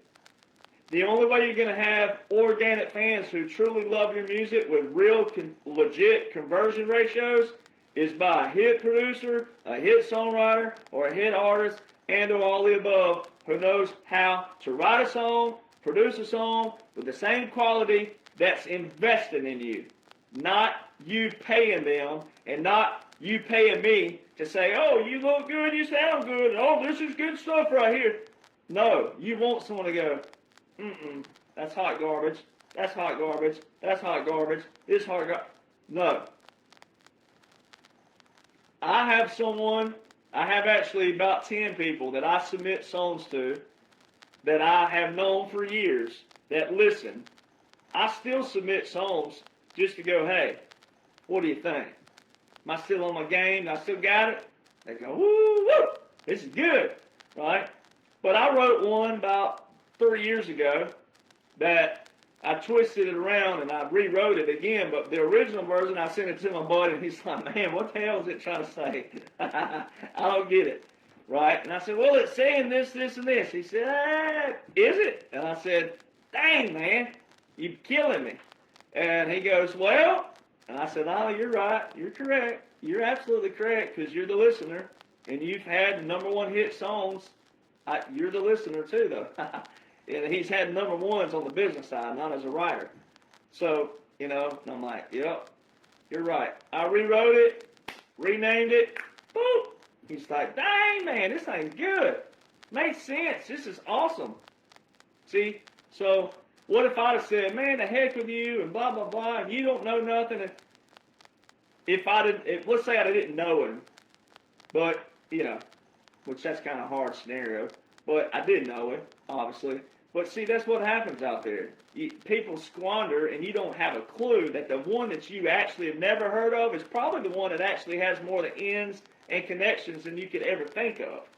The only way you're going to have organic fans who truly love your music with real, legit conversion ratios is by a hit producer, a hit songwriter, or a hit artist, and or all the above who knows how to write a song, produce a song with the same quality that's invested in you. Not you paying them and not you paying me to say, oh, you look good, you sound good, oh, this is good stuff right here. No, you want someone to go, that's hot garbage, that's hot garbage, that's hot garbage, this hot garbage. No. I have actually about 10 people that I submit songs to that I have known for years that listen. I still submit songs just to go, hey, what do you think? Am I still on my game? I still got it? They go, woo, woo, this is good, right? But I wrote one about 3 years ago that I twisted it around and I rewrote it again, but the original version I sent it to my buddy and he's like, man, what the hell is it trying to say? I don't get it, right? And I said, well, it's saying this, this, and this. He said, is it? And I said, dang, man, you're killing me. And he goes, well, and I said, oh, you're right, you're correct. You're absolutely correct because you're the listener and you've had #1 hit songs. You're the listener too, though. And he's had #1s on the business side, not as a writer. So, you know, and I'm like, yep, you're right. I rewrote it, renamed it, boop. He's like, dang, man, this ain't good. Makes sense. This is awesome. See? So, what if I'd have said, man, the heck with you, and blah, blah, blah, and you don't know nothing. And let's say I didn't know him, but, you know, which that's kind of a hard scenario, but I did know him, obviously. But see, that's what happens out there. People squander, and you don't have a clue that the one that you actually have never heard of is probably the one that actually has more of the ins and connections than you could ever think of,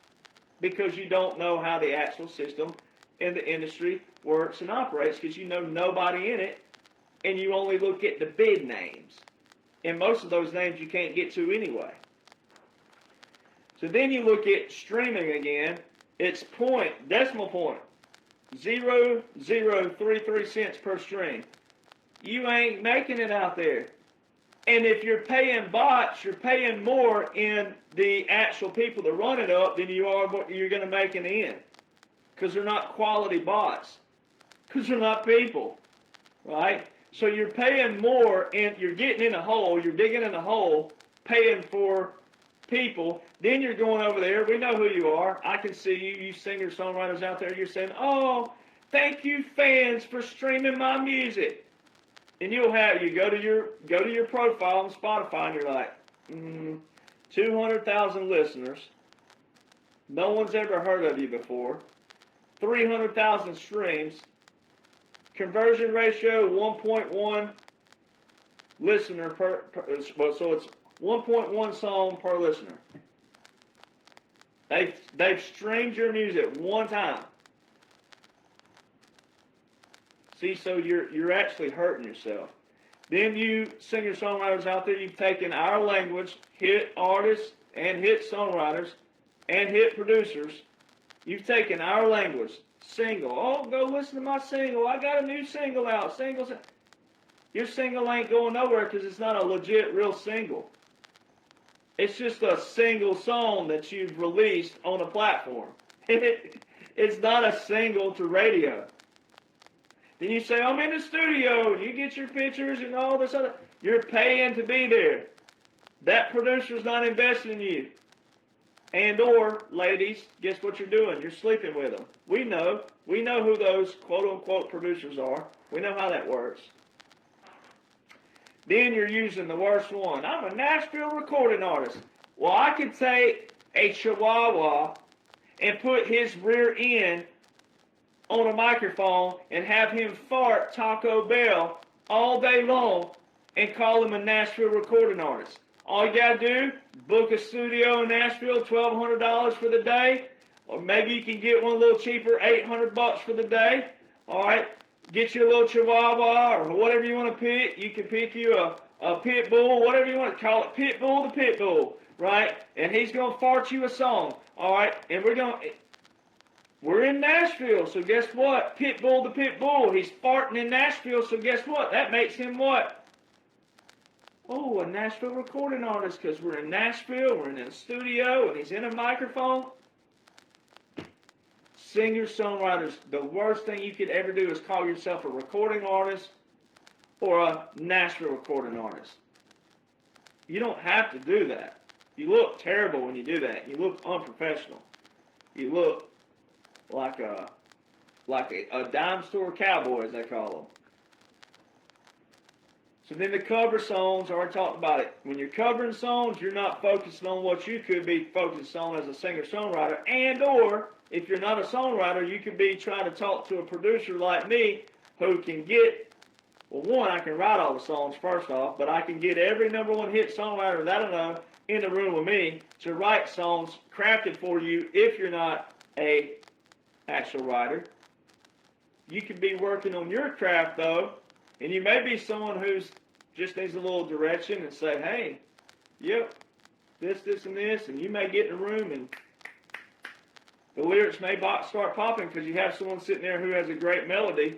because you don't know how the actual system in the industry works and operates, because you know nobody in it, and you only look at the big names. And most of those names you can't get to anyway. So then you look at streaming again. It's decimal point, 0.0033 cents per stream. You ain't making it out there. And if you're paying bots, you're paying more in the actual people that run it up than you are what you're going to make in the end. Because they're not quality bots. Because they're not people. Right? So you're paying more, and you're getting in a hole, you're digging in a hole, paying for people. Then you're going over there. We know who you are. I can see you, you singer songwriters out there. You're saying, "Oh, thank you, fans, for streaming my music." And you go to your profile on Spotify, and you're like, 200,000 listeners. No one's ever heard of you before. 300,000 streams. Conversion ratio 1.1 listener so it's 1.1 song per listener. They've streamed your music one time. See, so you're actually hurting yourself. Then you singer-songwriters out there, you've taken our language, hit artists and hit songwriters and hit producers. You've taken our language, single. Oh, go listen to my single. I got a new single out. Your single ain't going nowhere because it's not a legit, real single. It's just a single song that you've released on a platform. It's not a single to radio. Then you say, "I'm in the studio," and you get your pictures and all this other. You're paying to be there. That producer's not investing in you. And or, ladies, guess what you're doing? You're sleeping with them. We know who those quote-unquote producers are. We know how that works. Then you're using the worst one. "I'm a Nashville recording artist." Well, I could take a Chihuahua and put his rear end on a microphone and have him fart Taco Bell all day long and call him a Nashville recording artist. All you got to do, book a studio in Nashville, $1,200 for the day, or maybe you can get one a little cheaper, $800 for the day. All right, get you a little Chihuahua or whatever you want to pick. You can pick you a pit bull, whatever you want to call it, pit bull to pit bull, right? And he's going to fart you a song, all right? And we're in Nashville, so guess what? Pit bull to pit bull. He's farting in Nashville, so guess what? That makes him what? Oh, a Nashville recording artist, because we're in Nashville, we're in a studio, and he's in a microphone. Singer-songwriters, the worst thing you could ever do is call yourself a recording artist or a Nashville recording artist. You don't have to do that. You look terrible when you do that. You look unprofessional. You look like a dime store cowboy, as they call them. So then the cover songs, I already talked about it. When you're covering songs, you're not focusing on what you could be focused on as a singer-songwriter. And or, if you're not a songwriter, you could be trying to talk to a producer like me who can get, well, one, I can write all the songs first off, but I can get every number one hit songwriter that I know in the room with me to write songs crafted for you if you're not a actual writer. You could be working on your craft, though, and you may be someone who's just needs a little direction and say, "Hey, yep, this, and this," and you may get in a room and the lyrics may start popping because you have someone sitting there who has a great melody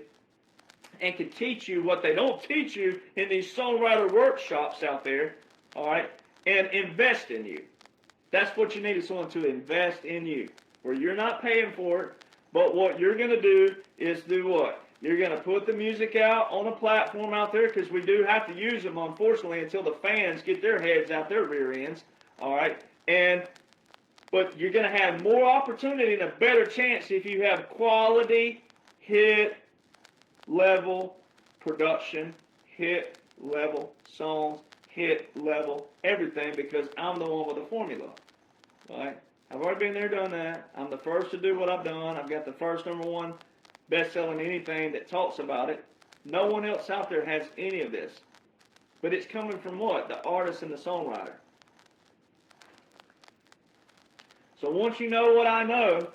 and can teach you what they don't teach you in these songwriter workshops out there, all right, and invest in you. That's what you need, is someone to invest in you, where you're not paying for it, but what you're going to do is do what? You're going to put the music out on a platform out there, because we do have to use them, unfortunately, until the fans get their heads out their rear ends, all right? But you're going to have more opportunity and a better chance if you have quality, hit-level production, hit-level songs, hit-level everything, because I'm the one with the formula, right? I've already been there, done that. I'm the first to do what I've done. I've got the first #1 best-selling anything that talks about it. No one else out there has any of this. But it's coming from what? The artist and the songwriter. So once you know what I know,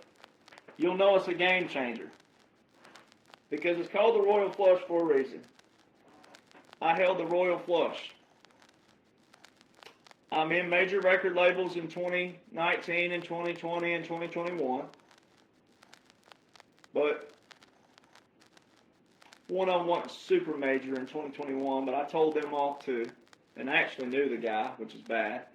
you'll know it's a game changer. Because it's called the Royal Flush for a reason. I held the Royal Flush. I'm in major record labels in 2019 and 2020 and 2021. But one of them wasn't super major in 2021, but I told them off too. And I actually knew the guy, which is bad.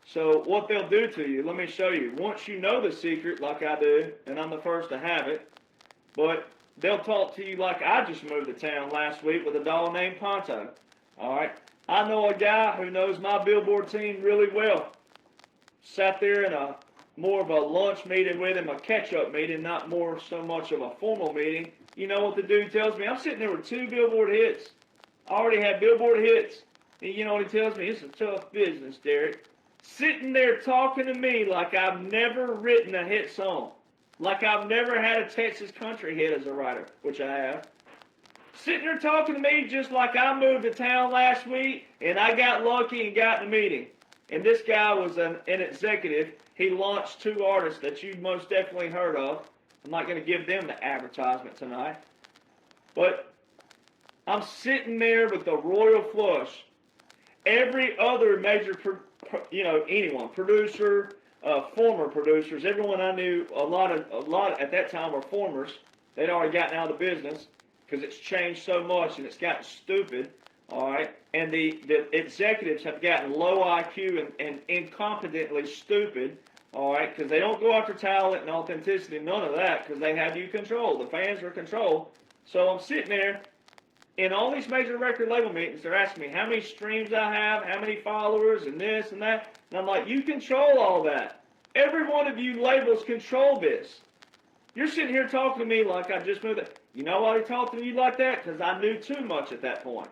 So what they'll do to you, let me show you. Once you know the secret, like I do, and I'm the first to have it, but they'll talk to you like I just moved to town last week with a dog named Ponto. All right? I know a guy who knows my Billboard team really well. Sat there in a more of a lunch meeting with him, a catch-up meeting, not more so much of a formal meeting. You know what the dude tells me? I'm sitting there with 2 Billboard hits. I already had Billboard hits. And you know what he tells me? It's a tough business, Derek. Sitting there talking to me like I've never written a hit song. Like I've never had a Texas country hit as a writer, which I have. Sitting there talking to me just like I moved to town last week and I got lucky and got in a meeting. And this guy was an executive. He launched 2 artists that you most definitely heard of. I'm not going to give them the advertisement tonight. But I'm sitting there with the Royal Flush. Every other major, anyone, producer, former producers, everyone I knew, a lot at that time were formers. They'd already gotten out of the business because it's changed so much and it's gotten stupid. All right, and the executives have gotten low IQ and incompetently stupid. All right, because they don't go after talent and authenticity, none of that, because they have you controlled. The fans are controlled. So I'm sitting there in all these major record label meetings. They're asking me how many streams I have, how many followers, and this and that. And I'm like, you control all that. Every one of you labels control this. You're sitting here talking to me like I just moved it. You know why they talked to you like that? Because I knew too much at that point.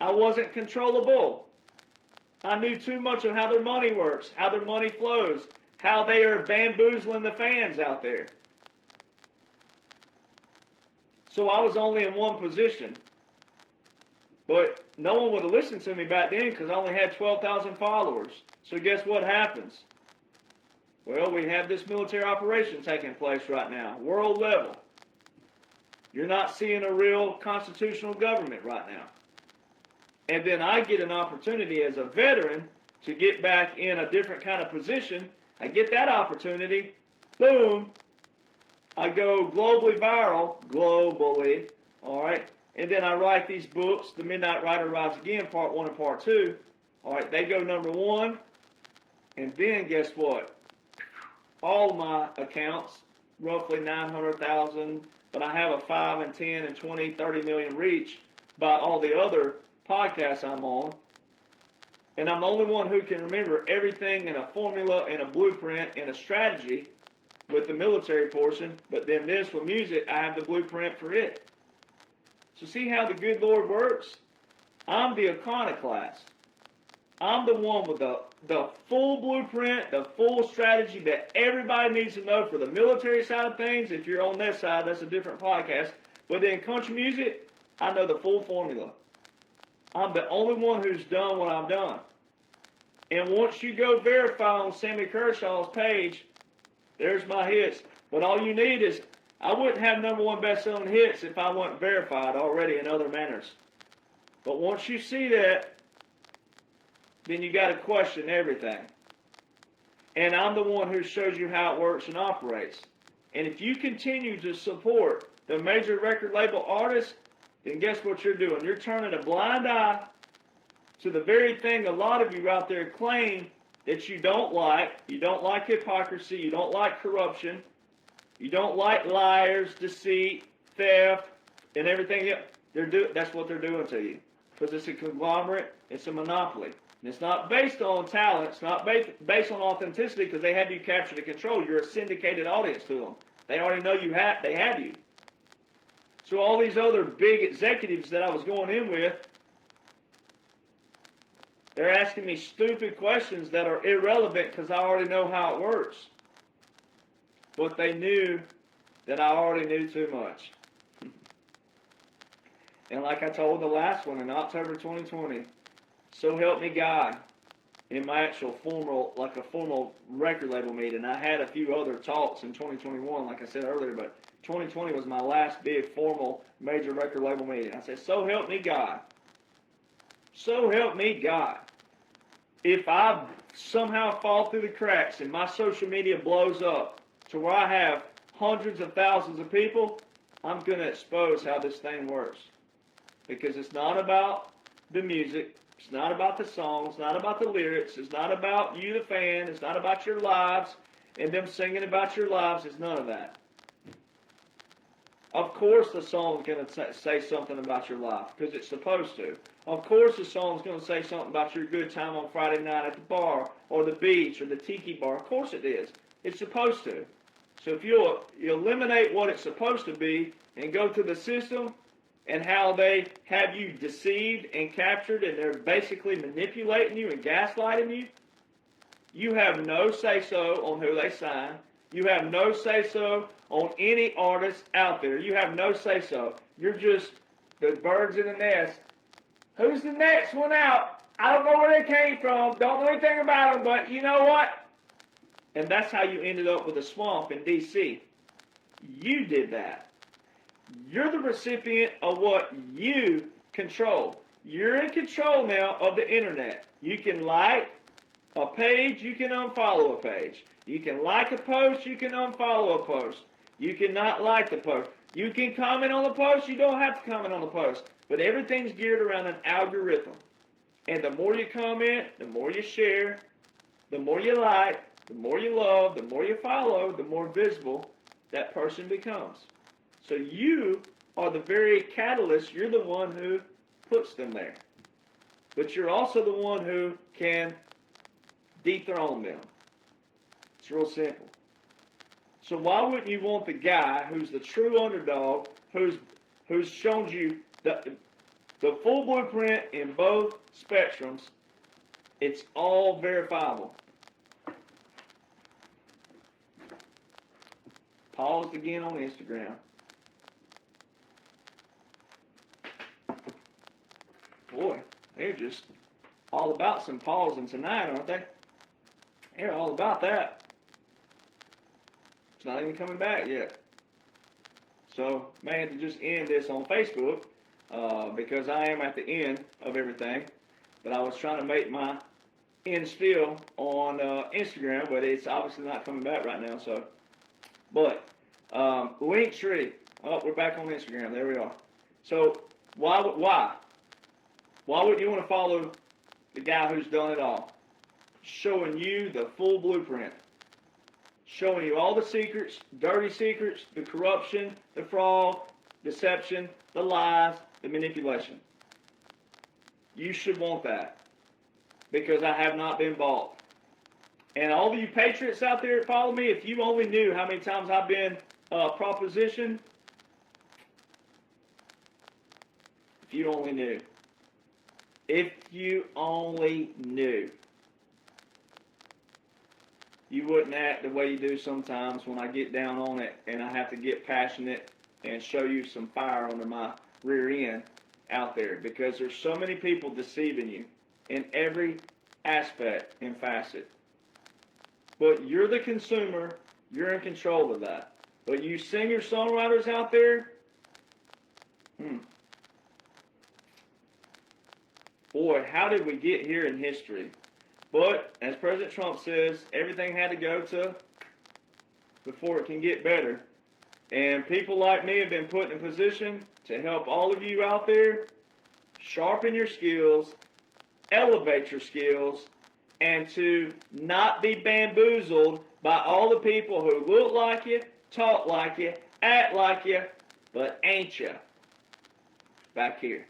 I wasn't controllable. I knew too much of how their money works, how their money flows, how they are bamboozling the fans out there. So I was only in one position. But no one would have listened to me back then because I only had 12,000 followers. So guess what happens? Well, we have this military operation taking place right now, world level. You're not seeing a real constitutional government right now. And then I get an opportunity as a veteran to get back in a different kind of position. I get that opportunity. Boom. I go globally viral, all right? And then I write these books, The Midnight Rider Rides Again, Part 1 and Part 2. All right, they go number 1. And then guess what? All my accounts, roughly 900,000, but I have a 5 and 10 and 20, 30 million reach by all the other podcasts I'm on. And I'm the only one who can remember everything in a formula, in a blueprint, in a strategy with the military portion. But then this, with music, I have the blueprint for it. So see how the good Lord works? I'm the iconoclast. I'm the one with the full blueprint, the full strategy that everybody needs to know for the military side of things. If you're on that side, that's a different podcast. But in country music, I know the full formula. I'm the only one who's done what I've done. And once you go verify on Sammy Kershaw's page, there's my hits. But all you need is, I wouldn't have number 1 best-selling hits if I wasn't verified already in other manners. But once you see that, then you got to question everything. And I'm the one who shows you how it works and operates. And if you continue to support the major record label artists, then guess what you're doing? You're turning a blind eye to the very thing a lot of you out there claim that you don't like. You don't like hypocrisy. You don't like corruption. You don't like liars, deceit, theft, and everything else. That's what they're doing to you. Because it's a conglomerate. It's a monopoly. And it's not based on talent. It's not based on authenticity because they have you captured and controlled. You're a syndicated audience to them. They already know they have you. So all these other big executives that I was going in with, they're asking me stupid questions that are irrelevant because I already know how it works. But they knew that I already knew too much. And like I told the last one in October 2020, so help me God, in my actual formal, like a formal record label meeting. I had a few other talks in 2021, like I said earlier, but 2020 was my last big formal major record label meeting. I said, so help me God. So help me God. If I somehow fall through the cracks and my social media blows up to where I have hundreds of thousands of people, I'm going to expose how this thing works. Because it's not about the music. It's not about the songs. It's not about the lyrics. It's not about you, the fan. It's not about your lives and them singing about your lives. It's none of that. Of course the song's going to say something about your life, because it's supposed to. Of course the song's going to say something about your good time on Friday night at the bar or the beach or the tiki bar. Of course it is. It's supposed to. So if you eliminate what it's supposed to be and go to the system and how they have you deceived and captured and they're basically manipulating you and gaslighting you, you have no say-so on who they sign. You have no say-so on any artist out there. You have no say-so. You're just the birds in the nest. Who's the next one out? I don't know where they came from. Don't know anything about them, but you know what? And that's how you ended up with a swamp in D.C. You did that. You're the recipient of what you control. You're in control now of the internet. You can like a page, you can unfollow a page. You can like a post, you can unfollow a post. You cannot like the post. You can comment on the post, you don't have to comment on the post. But everything's geared around an algorithm. And the more you comment, the more you share, the more you like, the more you love, the more you follow, the more visible that person becomes. So you are the very catalyst. You're the one who puts them there. But you're also the one who can dethrone them. It's real simple. So why wouldn't you want the guy who's the true underdog, who's shown you the full blueprint in both spectrums? It's all verifiable. Paused again on Instagram. Boy, they're just all about some pausing tonight, aren't they? They're all about that. It's not even coming back yet. So, may have to just end this on Facebook because I am at the end of everything. But I was trying to make my end still on Instagram, but it's obviously not coming back right now. So, but Linktree. Oh, we're back on Instagram. There we are. So, why would you want to follow the guy who's done it all? Showing you the full blueprint. Showing you all the secrets, dirty secrets, the corruption, the fraud, deception, the lies, the manipulation. You should want that. Because I have not been bought. And all of you patriots out there that follow me, if you only knew how many times I've been propositioned, if you only knew. If you only knew. You wouldn't act the way you do sometimes when I get down on it and I have to get passionate and show you some fire under my rear end out there, because there's so many people deceiving you in every aspect and facet. But you're the consumer, you're in control of that. But you singer-songwriters out there, boy, how did we get here in history? But, as President Trump says, everything had to go to before it can get better. And people like me have been put in a position to help all of you out there sharpen your skills, elevate your skills, and to not be bamboozled by all the people who look like you, talk like you, act like you, but ain't you back here.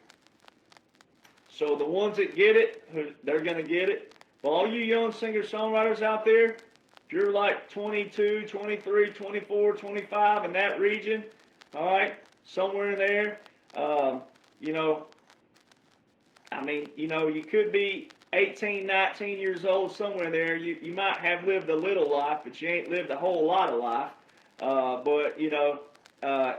So the ones that get it, they're going to get it. For all you young singer-songwriters out there, if you're like 22, 23, 24, 25 in that region, all right, somewhere in there, you could be 18, 19 years old, somewhere there. You might have lived a little life, but you ain't lived a whole lot of life.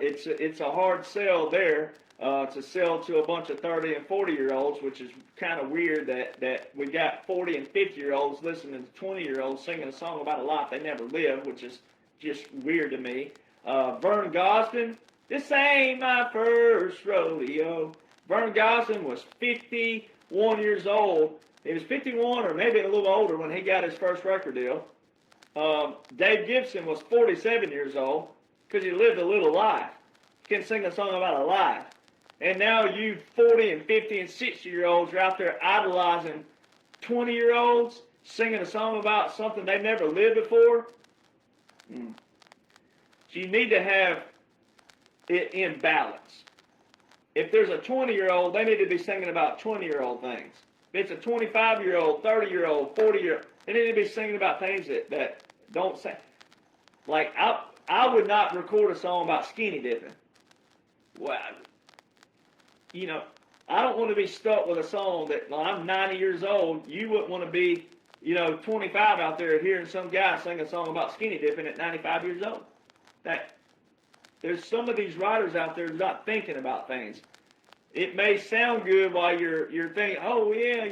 It's a hard sell there to sell to a bunch of 30 and 40-year-olds, which is kind of weird that we got 40 and 50-year-olds listening to 20-year-olds singing a song about a life they never lived, which is just weird to me. Vern Gosdin, this ain't my first rodeo. Vern Gosdin was 51 years old. He was 51 or maybe a little older when he got his first record deal. Dave Gibson was 47 years old because he lived a little life. He can sing a song about a life. And now you 40 and 50 and 60-year-olds are out there idolizing 20-year-olds, singing a song about something they never lived before. So you need to have it in balance. If there's a 20-year-old, they need to be singing about 20-year-old things. If it's a 25-year-old, 30-year-old, 40-year-old, they need to be singing about things that don't say. Like, I would not record a song about skinny dipping. Well, you know, I don't want to be stuck with a song that, when I'm 90 years old, you wouldn't want to be, 25 out there hearing some guy sing a song about skinny dipping at 95 years old. There's some of these writers out there not thinking about things. It may sound good while you're thinking, oh yeah,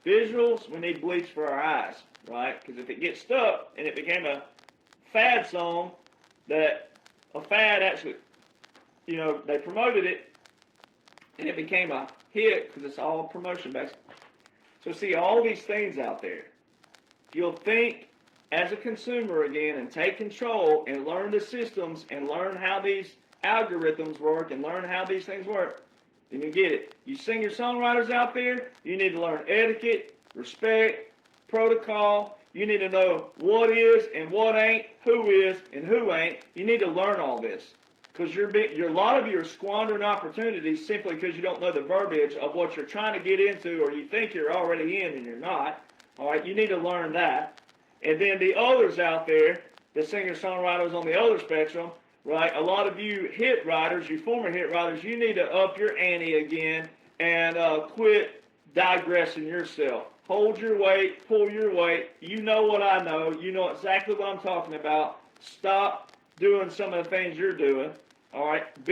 visuals, we need bleach for our eyes, right? Because if it gets stuck and it became a fad song, that a fad actually, they promoted it and it became a hit because it's all promotion based. So see all these things out there. If you'll think as a consumer again and take control and learn the systems and learn how these algorithms work and learn how these things work, then you get it. You singer-songwriters out there, you need to learn etiquette, respect, protocol. You need to know what is and what ain't, who is and who ain't. You need to learn all this because a lot of you are squandering opportunities simply because you don't know the verbiage of what you're trying to get into, or you think you're already in and you're not. All right, you need to learn that. And then the others out there, the singer-songwriters on the other spectrum, right? A lot of you hit writers, you former hit writers, you need to up your ante again and quit digressing yourself. Hold your weight, pull your weight. You know what I know. You know exactly what I'm talking about. Stop doing some of the things you're doing. All right?